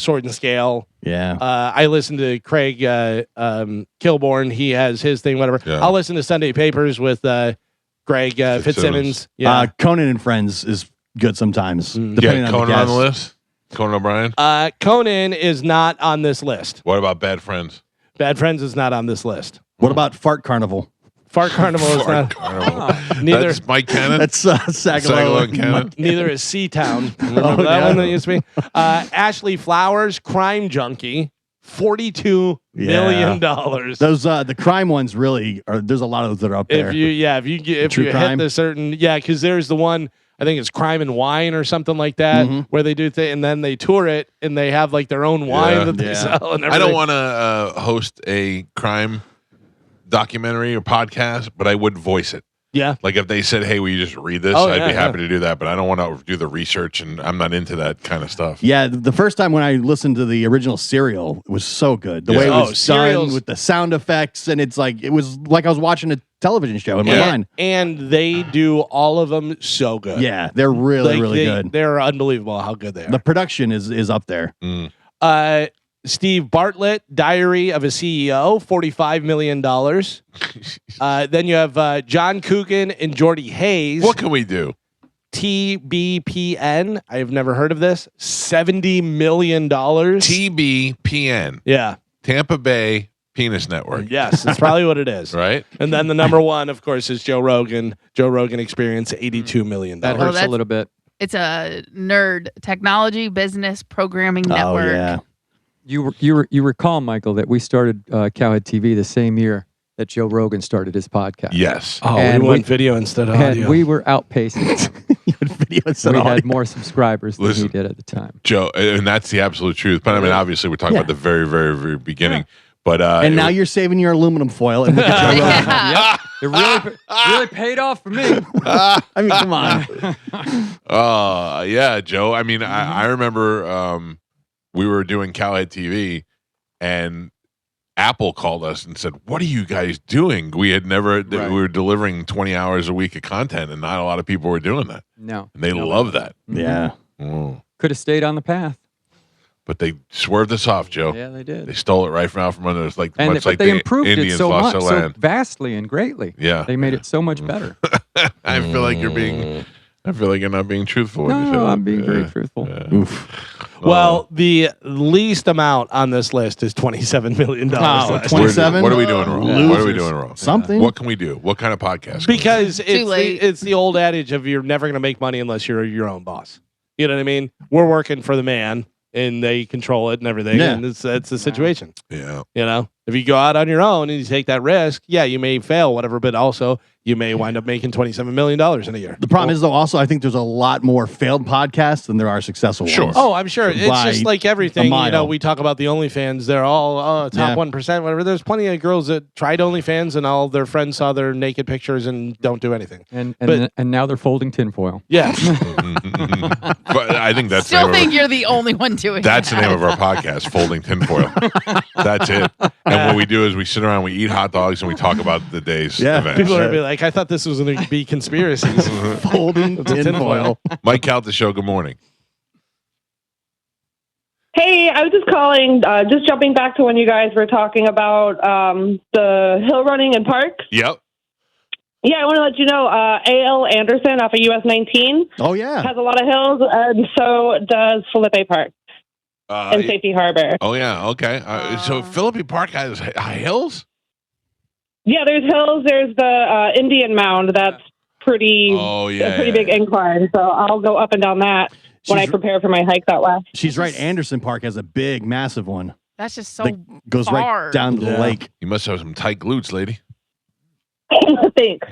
Sword and Scale. Yeah. I listen to Craig Kilborn. He has his thing. Whatever. Yeah. I'll listen to Sunday Papers with Greg Fitzsimmons. Yeah. Conan and Friends is good sometimes. You Depending got on Conan on the guest. list? Conan O'Brien? Conan is not on this list. What about Bad Friends? Bad Friends is not on this list. What about Fart Carnival? Fart Carnival is Fart not. Carnival. Neither. That's Mike Cannon? That's Sagalo. and Cannon? Neither is Seatown. Remember that one that used to be? Ashley Flowers, Crime Junkie, $42 million. Those the crime ones really are. There's a lot of those that are up there. If you True hit crime? the certain because there's the one I think it's Crime and Wine or something like that where they do and then they tour it and they have like their own wine that they sell and everything. I don't want to host a crime documentary or podcast, but I would voice it. Yeah. Like if they said, "Hey, will you just read this?" Oh, I'd yeah, be happy to do that, but I don't want to do the research, and I'm not into that kind of stuff. Yeah, the first time when I listened to the original Serial, it was so good. The way it was done with the sound effects, and it was like I was watching a television show in my mind. And they do all of them so good. Yeah, they're really good. They're unbelievable how good they are. The production is up there. Steve Bartlett, Diary of a CEO, $45 million. Then you have John Coogan and Jordy Hayes. What can we do? TBPN. I have never heard of this. $70 million. TBPN. Yeah. Tampa Bay Penis Network. Yes, that's probably what it is. Right? And then the number one, of course, is Joe Rogan. Joe Rogan Experience, $82 million. That hurts a little bit. It's a nerd technology business programming network. Oh yeah. You recall, Michael, that we started Cowhead TV the same year that Joe Rogan started his podcast. Yes. Oh, And we went video instead of audio. And we were outpacing. Video instead We of had audio. more subscribers than he Listen. did at the time. Joe, and that's the absolute truth. But I mean, obviously, we're talking about the very, very, very beginning. But And now you're saving your aluminum foil. And look at Joe Rogan. Yeah. It really paid off for me. I mean, come on. yeah, Joe. I mean, I remember we were doing Cowhead TV, and Apple called us and said, "What are you guys doing?" We had never. We were delivering 20 hours a week of content, and not a lot of people were doing that. No. And they love that. Yeah. Could have stayed on the path. But they swerved us off, Joe. Yeah, they did. They stole it right from out from under us, like And much but like they the improved Indians it so lost much, their so land. vastly and greatly. Yeah. They made it so much better. I feel like you're being. I feel like you're not being truthful. when you say No, that. I'm being very truthful. Well, the least amount on this list is $27 million. Oh, 27? What are we doing wrong? Losers. What are we doing wrong? Something. What can we do? What kind of podcast? can we do? Because late. it's the old adage of you're never going to make money unless you're your own boss. You know what I mean? We're working for the man, and they control it and everything. Yeah. And it's the situation. Yeah. You know, if you go out on your own and you take that risk, yeah, you may fail, whatever, but also you may wind up making $27 million in a year. The problem is, though, also, I think there's a lot more failed podcasts than there are successful ones. Oh, I'm sure. It's By just like everything. a You know, mile. we talk about the OnlyFans. They're all top 1%, whatever. There's plenty of girls that tried OnlyFans and all their friends saw their naked pictures and don't do anything. And But- now they're folding tinfoil. Yeah. But I think that's Still the name think of, you're the only one doing that's the that. name of our podcast, Folding Tinfoil. That's it. And what we do is we sit around, we eat hot dogs, and we talk about the day's events. People are going to be like, I thought this was going to be conspiracies. Folding tinfoil. Mike Calta Show, good morning. Hey, I was just calling, just jumping back to when you guys were talking about the hill running in parks. Yep. Yeah, I want to let you know, A.L. Anderson off of US 19 Oh, yeah. has a lot of hills, and so does Felipe Park and Safety Harbor. Oh, yeah. Okay. So Philippi Park has high hills? Yeah, there's hills. There's the Indian Mound. That's pretty, Oh, yeah, a pretty yeah, big incline. So I'll go up and down that when I She's- prepare for my hikes out west. She's right. Anderson Park has a big, massive one. That's just so that goes far. right down to the lake. You must have some tight glutes, lady. Thanks.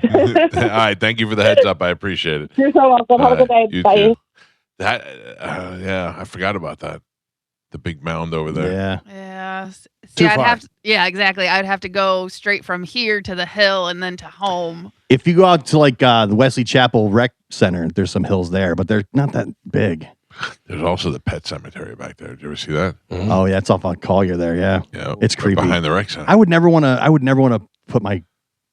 All right, thank you for the heads up. I appreciate it. You're so welcome. Have a good day. You Bye. too. That, yeah, I forgot about that. The big mound over there. Yeah. Yeah. Too See, I'd far. have to, yeah, exactly. I'd have to go straight from here to the hill and then to home. If you go out to like the Wesley Chapel Rec Center, there's some hills there, but they're not that big. There's also the pet cemetery back there. Did you ever see that? Oh yeah, it's off on Collier there. Yeah, Yeah, it's right creepy. behind the rec center. I would never want to put my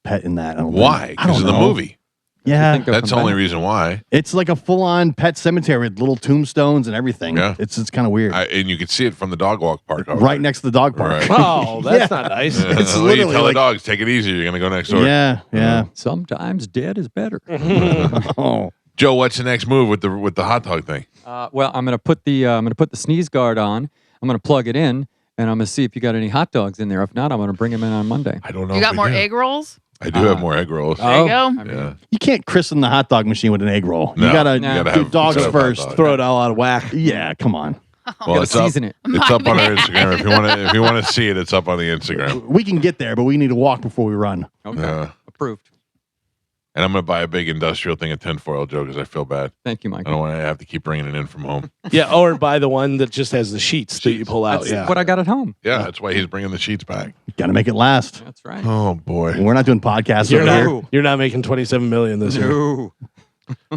pet in that. I don't Why? think. I don't Because of the know. movie. Yeah, think they'll That's the come only back? reason why. it's like a full-on pet cemetery with little tombstones and everything. Yeah. It's kind of weird. And you can see it from the dog walk park. over Right there. next to the dog park. Right. Oh, that's Yeah. not nice. Yeah. It's Well, you literally tell like- the dogs, take it easy. You're gonna go next door. Yeah, yeah. Sometimes dead is better. Oh, Joe, what's the next move with the hot dog thing? Well, I'm gonna put the sneeze guard on. I'm gonna plug it in, and I'm gonna see if you got any hot dogs in there. If not, I'm gonna bring them in on Monday. I don't know. You if got we more do. egg rolls? I do have more egg rolls. There you go. I mean, Yeah. you can't christen the hot dog machine with an egg roll. No, you gotta you gotta do have- dogs you gotta have hot first. dog. Throw it all out of whack. Yeah, come on. Well, gotta it's up. season it. It's up on our Instagram. If you want to see it, it's up on the Instagram. We can get there, but we need to walk before we run. Okay, Yeah. approved. And I'm gonna buy a big industrial thing of tinfoil, Joe, because I feel bad. Thank you, I Mike. don't want to have to keep bringing it in from home. Yeah, or buy the one that just has the sheets that you pull out. That's Yeah. what I got at home. Yeah, that's why he's bringing the sheets back. Got to make it last. That's right. Oh boy, We're not doing podcasts You're over not, here. you're not making 27 million this year. No.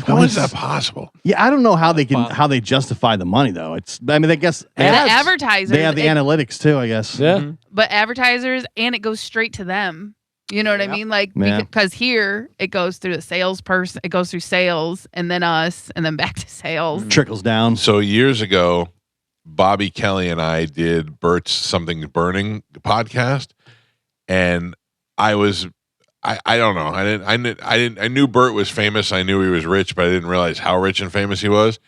how is that possible? Yeah, I don't know how they justify the money though. I mean, I guess And the they advertisers. have the analytics too. I guess. Yeah. But advertisers, and it goes straight to them. You know what I mean? Like, Yeah. because here it goes through the salesperson, it goes through sales, and then us, and then back to sales. Trickles down. So years ago, Bobby Kelly and I did Bert's Something Burning podcast, and I don't know. I knew Bert was famous. I knew he was rich, but I didn't realize how rich and famous he was.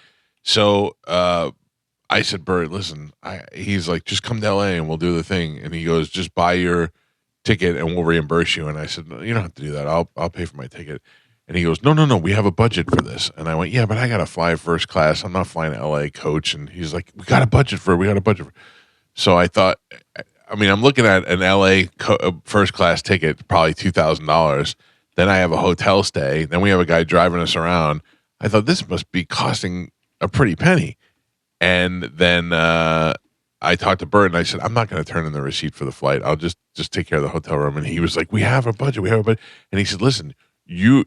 So I said, Bert, listen, he's like, just come to LA and we'll do the thing. And he goes, just buy your ticket and we'll reimburse you. And I said, no, you don't have to do that. I'll pay for my ticket. And he goes, no, we have a budget for this. And I went, yeah, but I got to fly first class. I'm not flying to LA, coach. And he's like, we got a budget for it. So I thought, I mean, I'm looking at an LA first class ticket, probably $2,000. Then I have a hotel stay. Then we have a guy driving us around. I thought this must be costing a pretty penny. And then I talked to Bert and I said, I'm not going to turn in the receipt for the flight. I'll just take care of the hotel room. And he was like, we have a budget. And he said, listen,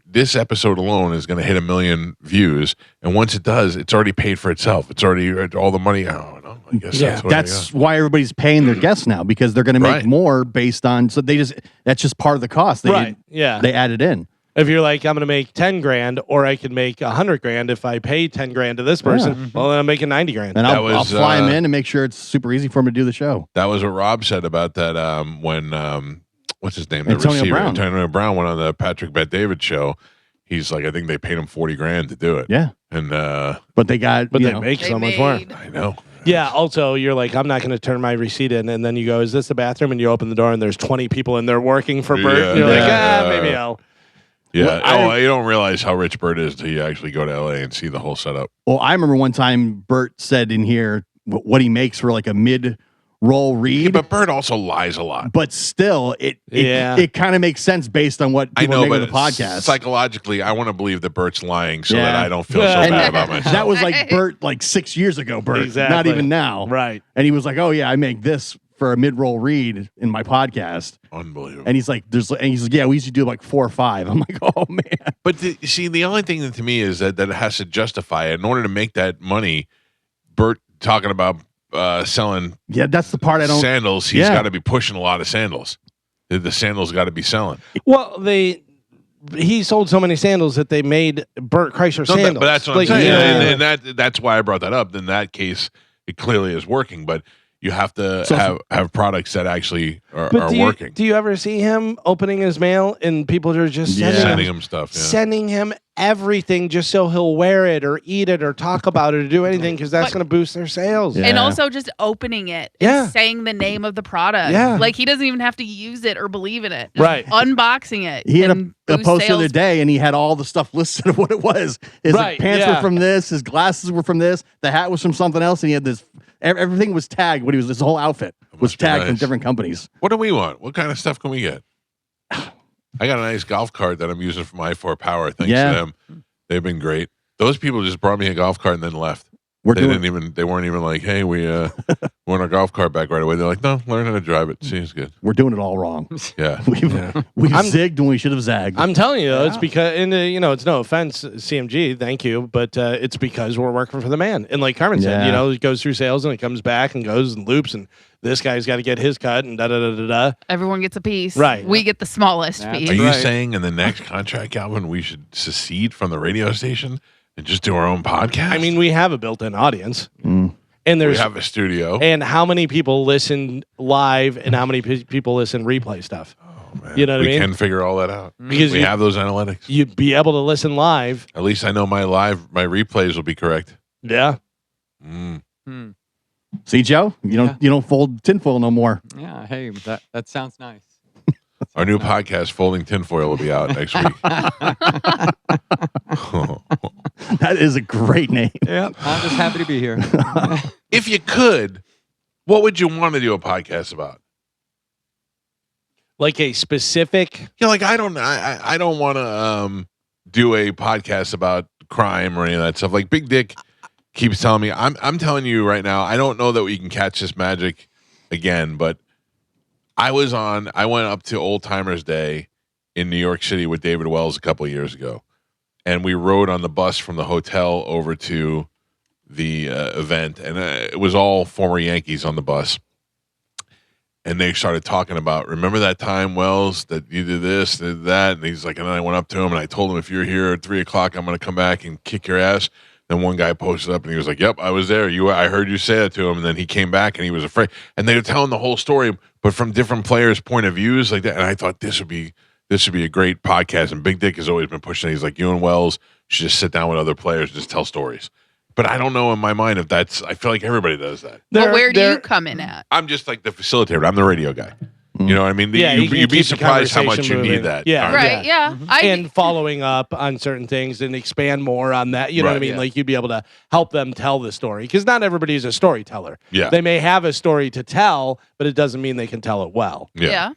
this episode alone is going to hit 1 million views. And once it does, it's already paid for itself. It's already all the money. Oh, no, I guess That's why everybody's paying their guests now, because they're going to make Right. more based on. So that's just part of the cost. Right. Yeah. They added in. If you're like, I'm going to make 10 grand, or I could make 100 grand if I pay 10 grand to this person. Well, then I'm making 90 grand. And I'll was, fly him in and make sure it's super easy for him to do the show. That was what Rob said about that when what's his name? The Antonio receiver. Brown. Antonio Brown went on the Patrick Bet-David show. He's like, I think they paid him 40 grand to do it. Yeah. And But they got, But you they know, make They so much more. made- I know. Yeah. Also, you're like, I'm not going to turn my receipt in. And then you go, is this the bathroom? And you open the door and there's 20 people in there working for Bert. Yeah. And you're like, Yeah. maybe I'll. Yeah. Well, you don't realize how rich Bert is until you actually go to LA and see the whole setup. well, I remember one time Bert said in here what he makes for like a mid-roll read. But Bert also lies a lot. But still, it Yeah. kind of makes sense based on what I people know, make but on the podcast. psychologically, I want to believe that Bert's lying so that Yeah. I don't feel so Yeah. bad about myself. That was like Bert like 6 years ago, Bert. Exactly. Not even now. Right. And he was like, oh, yeah, I make this for a mid-roll read in my podcast. Unbelievable. And he's like, yeah, we used to do like 4 or 5. I'm like, oh, man. But see, the only thing that to me is that it has to justify it. In order to make that money, Bert talking about selling Yeah, that's the part I don't. sandals, he's Yeah. got to be pushing a lot of sandals. The sandals got to be selling. Well, he sold so many sandals that they made Bert Kreischer No, sandals. but that's what Like, I'm saying. yeah. And that's why I brought that up. In that case, it clearly is working, but you have to So- have products that actually are But working. do you ever see him opening his mail and people are just Yeah. Sending him stuff. Yeah. sending him everything just so he'll wear it or eat it or talk about it or do anything because that's But- going to boost their sales. Yeah. And also just opening it Yeah. and saying the name of the product. Yeah. Like he doesn't even have to use it or believe in it. Just Right. Unboxing it. He had and a boost post the other sales. day, and he had all the stuff listed of what it was. His Right, pants yeah. were from this, his glasses were from this, the hat was from something else, and he had this. Everything was tagged. What he was, this whole outfit was must be tagged from nice. different companies. What do we want? What kind of stuff can we get? I got a nice golf cart that I'm using for my 4 Power. Thanks Yeah. to them. They've been great. Those people just brought me a golf cart and then left. We're They doing didn't even. They weren't even like, "Hey, we want our golf cart back right away." They're like, "No, learn how to drive it. Seems good." we're doing it all wrong. Yeah. We've zigged when we should have zagged. I'm telling you, though, it's because, and it's no offense, CMG, thank you, but it's because we're working for the man. And like Carmen said, Yeah. it goes through sales and it comes back and goes and loops, and this guy's got to get his cut and da da da da da. Everyone gets a piece. Right. We get the smallest That's piece. Are you right. saying in the next contract, Calvin, we should secede from the radio station and just do our own podcast? I mean, we have a built-in audience, Mm. and we there's have a studio. and how many people listen live and how many people listen replay stuff. Oh, man. You know what I we mean? can figure all that out Because we have those analytics. you'd be able to listen live. At least I know my replays will be correct. Yeah. Mm. See, Joe, you don't fold tinfoil no more. Yeah, hey, that sounds nice. Our new podcast, Folding Tinfoil, will be out next week. That is a great name. Yep, I'm just happy to be here. If you could, what would you want to do a podcast about? Like a specific. Yeah, like I don't want to do a podcast about crime or any of that stuff. Like Big Dick keeps telling me, I'm telling you right now, I don't know that we can catch this magic again, but I went up to Old Timers Day in New York City with David Wells a couple of years ago, and we rode on the bus from the hotel over to the event, and it was all former Yankees on the bus. And they started talking about, remember that time, Wells, that you did this, did that? And he's like, and then I went up to him and I told him, if you're here at 3 o'clock, I'm going to come back and kick your ass. Then one guy posted up and he was like, yep, I was there. I heard you say that to him. And then he came back and he was afraid. And they were telling the whole story, but from different players' point of views like that. And I thought this would be a great podcast. And Big Dick has always been pushing it. He's like, you and Wells should just sit down with other players and just tell stories. But I don't know in my mind if I feel like everybody does that. But where do you come in at? I'm just like the facilitator. I'm the radio guy. You know what I mean? Yeah, you can you'd be keep the surprised how much you conversation need moving. that. Yeah. Right, yeah. And following up on certain things and expand more on that. You know what I Right. mean? Yeah. Like you'd be able to help them tell the story. Because not everybody's a storyteller. Yeah. They may have a story to tell, but it doesn't mean they can tell it well. Yeah.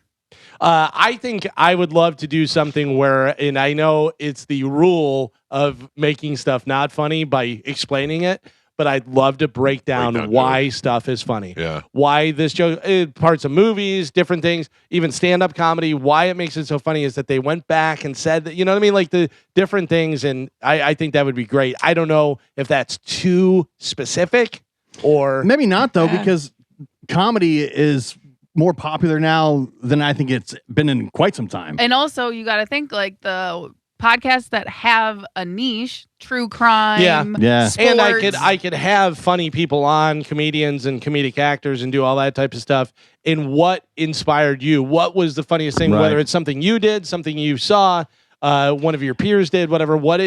I think I would love to do something where, and I know it's the rule of making stuff not funny by explaining it, but I'd love to break down why stuff is funny. Yeah. Why this joke, parts of movies, different things, even stand-up comedy, why it makes it so funny is that they went back and said that, you know what I mean? Like the different things, and I think that would be great. I don't know if that's too specific or... Maybe not, though, because comedy is more popular now than I think it's been in quite some time. And also, you got to think like the podcasts that have a niche, true crime, Yeah. sports. And I could have funny people on, comedians and comedic actors, and do all that type of stuff. And what inspired you? What was the funniest thing? Right. Whether it's something you did, something you saw, one of your peers did, whatever. What do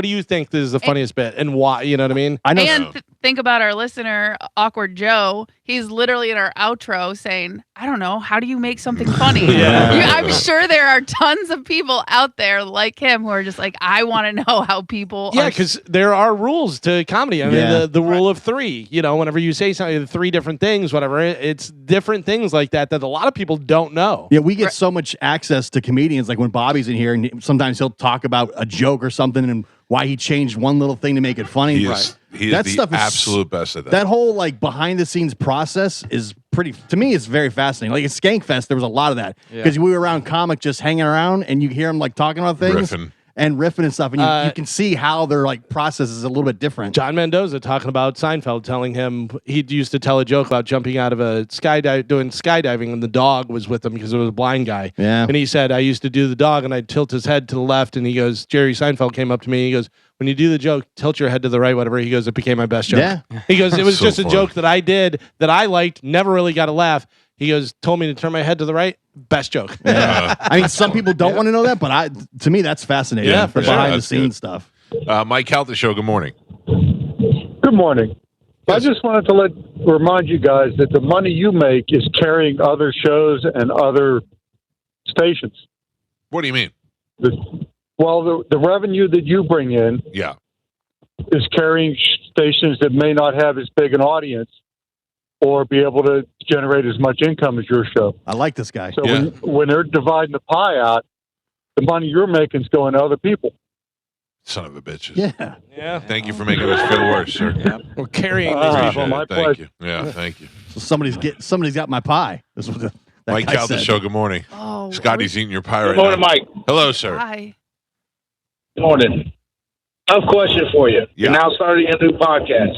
you think is the funniest bit, and why? You know what I mean? I know. And think about our listener, Awkward Joe. He's literally in our outro saying, I don't know, how do you make something funny? Yeah. I'm sure there are tons of people out there like him who are just like, I want to know how people Yeah, are. because there are rules to comedy. I mean, Yeah. the rule of 3. You know, whenever you say something, 3 different things, whatever, it's different things like that a lot of people don't know. Yeah, we get so much access to comedians. Like when Bobby's in here, and sometimes he'll talk about a joke or something and why he changed one little thing to make it funny. He is That the stuff is- absolute best at that. That whole like behind the scenes process is pretty, to me, it's very fascinating. Like at Skankfest, there was a lot of that because we were around comic just hanging around and you hear them like talking about things Riffing. and riffing and stuff. And you can see how their like process is a little bit different. John Mendoza talking about Seinfeld, telling him he used to tell a joke about jumping out of a doing skydiving, and the dog was with him because it was a blind guy. Yeah. And he said, I used to do the dog, and I'd tilt his head to the left, and he goes, Jerry Seinfeld came up to me, and he goes, when you do the joke, tilt your head to the right, whatever. He goes, it became my best joke. Yeah. He goes, it was So just a funny. joke that I did that I liked, never really got a laugh. He goes, told me to turn my head to the right, best joke. Yeah. I mean, some people don't want to know that, but to me, that's fascinating. Yeah, the for sure. behind the That's scenes good. stuff. Mike Calta Show, good morning. Good morning. I just wanted to remind you guys that the money you make is carrying other shows and other stations. What do you mean? The revenue that you bring in Yeah. is carrying stations that may not have as big an audience or be able to generate as much income as your show. I like this guy. So Yeah. when they're dividing the pie out, the money you're making is going to other people. Son of a bitches. Yeah. Yeah. Thank you for making us feel worse, sir. We're carrying these Ah, people. well, my Thank pleasure. you. Yeah, thank you. So somebody's got my pie. That's what that Mike guy Calta said. show. Good morning. Oh, Scotty's eating your pie Good right morning, now. Mike. Hello, sir. Hi. Good morning. Tough question for you. Yeah. You're now starting a new podcast.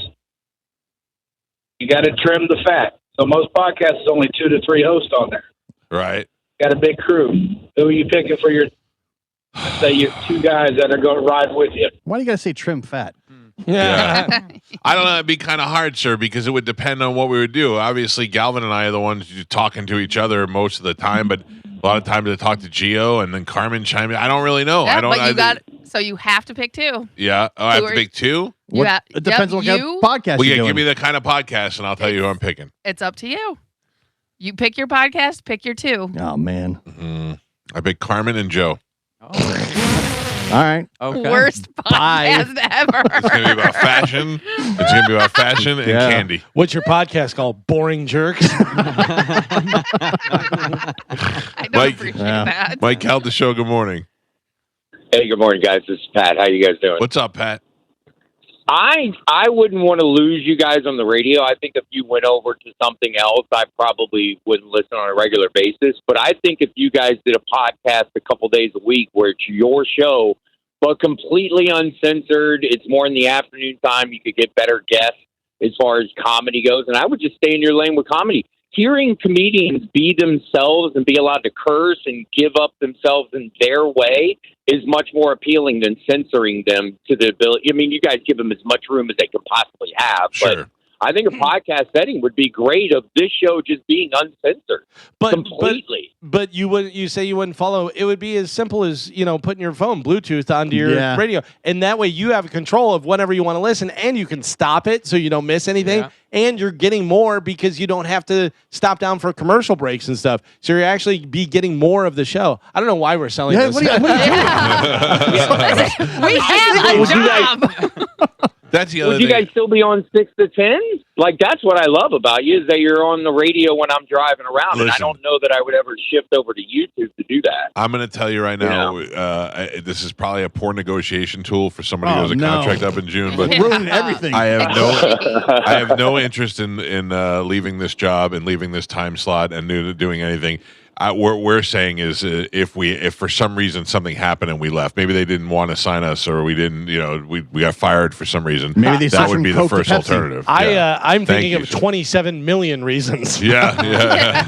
You got to trim the fat. So most podcasts is only 2 to 3 hosts on there. Right. Got a big crew. Who are you picking for your, say, your 2 guys that are going to ride with you? Why do you got to say trim fat? Yeah. I don't know. It'd be kind of hard, sir, because it would depend on what we would do. Obviously, Galvin and I are the ones talking to each other most of the time, but a lot of times I talk to Gio and then Carmen chime in. I don't really know. Yeah, I don't. so you have to pick 2. Yeah. Oh, I have to Two or- pick 2. You got, It depends on what kind you, of podcast Well, you're yeah, doing. give me the kind of podcast, and I'll tell you who I'm picking. It's up to you. You pick your podcast, pick your 2. Oh, man. I pick Carmen and Joe. All right. Okay. Worst podcast ever. It's gonna be about fashion. It's gonna be about fashion and Yeah. candy. What's your podcast called? Boring Jerks? I don't Mike- appreciate Yeah. that. Mike Calta show. Good morning. Hey, good morning, guys. This is Pat. How you guys doing? What's up, Pat? I wouldn't want to lose you guys on the radio. I think if you went over to something else, I probably wouldn't listen on a regular basis. But I think if you guys did a podcast a couple days a week where it's your show, but completely uncensored, it's more in the afternoon time, you could get better guests as far as comedy goes. And I would just stay in your lane with comedy. Hearing comedians be themselves and be allowed to curse and give up themselves in their way is much more appealing than censoring them to the ability. I mean, you guys give them as much room as they can possibly have. Sure. But I think a podcast setting would be great of this show just being uncensored completely. But you say you wouldn't follow. It would be as simple as, putting your phone Bluetooth onto your Yeah. radio. And that way you have control of whenever you want to listen, and you can stop it so you don't miss anything. Yeah. And you're getting more because you don't have to stop down for commercial breaks and stuff. So you're actually be getting more of the show. I don't know why we're selling Yeah, this. what are you We have a Would you guys- job. That's the other Would you thing. guys still be on 6 to 10? Like, that's what I love about you, is that you're on the radio when I'm driving around. And I Listen. don't know that I would ever shift over to YouTube to do that. I'm going to tell you right now, this is probably a poor negotiation tool for somebody who Oh, has a no. contract up in June, but Ruining everything. I have no interest in leaving this job and leaving this time slot and doing anything. What we're saying is, if for some reason something happened and we left, maybe they didn't want to sign us, or we didn't, we got fired for some reason. Maybe they that switched would from be Coke the to first Pepsi. alternative. Yeah. I'm Thank thinking you, of sir. 27 million reasons. Yeah.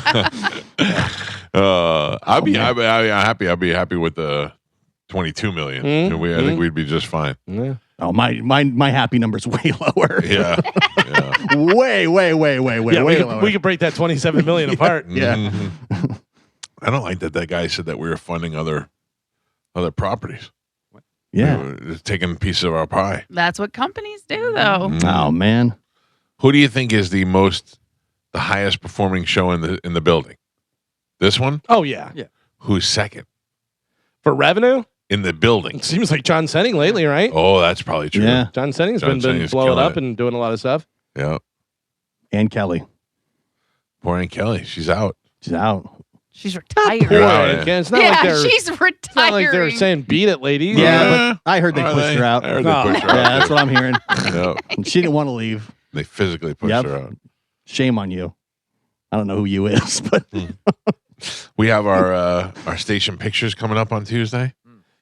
I'd be happy. I'd be happy with the 22 million. I think we'd be just fine. Yeah. Oh, my happy number's way lower. Yeah. way lower. We could break that 27 million apart. Yeah. Mhm. I don't like that guy said that we were funding other properties. Yeah. We were taking pieces of our pie. That's what companies do, though. Oh, man. Who do you think is the highest performing show in the building? This one? Oh, yeah. Who's second For revenue? in the building? It seems like John Senning lately, right? Oh, that's probably true. Yeah. John Senning's John been Senning's blowing killing up it. and doing a lot of stuff. Yeah. And Kelly. Poor Aunt Kelly. She's out. She's out. She's retired. Poor Boy, Aunt. it's not like they're, she's retiring. it's not like they're saying beat it, ladies. Yeah, but I heard they Are pushed her out. I heard they Oh. pushed her out. Yeah, that's what I'm hearing. Yeah. She didn't want to leave. They physically pushed Yep. her out. Shame on you. I don't know who you is, but We have our station pictures coming up on Tuesday.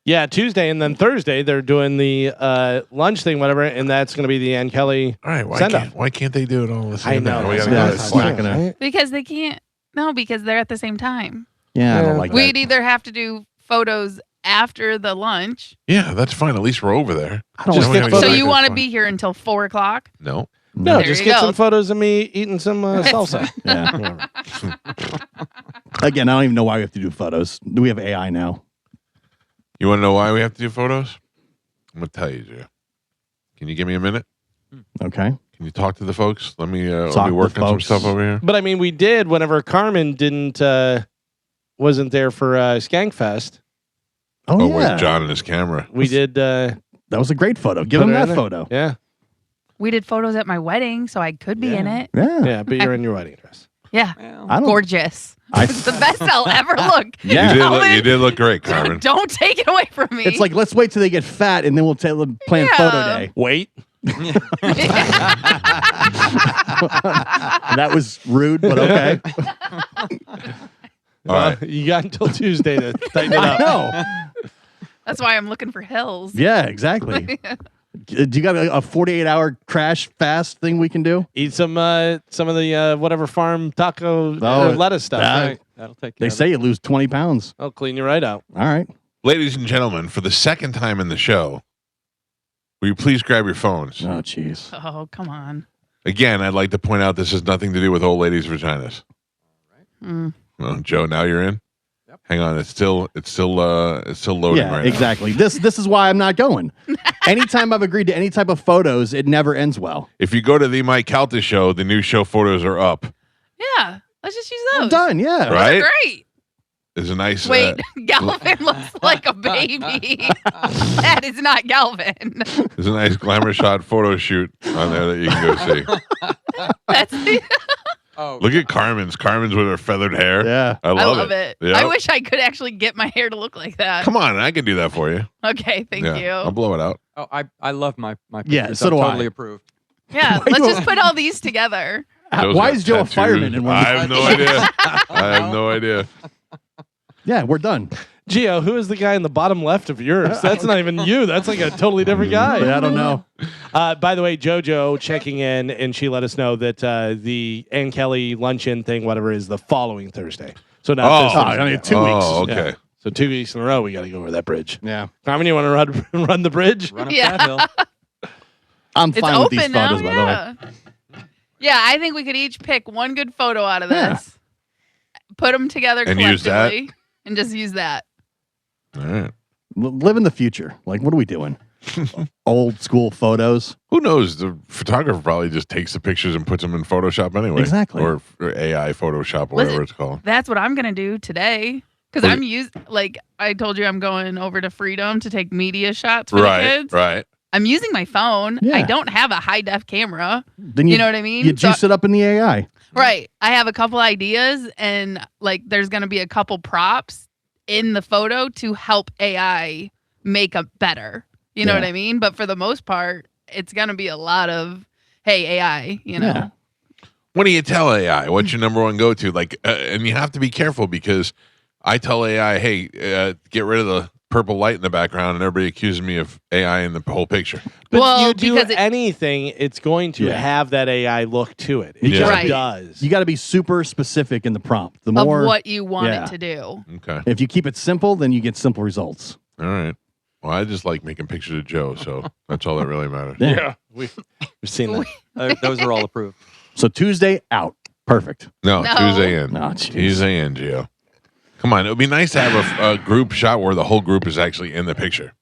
Yeah, Tuesday and then Thursday they're doing the lunch thing, whatever, and that's going to be the Ann Kelly. All right, Send-off. why can't they do it all the I same know. time? We gotta Yeah, go it's to not gonna. Because they can't. No, because they're at the same time. Yeah, I don't Yeah. like We'd that. either have to do photos after the lunch. Yeah, that's fine. At least we're over there. I don't Just like get that. So photos. you want to be here until 4:00? No. No, There just you get go. some photos of me eating some salsa. Yeah. Again, I don't even know why we have to do photos. Do we have AI now? You want to know why we have to do photos? I'm gonna tell you, Joe. Can you give me a minute? Okay. Can you talk to the folks? Let me Talk to work on some folks. stuff over here. But I mean, we did whenever Carmen wasn't there for Skankfest. Oh, yeah. With John and his camera. We did. That was a great photo. Give Put him her in that there. photo. Yeah, We did photos at my wedding, so I could be in it. Yeah. yeah, but you're in your wedding dress. Yeah. I don't. Gorgeous. It's the best I'll ever look. Yeah. You did look great, Carmen. Don't take it away from me. It's like, let's wait till they get fat and then we'll plan photo day. Wait. That was rude, but okay. All right. You got until Tuesday to tighten it up. No. That's why I'm looking for hills. Yeah, exactly. Do you got a 48-hour crash fast thing we can do? Eat some of the whatever farm taco lettuce stuff. Right. That'll take They say you lose 20 pounds. I'll clean you right out. All right. Ladies and gentlemen, for the second time in the show, will you please grab your phones? Oh, jeez. Oh, come on. Again, I'd like to point out this has nothing to do with old ladies' vaginas. Mm. Well, Joe, now you're in. Yep. Hang on, it's still loading Yeah, right exactly. This is why I'm not going. Anytime I've agreed to any type of photos, it never ends well. now. If you go to the Mike Calta show, the new show photos are up. Yeah. Let's just use those. I'm done. Yeah. Those Right? are great. There's a nice. Wait, Galvin looks like a baby. That is not Galvin. There's a nice glamour shot photo shoot on there that you can go see. That's the, Look at Carmen's. Carmen's with her feathered hair. Yeah. I love it. Yep. I wish I could actually get my hair to look like that. Come on, I can do that for you. Okay, thank you. I'll blow it out. Oh, I love my Yeah, pictures. so I'm do I. totally approve. Yeah, Why let's you- just put all these together. Joe's Why got is Joe a tattoos. fireman in one? I have no idea. I have no idea. Yeah, we're done. Gio, who is the guy in the bottom left of yours? That's not even you. That's like a totally different guy. Yeah, I don't know. By the way, JoJo checking in, and she let us know that the Ann Kelly luncheon thing, whatever, is the following Thursday. So not this Thursday. I mean, 2 weeks. Oh, okay. Yeah. So 2 weeks in a row, we got to go over that bridge. Yeah. Carmen, you want to run the bridge? Run up Yeah. that hill. I'm It's fine with these open now. photos, by the way. Yeah. Yeah, I think we could each pick one good photo out of this, put them together And use that? collectively, and just use that. All right. Live in the future. Like, what are we doing? Old school photos. Who knows? The photographer probably just takes the pictures and puts them in Photoshop anyway. Exactly. Or AI Photoshop or whatever it's called. That's what I'm gonna do today. Because I told you I'm going over to Freedom to take media shots for the kids. Right. I'm using my phone. Yeah. I don't have a high def camera. Then You know what I mean? You juice it up in the AI. Right. I have a couple ideas, and like there's going to be a couple props in the photo to help AI make a better. You know Yeah. what I mean? But for the most part, it's going to be a lot of, hey, AI, you know? Yeah. What do you tell AI? What's your number one go-to? Like, and you have to be careful because I tell AI, hey, get rid of the purple light in the background, and everybody accuses me of AI in the whole picture. But Well, you do because anything, it's going to Yeah. have that AI look to it. It Yeah. just Right. does. You got to be super specific in the prompt. The Of more, what you want Yeah. it to do. Okay. if you keep it simple, then you get simple results. All right. Well, I just like making pictures of Joe, so that's all that really matters. Yeah. We've seen that. Those are all approved. So Tuesday out. Perfect. No, No. Tuesday in. Oh, jeez. Tuesday in, Gio. Come on. It would be nice to have a group shot where the whole group is actually in the picture.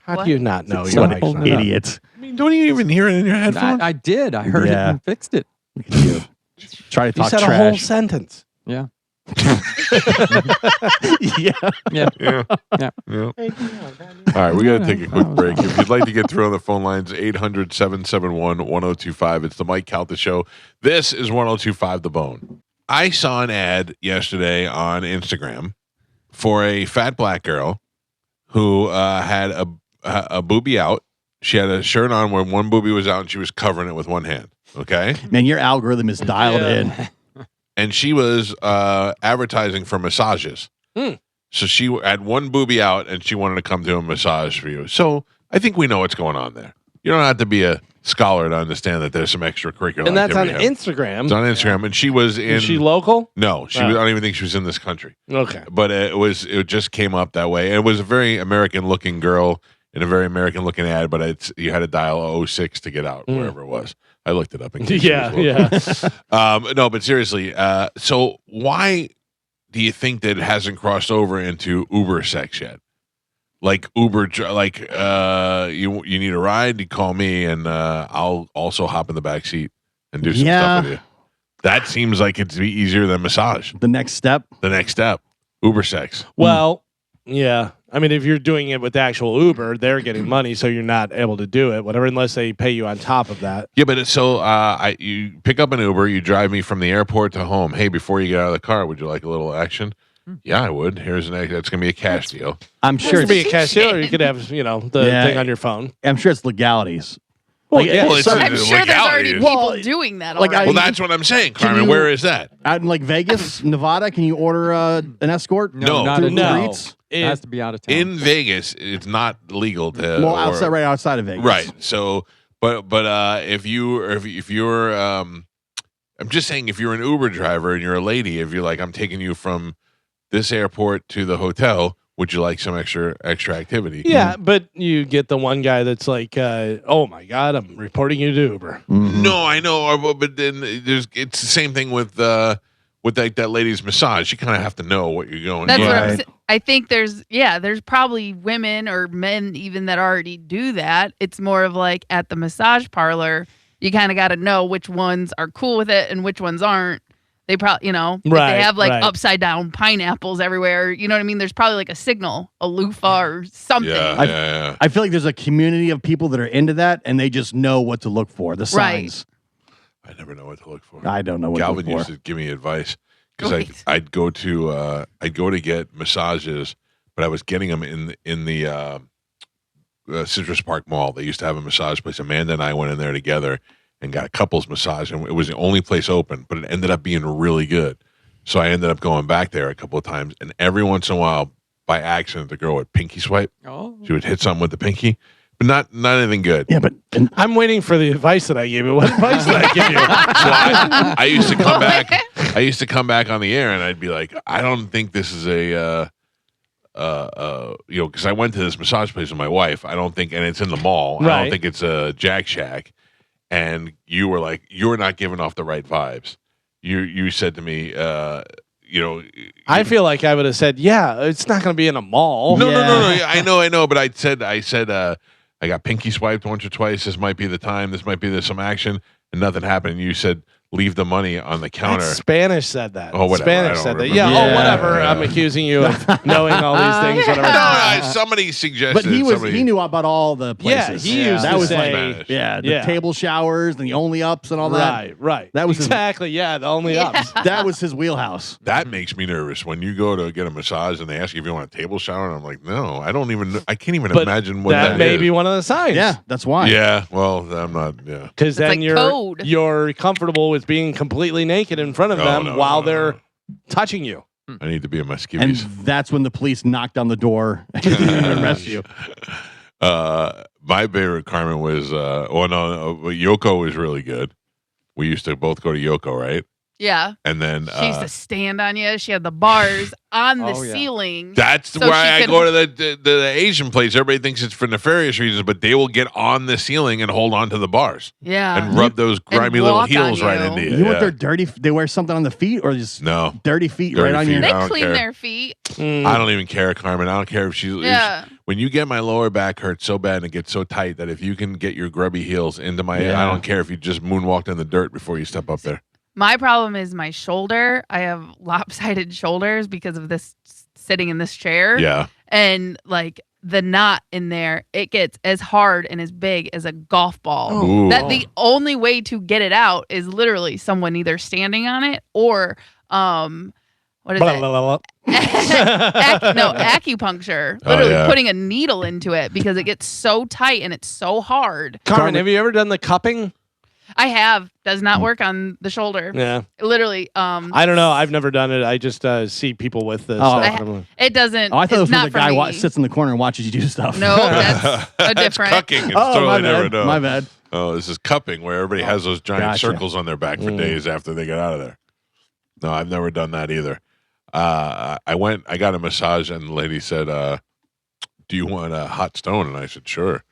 How What? do you not know? What You're an actually idiot. I mean, don't you even hear it in your headphones? I did. I heard it Yeah. and fixed it. Look at you. Try to You talk said a whole trash. sentence. Yeah. Yeah. Yeah. Yeah. Yeah. Yeah. All right, we got to take a quick break. If you'd like to get through on the phone lines, 800-771-1025. It's the Mike Calta Show. This is 1025 The Bone. I saw an ad yesterday on Instagram for a fat black girl who had a boobie out. She had a shirt on where one boobie was out and she was covering it with one hand. Okay. Man, your algorithm is dialed in. And she was advertising for massages. So she had one boobie out and she wanted to come do a massage for you. So I think we know what's going on there. You don't have to be a scholar to understand that there's some extracurricular And that's on activity happening. Instagram. It's on Instagram, and she was in. Is she local? No, she Oh. was, I don't even think she was in this country. Okay. But it just came up that way. And it was a very American looking girl in a very American looking ad, but you had to dial 06 to get out, wherever it was. I looked it up in case Yeah, it was local. No, but seriously, so why do you think that it hasn't crossed over into Uber sex yet? Like Uber, like you need a ride, you call me, and I'll also hop in the back seat and do some stuff with you. That seems like it'd be easier than massage. The next step. The next step, Uber sex. Well, yeah. I mean, if you're doing it with the actual Uber, they're getting money, so you're not able to do it, whatever, unless they pay you on top of that. Yeah, but you pick up an Uber, you drive me from the airport to home. Hey, before you get out of the car, would you like a little action? Yeah, I would. Here's that's going to be a cash deal. I'm sure It could be a cashier, or you could have, the thing on your phone. I'm sure it's legalities. Well, yeah. Well, it's I'm sure there's already legalities. people doing that like, already. Well, that's what I'm saying, Carmen. you- Where is that? Out in like Vegas, Nevada, can you order an escort? No. not through in Uber no. Eats? It has to be out of town. In Vegas, it's not legal to. Well, right outside of Vegas. Right. So, but if you're, I'm just saying, if you're an Uber driver and you're a lady, if you're like, I'm taking you from this airport to the hotel, would you like some extra activity? Yeah, but you get the one guy that's like, oh my God, I'm reporting you to Uber. No, I know, but then it's the same thing with like that lady's massage. You kind of have to know what you're going. That's to. what I'm saying. I think there's probably women or men even that already do that. It's more of like at the massage parlor, you kind of got to know which ones are cool with it and which ones aren't. They probably, if they have like upside down pineapples everywhere, you know what I mean? There's probably like a signal, a loofah or something. Yeah. I feel like there's a community of people that are into that, and they just know what to look for. The signs. I never know what to look for. I don't know what Galvin to look used for. to give me advice because Right. I'd go to get massages, but I was getting them in the Citrus Park Mall. They used to have a massage place. Amanda and I went in there together and got a couples massage, and it was the only place open, but it ended up being really good. So I ended up going back there a couple of times, and every once in a while, by accident, the girl would pinky swipe. Oh. She would hit something with the pinky, but not anything good. Yeah, but I'm waiting for the advice that I gave you. What advice did I give you? So I used to come back. I used to come back on the air, and I'd be like, I don't think this is a, because I went to this massage place with my wife. I don't think, and it's in the mall. I Right. don't think it's a Jack Shack. And you were like, you're not giving off the right vibes. You said to me, I feel like I would have said, yeah, it's not going to be in a mall. No. Yeah, I know. But I said, I got pinky swiped once or twice. This might be the time. This might be some action, and nothing happened. And you said, leave the money on the counter. Spanish said that. Oh, whatever. I Spanish don't said that. remember. Yeah, Yeah. whatever. I'm accusing you of knowing all these things. Whatever. No, somebody suggested. But he knew about all the places. Yeah, he used that to was say, like, the table showers and the only ups and all that. Right. That was exactly. The only ups. That was his wheelhouse. That makes me nervous when you go to get a massage and they ask you if you want a table shower, and I'm like, no, I can't even But imagine what that may is. be one of the signs. Yeah, that's why. Yeah, well, I'm not. Yeah, Because then like code. you're comfortable with being completely naked in front of them while they're touching you. I need to be in my And skivvies. that's when the police knocked on the door and arrest you. My favorite Carmen was Yoko was really good. We used to both go to Yoko, right? Yeah. And then She used to stand on you. She had the bars on the Oh, yeah. ceiling. that's So why she I could- go to the Asian place. Everybody thinks it's for nefarious reasons, but they will get on the ceiling and hold on to the bars Yeah. and rub those grimy little walk on heels right you. into you. You want Yeah. their dirty? They wear something on the feet, or just No, dirty feet Dirty right on feet. your? They I don't clean care. their feet. I don't even care, Carmen. I don't care if Yeah. when you get my lower back hurt so bad and it gets so tight that if you can get your grubby heels into my, I don't care if you just moonwalked in the dirt before you step up there. My problem is my shoulder. I have lopsided shoulders because of this sitting in this chair. Yeah. And like the knot in there, it gets as hard and as big as a golf ball. Ooh. That the only way to get it out is literally someone either standing on it or what is Blah, it? blah, blah, blah. Acupuncture. Oh, Literally yeah. putting a needle into it because it gets so tight and it's so hard. Carmen, have you ever done the cupping? I have. Does not work on the shoulder. Yeah. Literally. I don't know. I've never done it. I just see people with this. Oh. It doesn't. Oh, I thought it it's was not when the guy for me. sits in the corner and watches you do stuff. No, that's a That's different. cucking. It's Oh, totally my bad. different. No. My bad. Oh, this is cupping where everybody has those giant Gotcha. circles on their back for days after they get out of there. No, I've never done that either. I got a massage, and the lady said, do you want a hot stone? And I said, sure.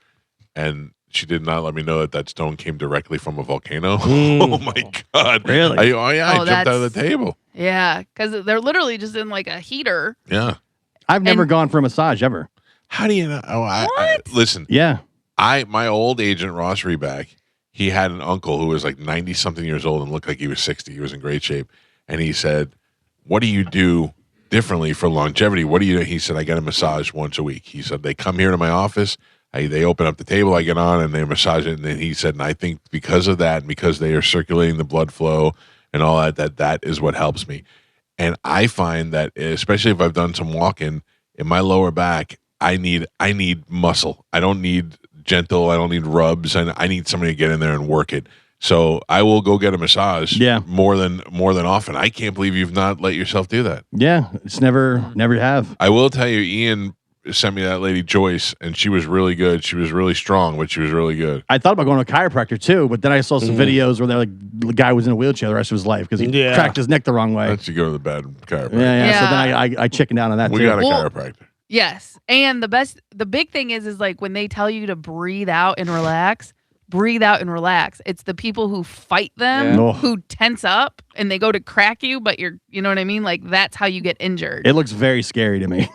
And she did not let me know that stone came directly from a volcano. Oh, my God. Really? I jumped out of the that's- table. Yeah, because they're literally just in like a heater. Yeah. I've never And- gone for a massage ever. How do you know? Oh, listen, Yeah. my old agent, Ross Reback, he had an uncle who was like 90-something years old and looked like he was 60. He was in great shape. And he said, what do you do differently for longevity. What do you? He said, I get a massage once a week. He said they come here to my office. They open up the table, I get on, and they massage it. And then he said, and I think because of that, and because they are circulating the blood flow and all that is what helps me. And I find that, especially if I've done some walking in my lower back, I need muscle. I don't need gentle. I don't need rubs. I need somebody to get in there and work it. So I will go get a massage. Yeah. more than often. I can't believe you've not let yourself do that. Yeah, it's never have. I will tell you, Ian sent me that lady Joyce, and she was really good. She was really strong, but she was really good. I thought about going to a chiropractor too, but then I saw some videos where they're like the guy was in a wheelchair the rest of his life because he cracked his neck the wrong way. Let's go to the bad chiropractor. Yeah. So then I chickened out on that. We too. got a chiropractor. Yes. And the big thing is like when they tell you to breathe out and relax. It's the people who fight them who tense up and they go to crack you, but you know what I mean? Like that's how you get injured. It looks very scary to me.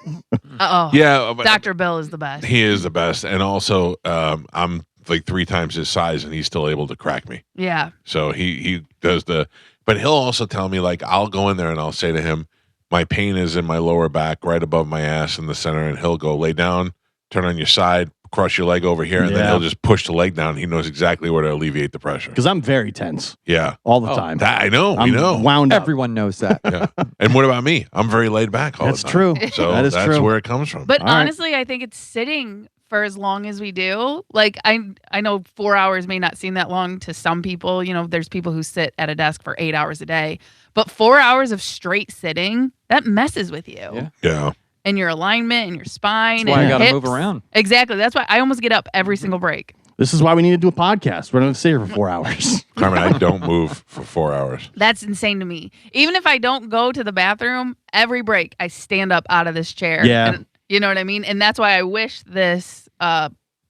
Yeah. Dr. Bill is the best. He is the best. And also, I'm like 3 times his size and he's still able to crack me. Yeah. So he does but he'll also tell me, like, I'll go in there and I'll say to him, my pain is in my lower back, right above my ass in the center. And he'll go lay down, turn on your side, cross your leg over here, and then he'll just push the leg down. He knows exactly where to alleviate the pressure. Because I'm very tense. Yeah. All the time. I know. I'm we know. wound up. Everyone knows that. Yeah. And what about me? I'm very laid back all That's the time. true. So That is that's true. where it comes from. But All right. honestly, I think it's sitting for as long as we do. Like I know 4 hours may not seem that long to some people. You know, there's people who sit at a desk for 8 hours a day. But 4 hours of straight sitting, that messes with you. Yeah. And your alignment and your spine. That's why and I got to hips. move around. Exactly. That's why I almost get up every single break. This is why we need to do a podcast. We're going to sit here for 4 hours. Carmen, I don't move for 4 hours. That's insane to me. Even if I don't go to the bathroom, every break I stand up out of this chair. Yeah. And, you know what I mean? And that's why I wish this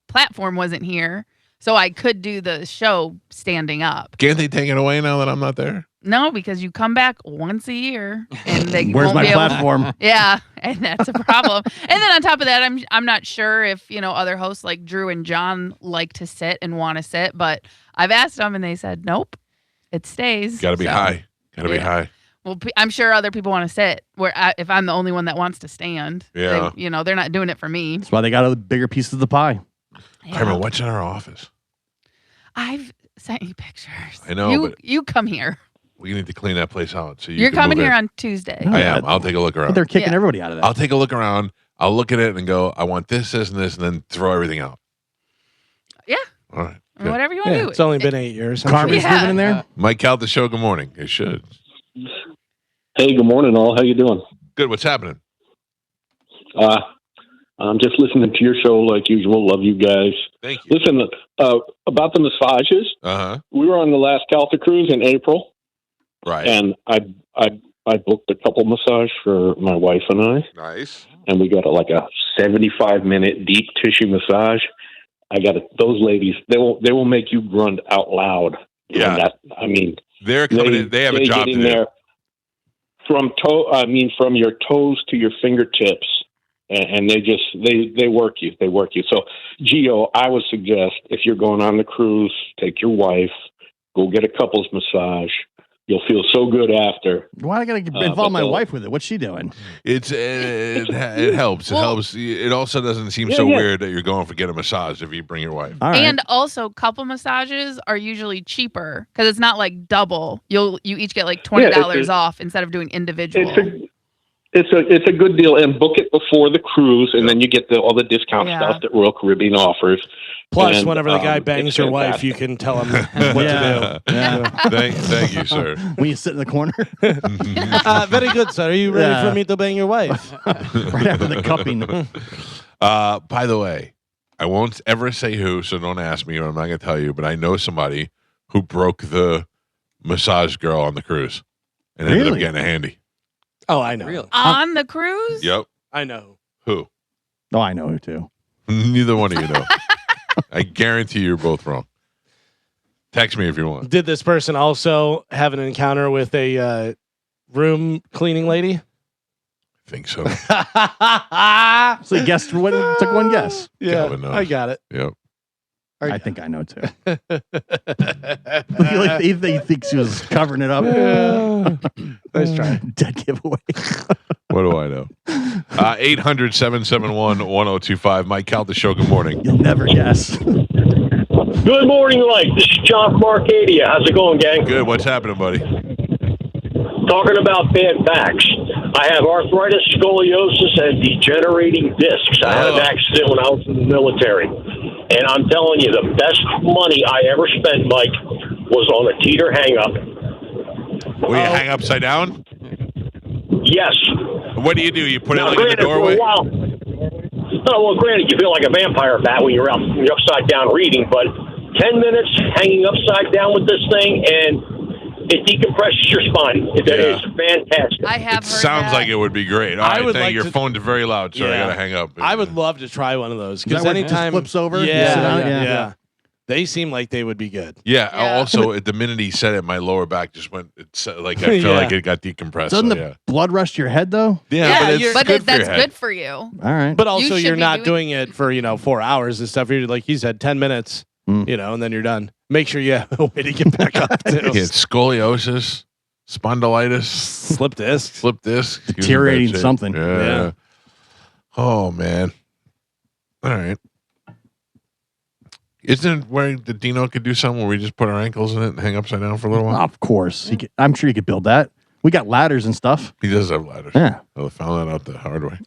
platform wasn't here so I could do the show standing up. Can't they take it away now that I'm not there? No, because you come back once a year and they Where's won't my be able platform? Yeah, and that's a problem. And then on top of that, I'm not sure if, other hosts like Drew and John like to sit and want to sit, but I've asked them and they said, nope, it stays. Got to be high. Got to be high. Well, I'm sure other people want to sit if I'm the only one that wants to stand. Yeah. They're not doing it for me. That's why they got a bigger piece of the pie. Carmen, what's in our office? I've sent you pictures. I know, but you come here. we need to clean that place out. So You're can coming move here in. on Tuesday. I am. I'll take a look around. They're kicking everybody out of that. I'll take a look around. I'll look at it and go, I want this, this, and this, and then throw everything out. Yeah. All right. I mean, whatever you want to do. It's only been 8 years. I'm Carmen's sure. living in there? Mike Calta show, good morning. It should. Hey, good morning, all. How you doing? Good. What's happening? I'm just listening to your show like usual. Love you guys. Thank you. Listen, about the massages. Uh-huh. We were on the last Calta cruise in April, Right. and I booked a couple massage for my wife and I, Nice. and we got a 75-minute deep tissue massage. Those ladies. They will make you grunt out loud. Yeah. That, I mean, They're coming in. They have a job get to in do. there from your toes to your fingertips. And they work you. They work you. So, Gio, I would suggest if you're going on the cruise, take your wife, go get a couples massage. You'll feel so good after. Why I got to involve my wife with it? What's she doing? It helps. It helps. It also doesn't seem so weird that you're going for get a massage if you bring your wife. All right. And also, couple massages are usually cheaper because it's not like double. You each get like $20 off instead of doing individual. It's a good deal, and book it before the cruise, and then you get all the discount stuff that Royal Caribbean offers. Plus, And, whenever the guy bangs it's your wife, fantastic. you can tell him what to do. Yeah. Thank you, sir. When you sit in the corner, Very good, sir. Are you ready Yeah. for me to bang your wife? right after the cupping. By the way, I won't ever say who, so don't ask me, or I'm not going to tell you, but I know somebody who broke the massage girl on the cruise and ended up Really? getting a handy. Oh, I know. Really? On the cruise? Yep. I know. Who? Oh, I know who too. Neither one of you know. I guarantee you're both wrong. Text me if you want. Did this person also have an encounter with a room cleaning lady? I think so. So you guessed took one guess. Yeah, Calvin knows. I got it. Yep. I think I know too. he thinks he was covering it up. Nice try. Dead giveaway. What do I know? 800-771-1025. Mike Calta Show. Good morning. You'll never guess. Good morning, Mike. This is John from Arcadia. How's it going, gang? Good. What's happening, buddy? Talking about bad backs. I have arthritis, scoliosis, and degenerating discs. I had an accident when I was in the military. And I'm telling you, the best money I ever spent, Mike, was on a teeter hang-up. Will you hang upside down? Yes. What do? You put it like in the granted, doorway? For a while, well, granted, you feel like a vampire bat when you're upside down reading, but 10 minutes hanging upside down with this thing, and it decompresses your spine. That is fantastic. I have It sounds like it would be great. All right, would like your to- phone's very loud, so I Yeah. got to hang up. I would love to try one of those Is that because where it just anytime flips over? yeah, You sit on it? yeah, Yeah. they seem like they would be good. Yeah. Also, at the minute he said it, my lower back just went. It's like I feel Yeah. like it got decompressed. Doesn't so, the yeah. blood rush to your head though? Yeah, but it's good for that's your head. good for you. All right. But also, should you're be not doing- doing it for 4 hours and stuff. You're like he said, 10 minutes, and then you're done. Make sure you have a way to get back up. Too. Yeah, it's scoliosis, spondylitis, Slip disc. slip disc, Deteriorating something. Yeah. Oh man. All right. Isn't it where the Dino could do something where we just put our ankles in it and hang upside down for a little while? Of course. I'm sure you could build that. We got ladders and stuff. He does have ladders. Yeah. I found that out the hard way.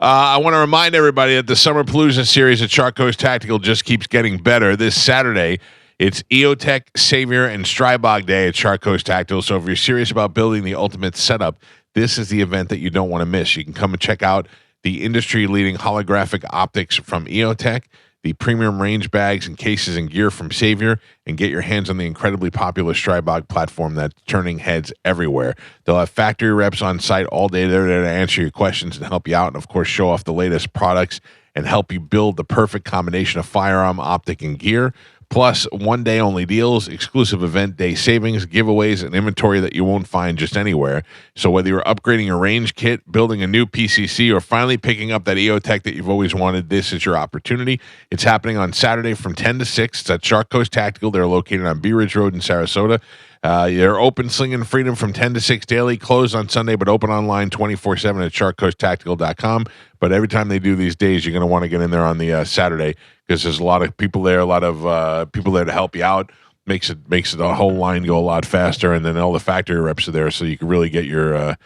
I want to remind everybody that the Summer Palooza series at Shark Coast Tactical just keeps getting better. This Saturday, it's EOTech, Savior, and Strybog Day at Shark Coast Tactical. So if you're serious about building the ultimate setup, this is the event that you don't want to miss. You can come and check out the industry-leading holographic optics from EOTech, the premium range bags and cases and gear from Savior, and get your hands on the incredibly popular Strybog platform that's turning heads everywhere. They'll have factory reps on site all day. They're there to answer your questions and help you out, and of course show off the latest products and help you build the perfect combination of firearm, optic, and gear. Plus, one-day only deals, exclusive event day savings, giveaways, and inventory that you won't find just anywhere. So whether you're upgrading your range kit, building a new PCC, or finally picking up that EOTech that you've always wanted, this is your opportunity. It's happening on Saturday from 10 to 6. It's at Shark Coast Tactical. They're located on Bee Ridge Road in Sarasota. They're open, slinging freedom from 10 to 6 daily, closed on Sunday, but open online 24/7 at sharkcoasttactical.com. But every time they do these days, you're going to want to get in there on the Saturday because there's a lot of people there, a lot of people there to help you out. Makes it the whole line go a lot faster, and then all the factory reps are there, so you can really get your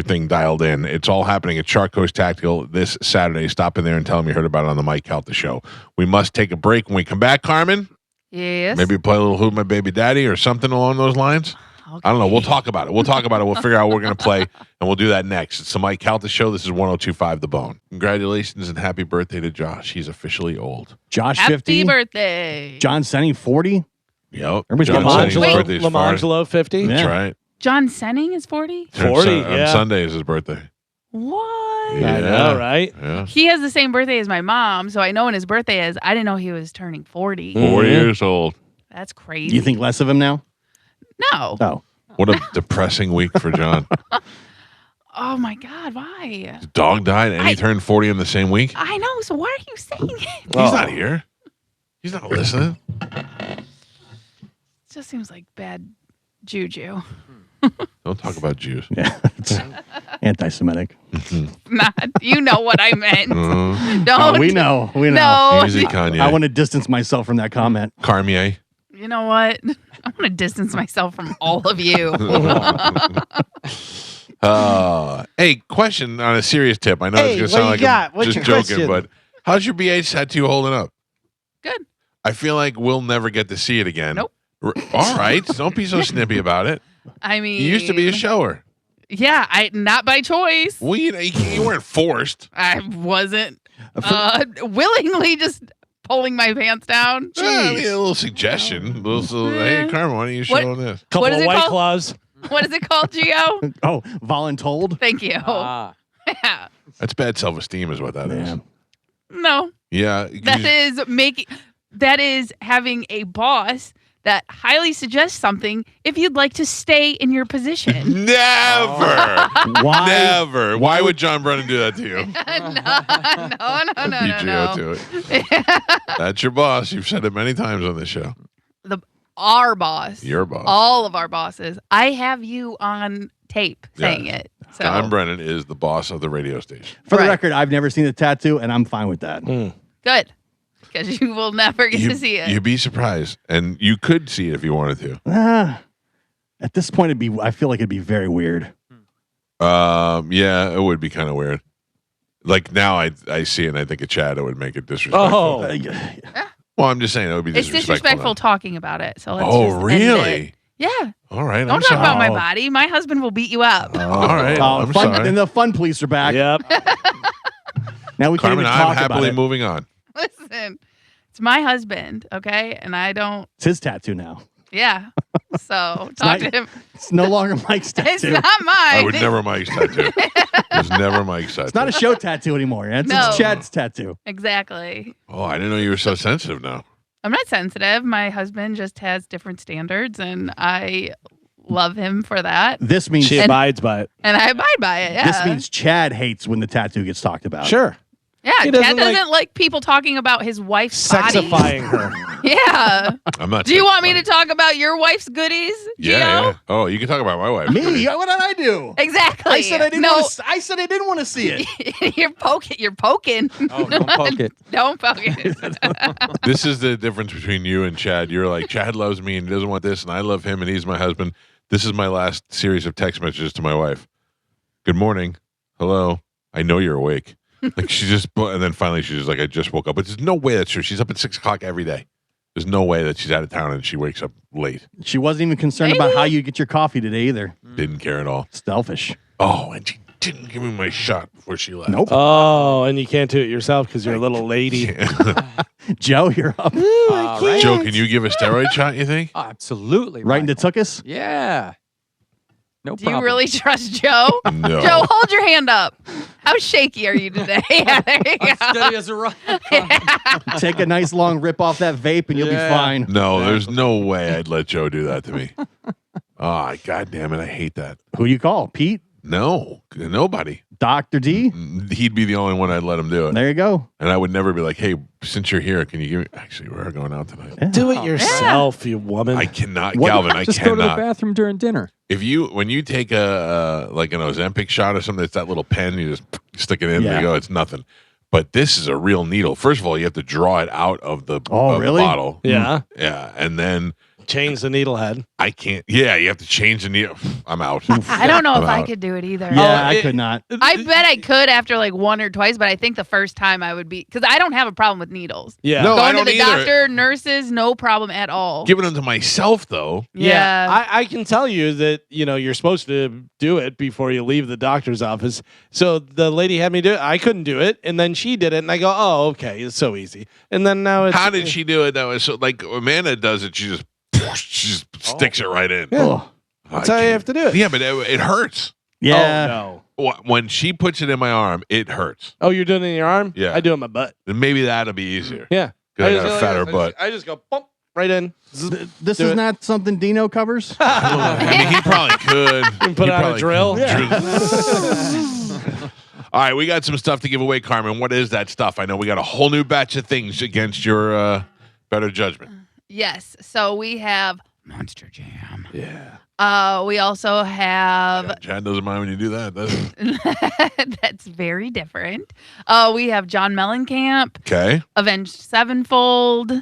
thing dialed in. It's all happening at Shark Coast Tactical this Saturday. Stop in there and tell them you heard about it on the Mike Calta Show. We must take a break. When we come back, Carmen, Yes. maybe play a little Who My Baby Daddy or something along those lines. I don't know. We'll talk about it. We'll figure out what we're going to play, and we'll do that next. It's the Mike Calta Show. This is 102.5 The Bone. Congratulations and happy birthday to Josh. He's officially old. Josh Happy 50. birthday. John Senning 40. Yep. Everybody's John getting Senning's old. birthday's Friday. Lamangelo 50. That's Yeah. right. John Senning is 40? 40, On yeah. Sunday is his birthday. What? Yeah. I know, right? Yeah. He has the same birthday as my mom, so I know when his birthday is. I didn't know he was turning 40. 4 years old. That's crazy. You think less of him now? No. Oh. What a depressing week for John. Oh my God, why? His dog died and he turned 40 in the same week. I know, so why are you saying it? He's not here. He's not listening. It just seems like bad juju. Don't talk about Jews. Yeah. It's anti-Semitic. Not, you know what I meant. Mhm. Don't. Oh, we know. We know. No. Easy, Kanye. I want to distance myself from that comment. Carmier. You know what? I want to distance myself from all of you. Hey, question on a serious tip. I know Hey, it's what going to you sound like got? What's I'm just your joking, question? but how's your BH tattoo holding up? Good. I feel like we'll never get to see it again. Nope. All right. Don't be so snippy about it. I mean, You used to be a shower. Yeah, not by choice. Well, you weren't forced. I wasn't willingly just pulling my pants down. I mean, a little suggestion. Hey, Carmen, why don't you show this? Couple What is of it White called? Claws. What is it called, Gio? Oh, voluntold? Thank you. Yeah. That's bad self-esteem is what that is. No, Yeah. that is having a boss that highly suggests something if you'd like to stay in your position. Never. Why? Never. Why would John Brennan do that to you? No. Beat you out to it. That's your boss. You've said it many times on this show. Our boss. Your boss. All of our bosses. I have you on tape saying it. So. John Brennan is the boss of the radio station. For the record, I've never seen the tattoo, and I'm fine with that. Good. Because you will never get to see it. You'd be surprised. And you could see it if you wanted to. At this point, I feel like it'd be very weird. Yeah, it would be kind of weird. Like now I see it and I think of Chad, it would make it disrespectful. Well, I'm just saying it would be It's disrespectful. disrespectful talking about it. So let's Oh, just end really? it. Yeah. All right. Don't talk about my body. My husband will beat you up. All right. I'm sorry. And the fun police are back. Yep. Now we can't Carmen, even I'm talk about happily it. moving on. Listen, it's my husband, okay? And I don't. It's his tattoo now. Yeah. So talk to him. It's no longer Mike's tattoo. It's not mine. I would never Mike's tattoo. It's never Mike's tattoo. It's not a show tattoo anymore. It's Chad's tattoo. Exactly. Oh, I didn't know you were so sensitive now. I'm not sensitive. My husband just has different standards, and I love him for that. This means she abides by it. And I abide by it, yeah. This means Chad hates when the tattoo gets talked about. Sure. Yeah, He Chad doesn't doesn't like people talking about his wife's body. Sexifying her. Yeah. I'm not. Do you want me to talk about your wife's goodies, Gio? Yeah. Oh, you can talk about my wife. Me? What did I do? Exactly. I said I didn't. No. I said I didn't want to see it. You're poking. Oh, don't poke it. Don't poke it. This is the difference between you and Chad. You're like, Chad loves me and he doesn't want this, and I love him and he's my husband. This is my last series of text messages to my wife. Good morning. Hello. I know you're awake. Like she just, and then finally she's just like, I just woke up. But there's no way that's true. She's up at 6 o'clock every day. There's no way that she's out of town and she wakes up late. She wasn't even concerned about how you get your coffee today either. Didn't care at all. Selfish. Oh, and she didn't give me my shot before she left. Nope. Oh, and you can't do it yourself because you're a little lady. Joe, you're up. Right. Joe, can you give a steroid shot, you think? Oh, absolutely. Right into Tookus? Yeah. No Do problem. you really trust Joe? No. Joe, hold your hand up. How shaky are you today? Yeah, there you go. Steady as a rock. Take a nice long rip off that vape and you'll be fine. No, there's no way I'd let Joe do that to me. Oh, God damn it. I hate that. Who you call? Pete? No, nobody. Dr. D? He'd be the only one I'd let him do it. There you go. And I would never be like, hey, since you're here, can you give me... Actually, we're going out tonight. Do it yourself, you woman. I cannot, Galvin, I Just go to the cannot. bathroom during dinner. When you take a like an Ozempic shot or something, it's that little pen, you just stick it in, there you go, it's nothing. But this is a real needle. First of all, you have to draw it out of the, of the bottle. Yeah. Yeah, and then... Change the needle head. I can't. Yeah, you have to change the needle. I'm out. I don't know I'm if I out. could do it either. Yeah, I could not. I bet I could after like one or twice, but I think the first time I would be, because I don't have a problem with needles. Yeah. No, I Going to don't the either. doctor, nurses, no problem at all. Giving them to myself, though. Yeah. I can tell you that, you're supposed to do it before you leave the doctor's office. So the lady had me do it. I couldn't do it. And then she did it. And I go, oh, okay. It's so easy. And then now it's. How did she do it? That was so, like Amanda does it. She just sticks it right in. Yeah. That's how you have to do it. Yeah, but it hurts. Yeah. Oh, no. When she puts it in my arm, it hurts. Oh, you're doing it in your arm? Yeah. I do it in my butt. And maybe that'll be easier. Yeah. Because I just got go a fatter like butt. I just go bump right in. This Do is it. not something Dino covers? I mean, he probably could. And put He on a probably drill. could. All right, we got some stuff to give away, Carmen. What is that stuff? I know we got a whole new batch of things against your better judgment. Yes. So we have Monster Jam. Yeah. We also have. Chad doesn't mind when you do that, does he? That's very different. We have John Mellencamp, Okay. Avenged Sevenfold,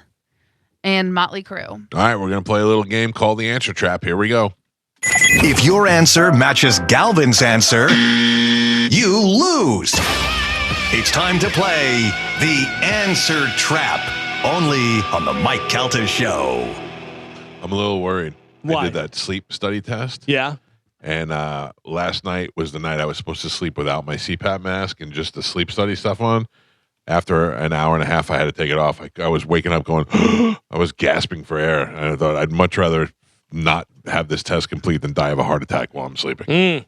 and Motley Crue. All right, we're going to play a little game called the Answer Trap. Here we go. If your answer matches Galvin's answer, you lose. It's time to play the Answer Trap, only on the Mike Calta Show. I'm a little worried. Why? I did that sleep study test. Yeah. And last night was the night I was supposed to sleep without my CPAP mask and just the sleep study stuff on. After an hour and a half, I had to take it off. I was waking up going, I was gasping for air. And I thought I'd much rather not have this test complete than die of a heart attack while I'm sleeping.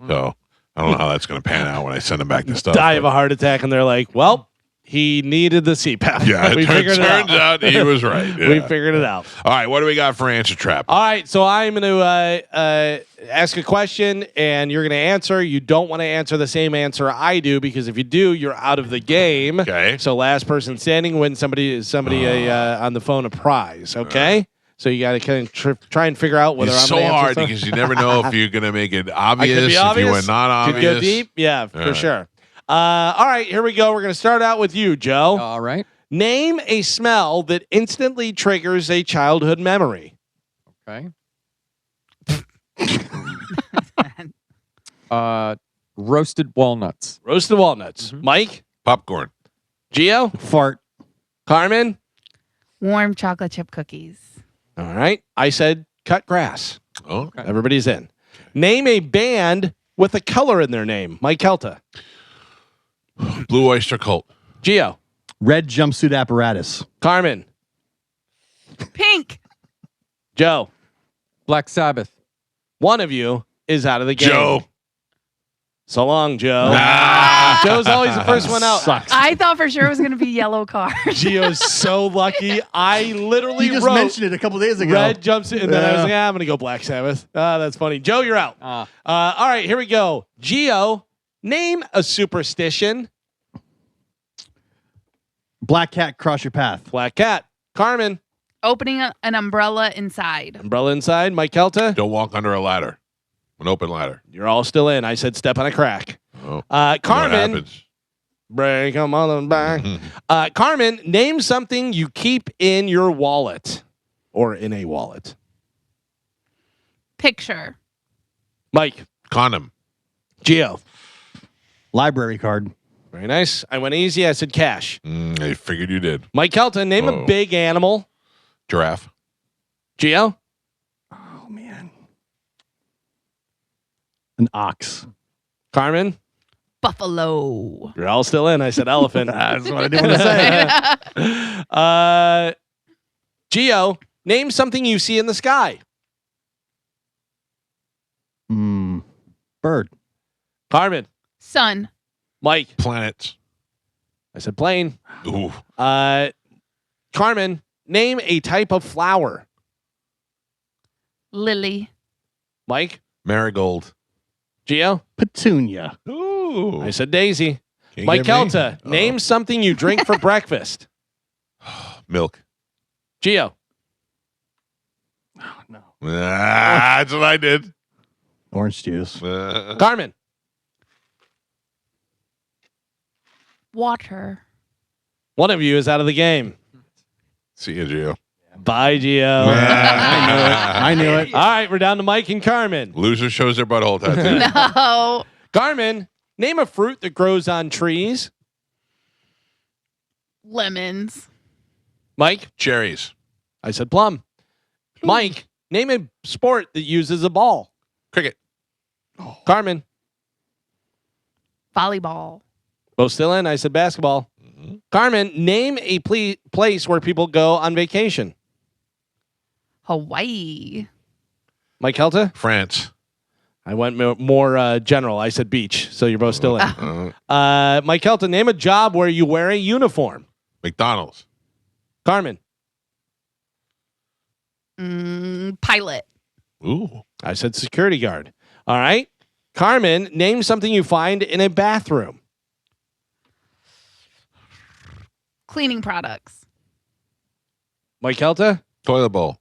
So I don't know how that's going to pan out when I send them back the stuff. Die of a heart attack. And they're like, well, He needed the CPAP. Yeah, we figured it turns out he was right. We Yeah. figured it out. All right, what do we got for answer trap? All right, so I'm going to ask a question, and you're going to answer. You don't want to answer the same answer I do, because if you do, you're out of the game. Okay. So last person standing wins somebody on the phone a prize. Okay. So you got to kind of try and figure out whether It's I'm so gonna answer hard something. because you never know if you're going to make it I obvious, could be if obvious. you went not obvious. Could go deep. Yeah, for right. sure. All right, here we go. We're going to start out with you, Joe. All right. Name a smell that instantly triggers a childhood memory. Okay. Roasted walnuts. Roasted walnuts. Mike? Popcorn. Gio? Fart. Carmen? Warm chocolate chip cookies. All right. I said cut grass. Oh. Everybody's in. Name a band with a color in their name. Mike Calta. Blue Oyster Cult. Gio. Red jumpsuit apparatus. Carmen. Pink. Joe. Black Sabbath. One of you is out of the game. Joe. So long, Joe. Joe's always the first one out. Sucks. I thought for sure it was going to be yellow card. Gio's so lucky. I literally You just wrote mentioned it a couple days ago. red jumpsuit, and then I was Yeah. like, I'm going to go Black Sabbath. That's funny. Joe, you're out. All right, here we go. Gio, name a superstition. Black cat cross your path. Black cat. Carmen. Opening an umbrella inside. Umbrella inside. Mike Kelta. Don't walk under a ladder. An open ladder. You're all still in. I said step on a crack. Oh. What Carmen. happens? Break 'em on the back. Carmen, name something you keep in your wallet or in a wallet. Picture. Mike. Condom. Gio. Library card. Very nice. I went easy. I said cash. I figured you did. Mike Kelton, name a big animal. Giraffe. Gio. Oh man. An ox. Carmen. Buffalo. You're all still in. I said elephant. That's what I didn't want to say. Gio, name something you see in the sky. Bird. Carmen. Sun. Mike. Planets. I said plane. Ooh. Carmen, name a type of flower. Lily. Mike. Marigold. Gio. Petunia. Ooh. I said daisy. Can't Mike get me. Kelta, name something you drink for breakfast. Milk. Gio. Oh no. That's what I did. Orange juice. Carmen. Water. One of you is out of the game. See you, Gio. Bye, Gio. I knew it. All right, we're down to Mike and Carmen. Loser shows their butthole tattoo. No. Carmen, name a fruit that grows on trees. Lemons. Mike. Cherries. I said plum. Mike, name a sport that uses a ball. Cricket. Carmen. Volleyball. Both still in. I said basketball. Carmen, name a place where people go on vacation. Hawaii. Mike Kelta. France. I went more general. I said beach. So you're both still in. Mike Kelta, name a job where you wear a uniform. McDonald's. Carmen. Pilot. Ooh. I said security guard. All right. Carmen, name something you find in a bathroom. Cleaning products. Mike Kelta. Toilet bowl.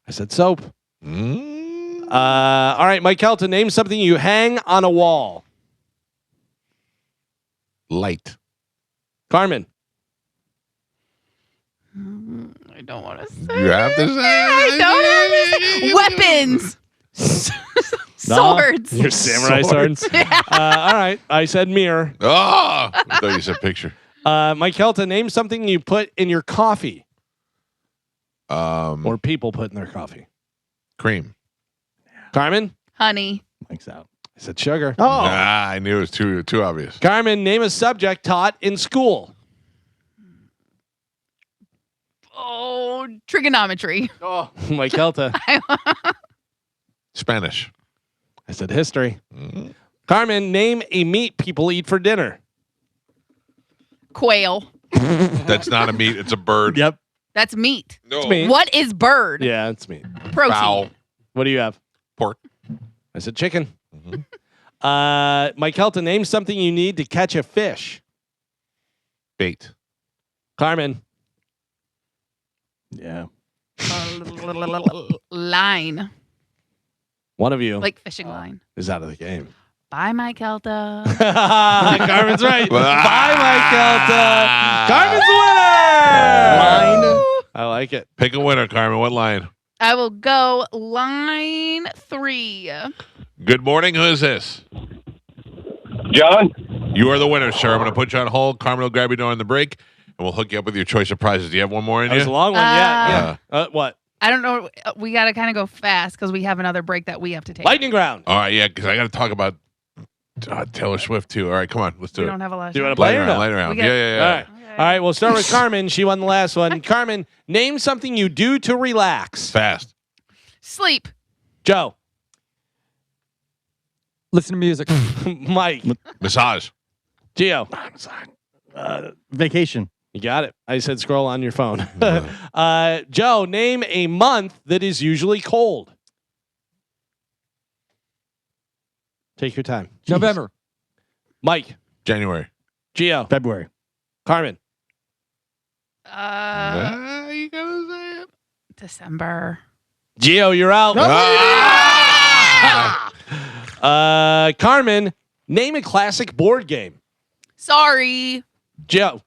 I said soap. All right, Mike Kelta, name something you hang on a wall. Light. Carmen. I don't want to say. You have to say. I don't have to say. Weapons. Swords. Your samurai swords. All right. I said mirror. Oh, I thought you said picture. Mike Kelta, name something you put in your coffee. Um, Or people put in their coffee. Cream. Carmen. Honey. Mike's out. I said sugar. Oh. Ah, I knew it was too obvious. Carmen, name a subject taught in school. Oh, trigonometry. Oh, Mike Kelta. Spanish. I said history. Carmen, name a meat people eat for dinner. Quail. That's not a meat. It's a bird. Yep. That's meat. No. It's meat. What is bird? Yeah, it's meat. Protein. Fowl. What do you have? Pork. I said chicken. Mike Calta, name something you need to catch a fish. Bait. Carmen. Yeah. Line. One of you Like fishing line. is out of the game. Bye, Mike Calta. Carmen's right. Bye, Mike Calta. Carmen's winner. Line. I like it. Pick a winner, Carmen. What line? I will go line 3. Good morning. Who is this? John? You are the winner, sir. I'm going to put you on hold. Carmen will grab you during the break, and we'll hook you up with your choice of prizes. Do you have one more in That you? was a long one. Yeah. What? I don't know. We got to kind of go fast because we have another break that we have to take. Lightning round. All right, yeah, because I got to talk about Taylor Swift, too. All right, come on. Let's do We it. don't have a lot of Do you want time. to play or no? Lightning round. We got- Yeah. All right. All right. We'll start with Carmen. She won the last one. Carmen, name something you do to relax. Fast. Sleep. Joe. Listen to music. Mike. Massage. Gio. Vacation. You got it. I said scroll on your phone. Joe, name a month that is usually cold. Take your time. November. Mike. January. Gio. February. Carmen. You got to say it. December. Gio, you're out. Carmen, name a classic board game. Sorry. Joe.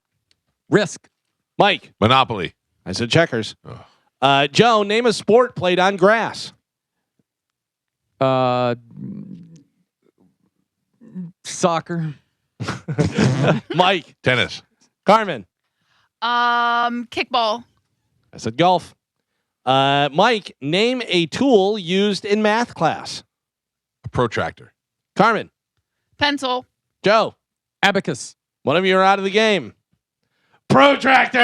Risk. Mike. Monopoly. I said checkers. Joe, name a sport played on grass. Soccer. Mike. Tennis. Carmen. Kickball. I said golf. Mike, name a tool used in math class. A protractor. Carmen. Pencil. Joe. Abacus. One of you are out of the game. Protractor.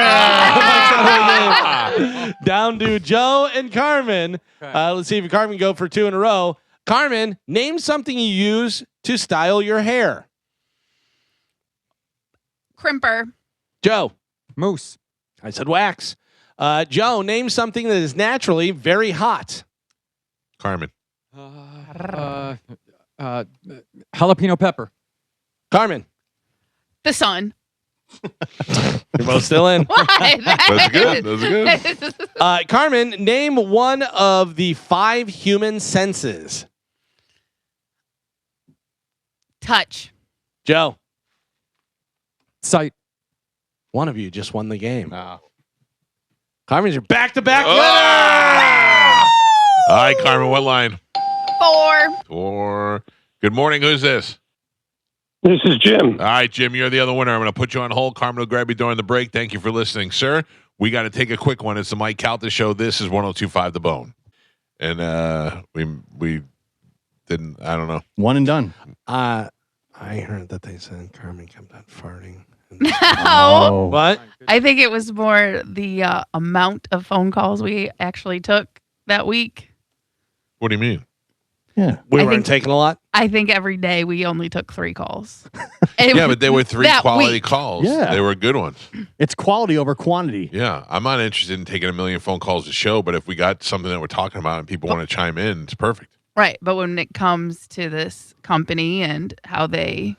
Down to Joe and Carmen. Let's see if Carmen can go for 2 in a row. Carmen, name something you use to style your hair. Crimper. Joe. Moose. I said wax. Joe, name something that is very hot. Carmen. Jalapeno pepper. Carmen. The sun. You're both still in. That's good. That's good. Carmen, name one of the 5 human senses. Touch. Joe. Sight. One of you just won the game. Carmen's your back-to-back winner. All right, Carmen, what line? 4. Good morning. Who's this? This is Jim. All right, Jim, you're the other winner. I'm going to put you on hold. Carmen will grab you during the break. Thank you for listening, sir. We got to take a quick one. It's the Mike Calta Show. This is 102.5 The Bone. And we didn't, I don't know. One and done. I heard that they said Carmen kept on farting. No. What? I think it was more the amount of phone calls we actually took that week. What do you mean? Yeah. We I weren't think- taking a lot. I think every day we only took 3 calls. Yeah, but they were 3 that quality week. calls. Yeah. They were good ones. It's quality over quantity. Yeah, I'm not interested in taking a million phone calls to show, but if we got something that we're talking about and people want to chime in, it's perfect. Right. But when it comes to this company and how they,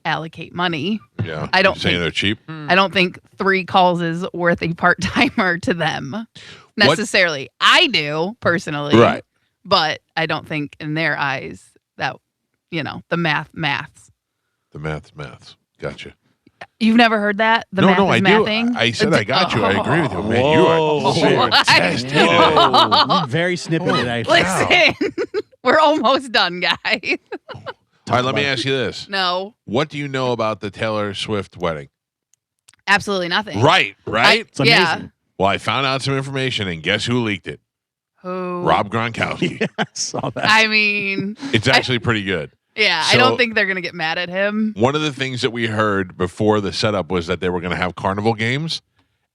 allocate money, Yeah, I don't You're saying think- they're cheap. I don't think 3 calls is worth a part-timer to them necessarily. I do personally. Right. But I don't think in their eyes that, the maths. The maths. Gotcha. You've never heard that? The no, math I is do. mathing? I said I got you. I agree with you. Man, Whoa. you are very What? testy today. You're very snippy today. Listen, we're almost done, guys. All right, let me ask you this. No, What do you know about the Taylor Swift wedding? absolutely nothing. Right? It's amazing. Yeah. Well, I found out some information, and guess who leaked it? Who? Rob Gronkowski. I saw that. I mean, It's actually pretty good. yeah, I So- don't think they're going to get mad at him. One of the things that we heard before the setup was that they were going to have carnival games,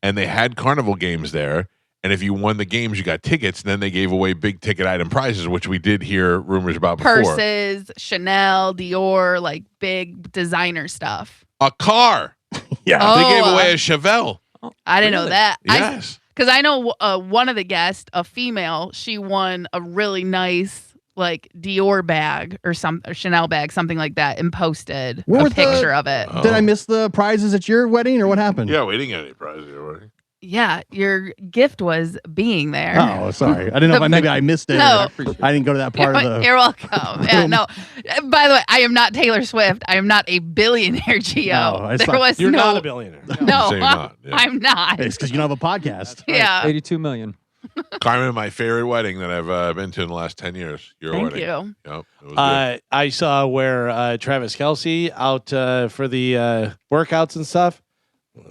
and they had carnival games there. And if you won the games, you got tickets. And then they gave away big ticket item prizes, which we did hear rumors about before. Purses, Chanel, Dior, like big designer stuff. A car. Yeah. They gave Oh, away a Chevelle. I didn't know that. Yes. Because I know one of the guests, a female, she won a really nice like Dior bag or Chanel bag, something like that, and posted Where a was the- picture of it. Did I miss the prizes at your wedding, or what happened? Yeah, we didn't get any prizes already. Yeah, your gift was being there. Oh, sorry. I didn't know if maybe I missed it. No. I didn't go to that part of the. You're welcome. Yeah, no. By the way, I am not Taylor Swift. I am not a billionaire, Gio. No, it's there not- was You're no. not a billionaire. No, Say not, yeah. I'm not. It's because you don't have a podcast. Yeah. 82 million. Carmen, my favorite wedding that I've been to in the last 10 years. Your Thank wedding. you. Yep. It was good. I saw where Travis Kelce out for the workouts and stuff.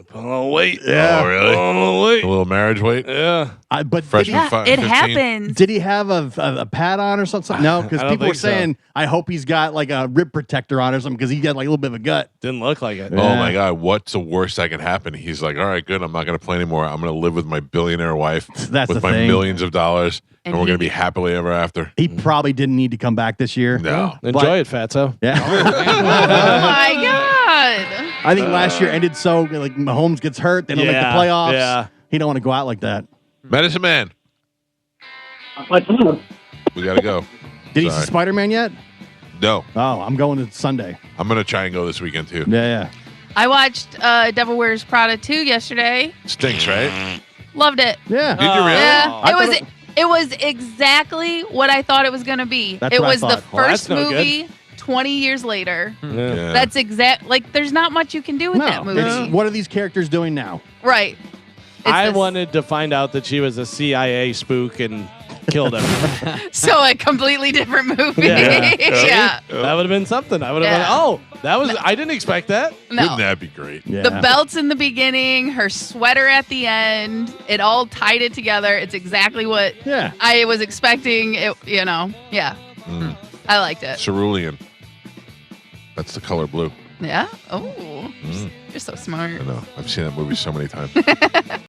Put on a little weight. Yeah. Oh, really? Put on a little weight. A little marriage weight? Yeah. But Freshman Yeah, fi- it 15? happens. did he have a pad on or something? No, because I don't people were think so. saying, I hope he's got like a rib protector on or something because he got like a little bit of a gut. Didn't look like it. Oh, my God. What's the worst that can happen? He's like, all right, good. I'm not going to play anymore. I'm going to live with my billionaire wife That's with the my thing. millions of dollars, and And we're he- going to be happily ever after. He probably didn't need to come back this year. No. Enjoy it, Fatso. Yeah. Oh my God. I think last year ended so like Mahomes gets hurt, they don't make the Yeah, playoffs. yeah. He don't want to go out like that. Medicine Man. We got to go. Did he Sorry. see Spider-Man yet? No. Oh, I'm going to Sunday. I'm going to try and go this weekend, too. Yeah. I watched Devil Wears Prada 2 yesterday. Stinks, right? Loved it. Yeah. Did you really? Yeah, I it was. thought It was exactly what I thought it was going to be. That's It what I was the thought. Well, that's first no movie 20 years later. Yeah. That's exact. Like, there's not much you can do with that No. movie. It's, what are these characters doing now? Right. It's I this- wanted to find out that she was a CIA spook and killed him. So a completely different movie. Yeah. Yeah. That would have been something. I would have Yeah. been, oh, that was, I didn't expect that. No. Wouldn't that be great? Yeah. The belts in the beginning, her sweater at the end, it all tied it together. It's exactly what Yeah. I was expecting. It, yeah. Mm. I liked it. Cerulean. That's the color blue. Yeah. Oh, Mm. you're so smart. I know. I've seen that movie so many times.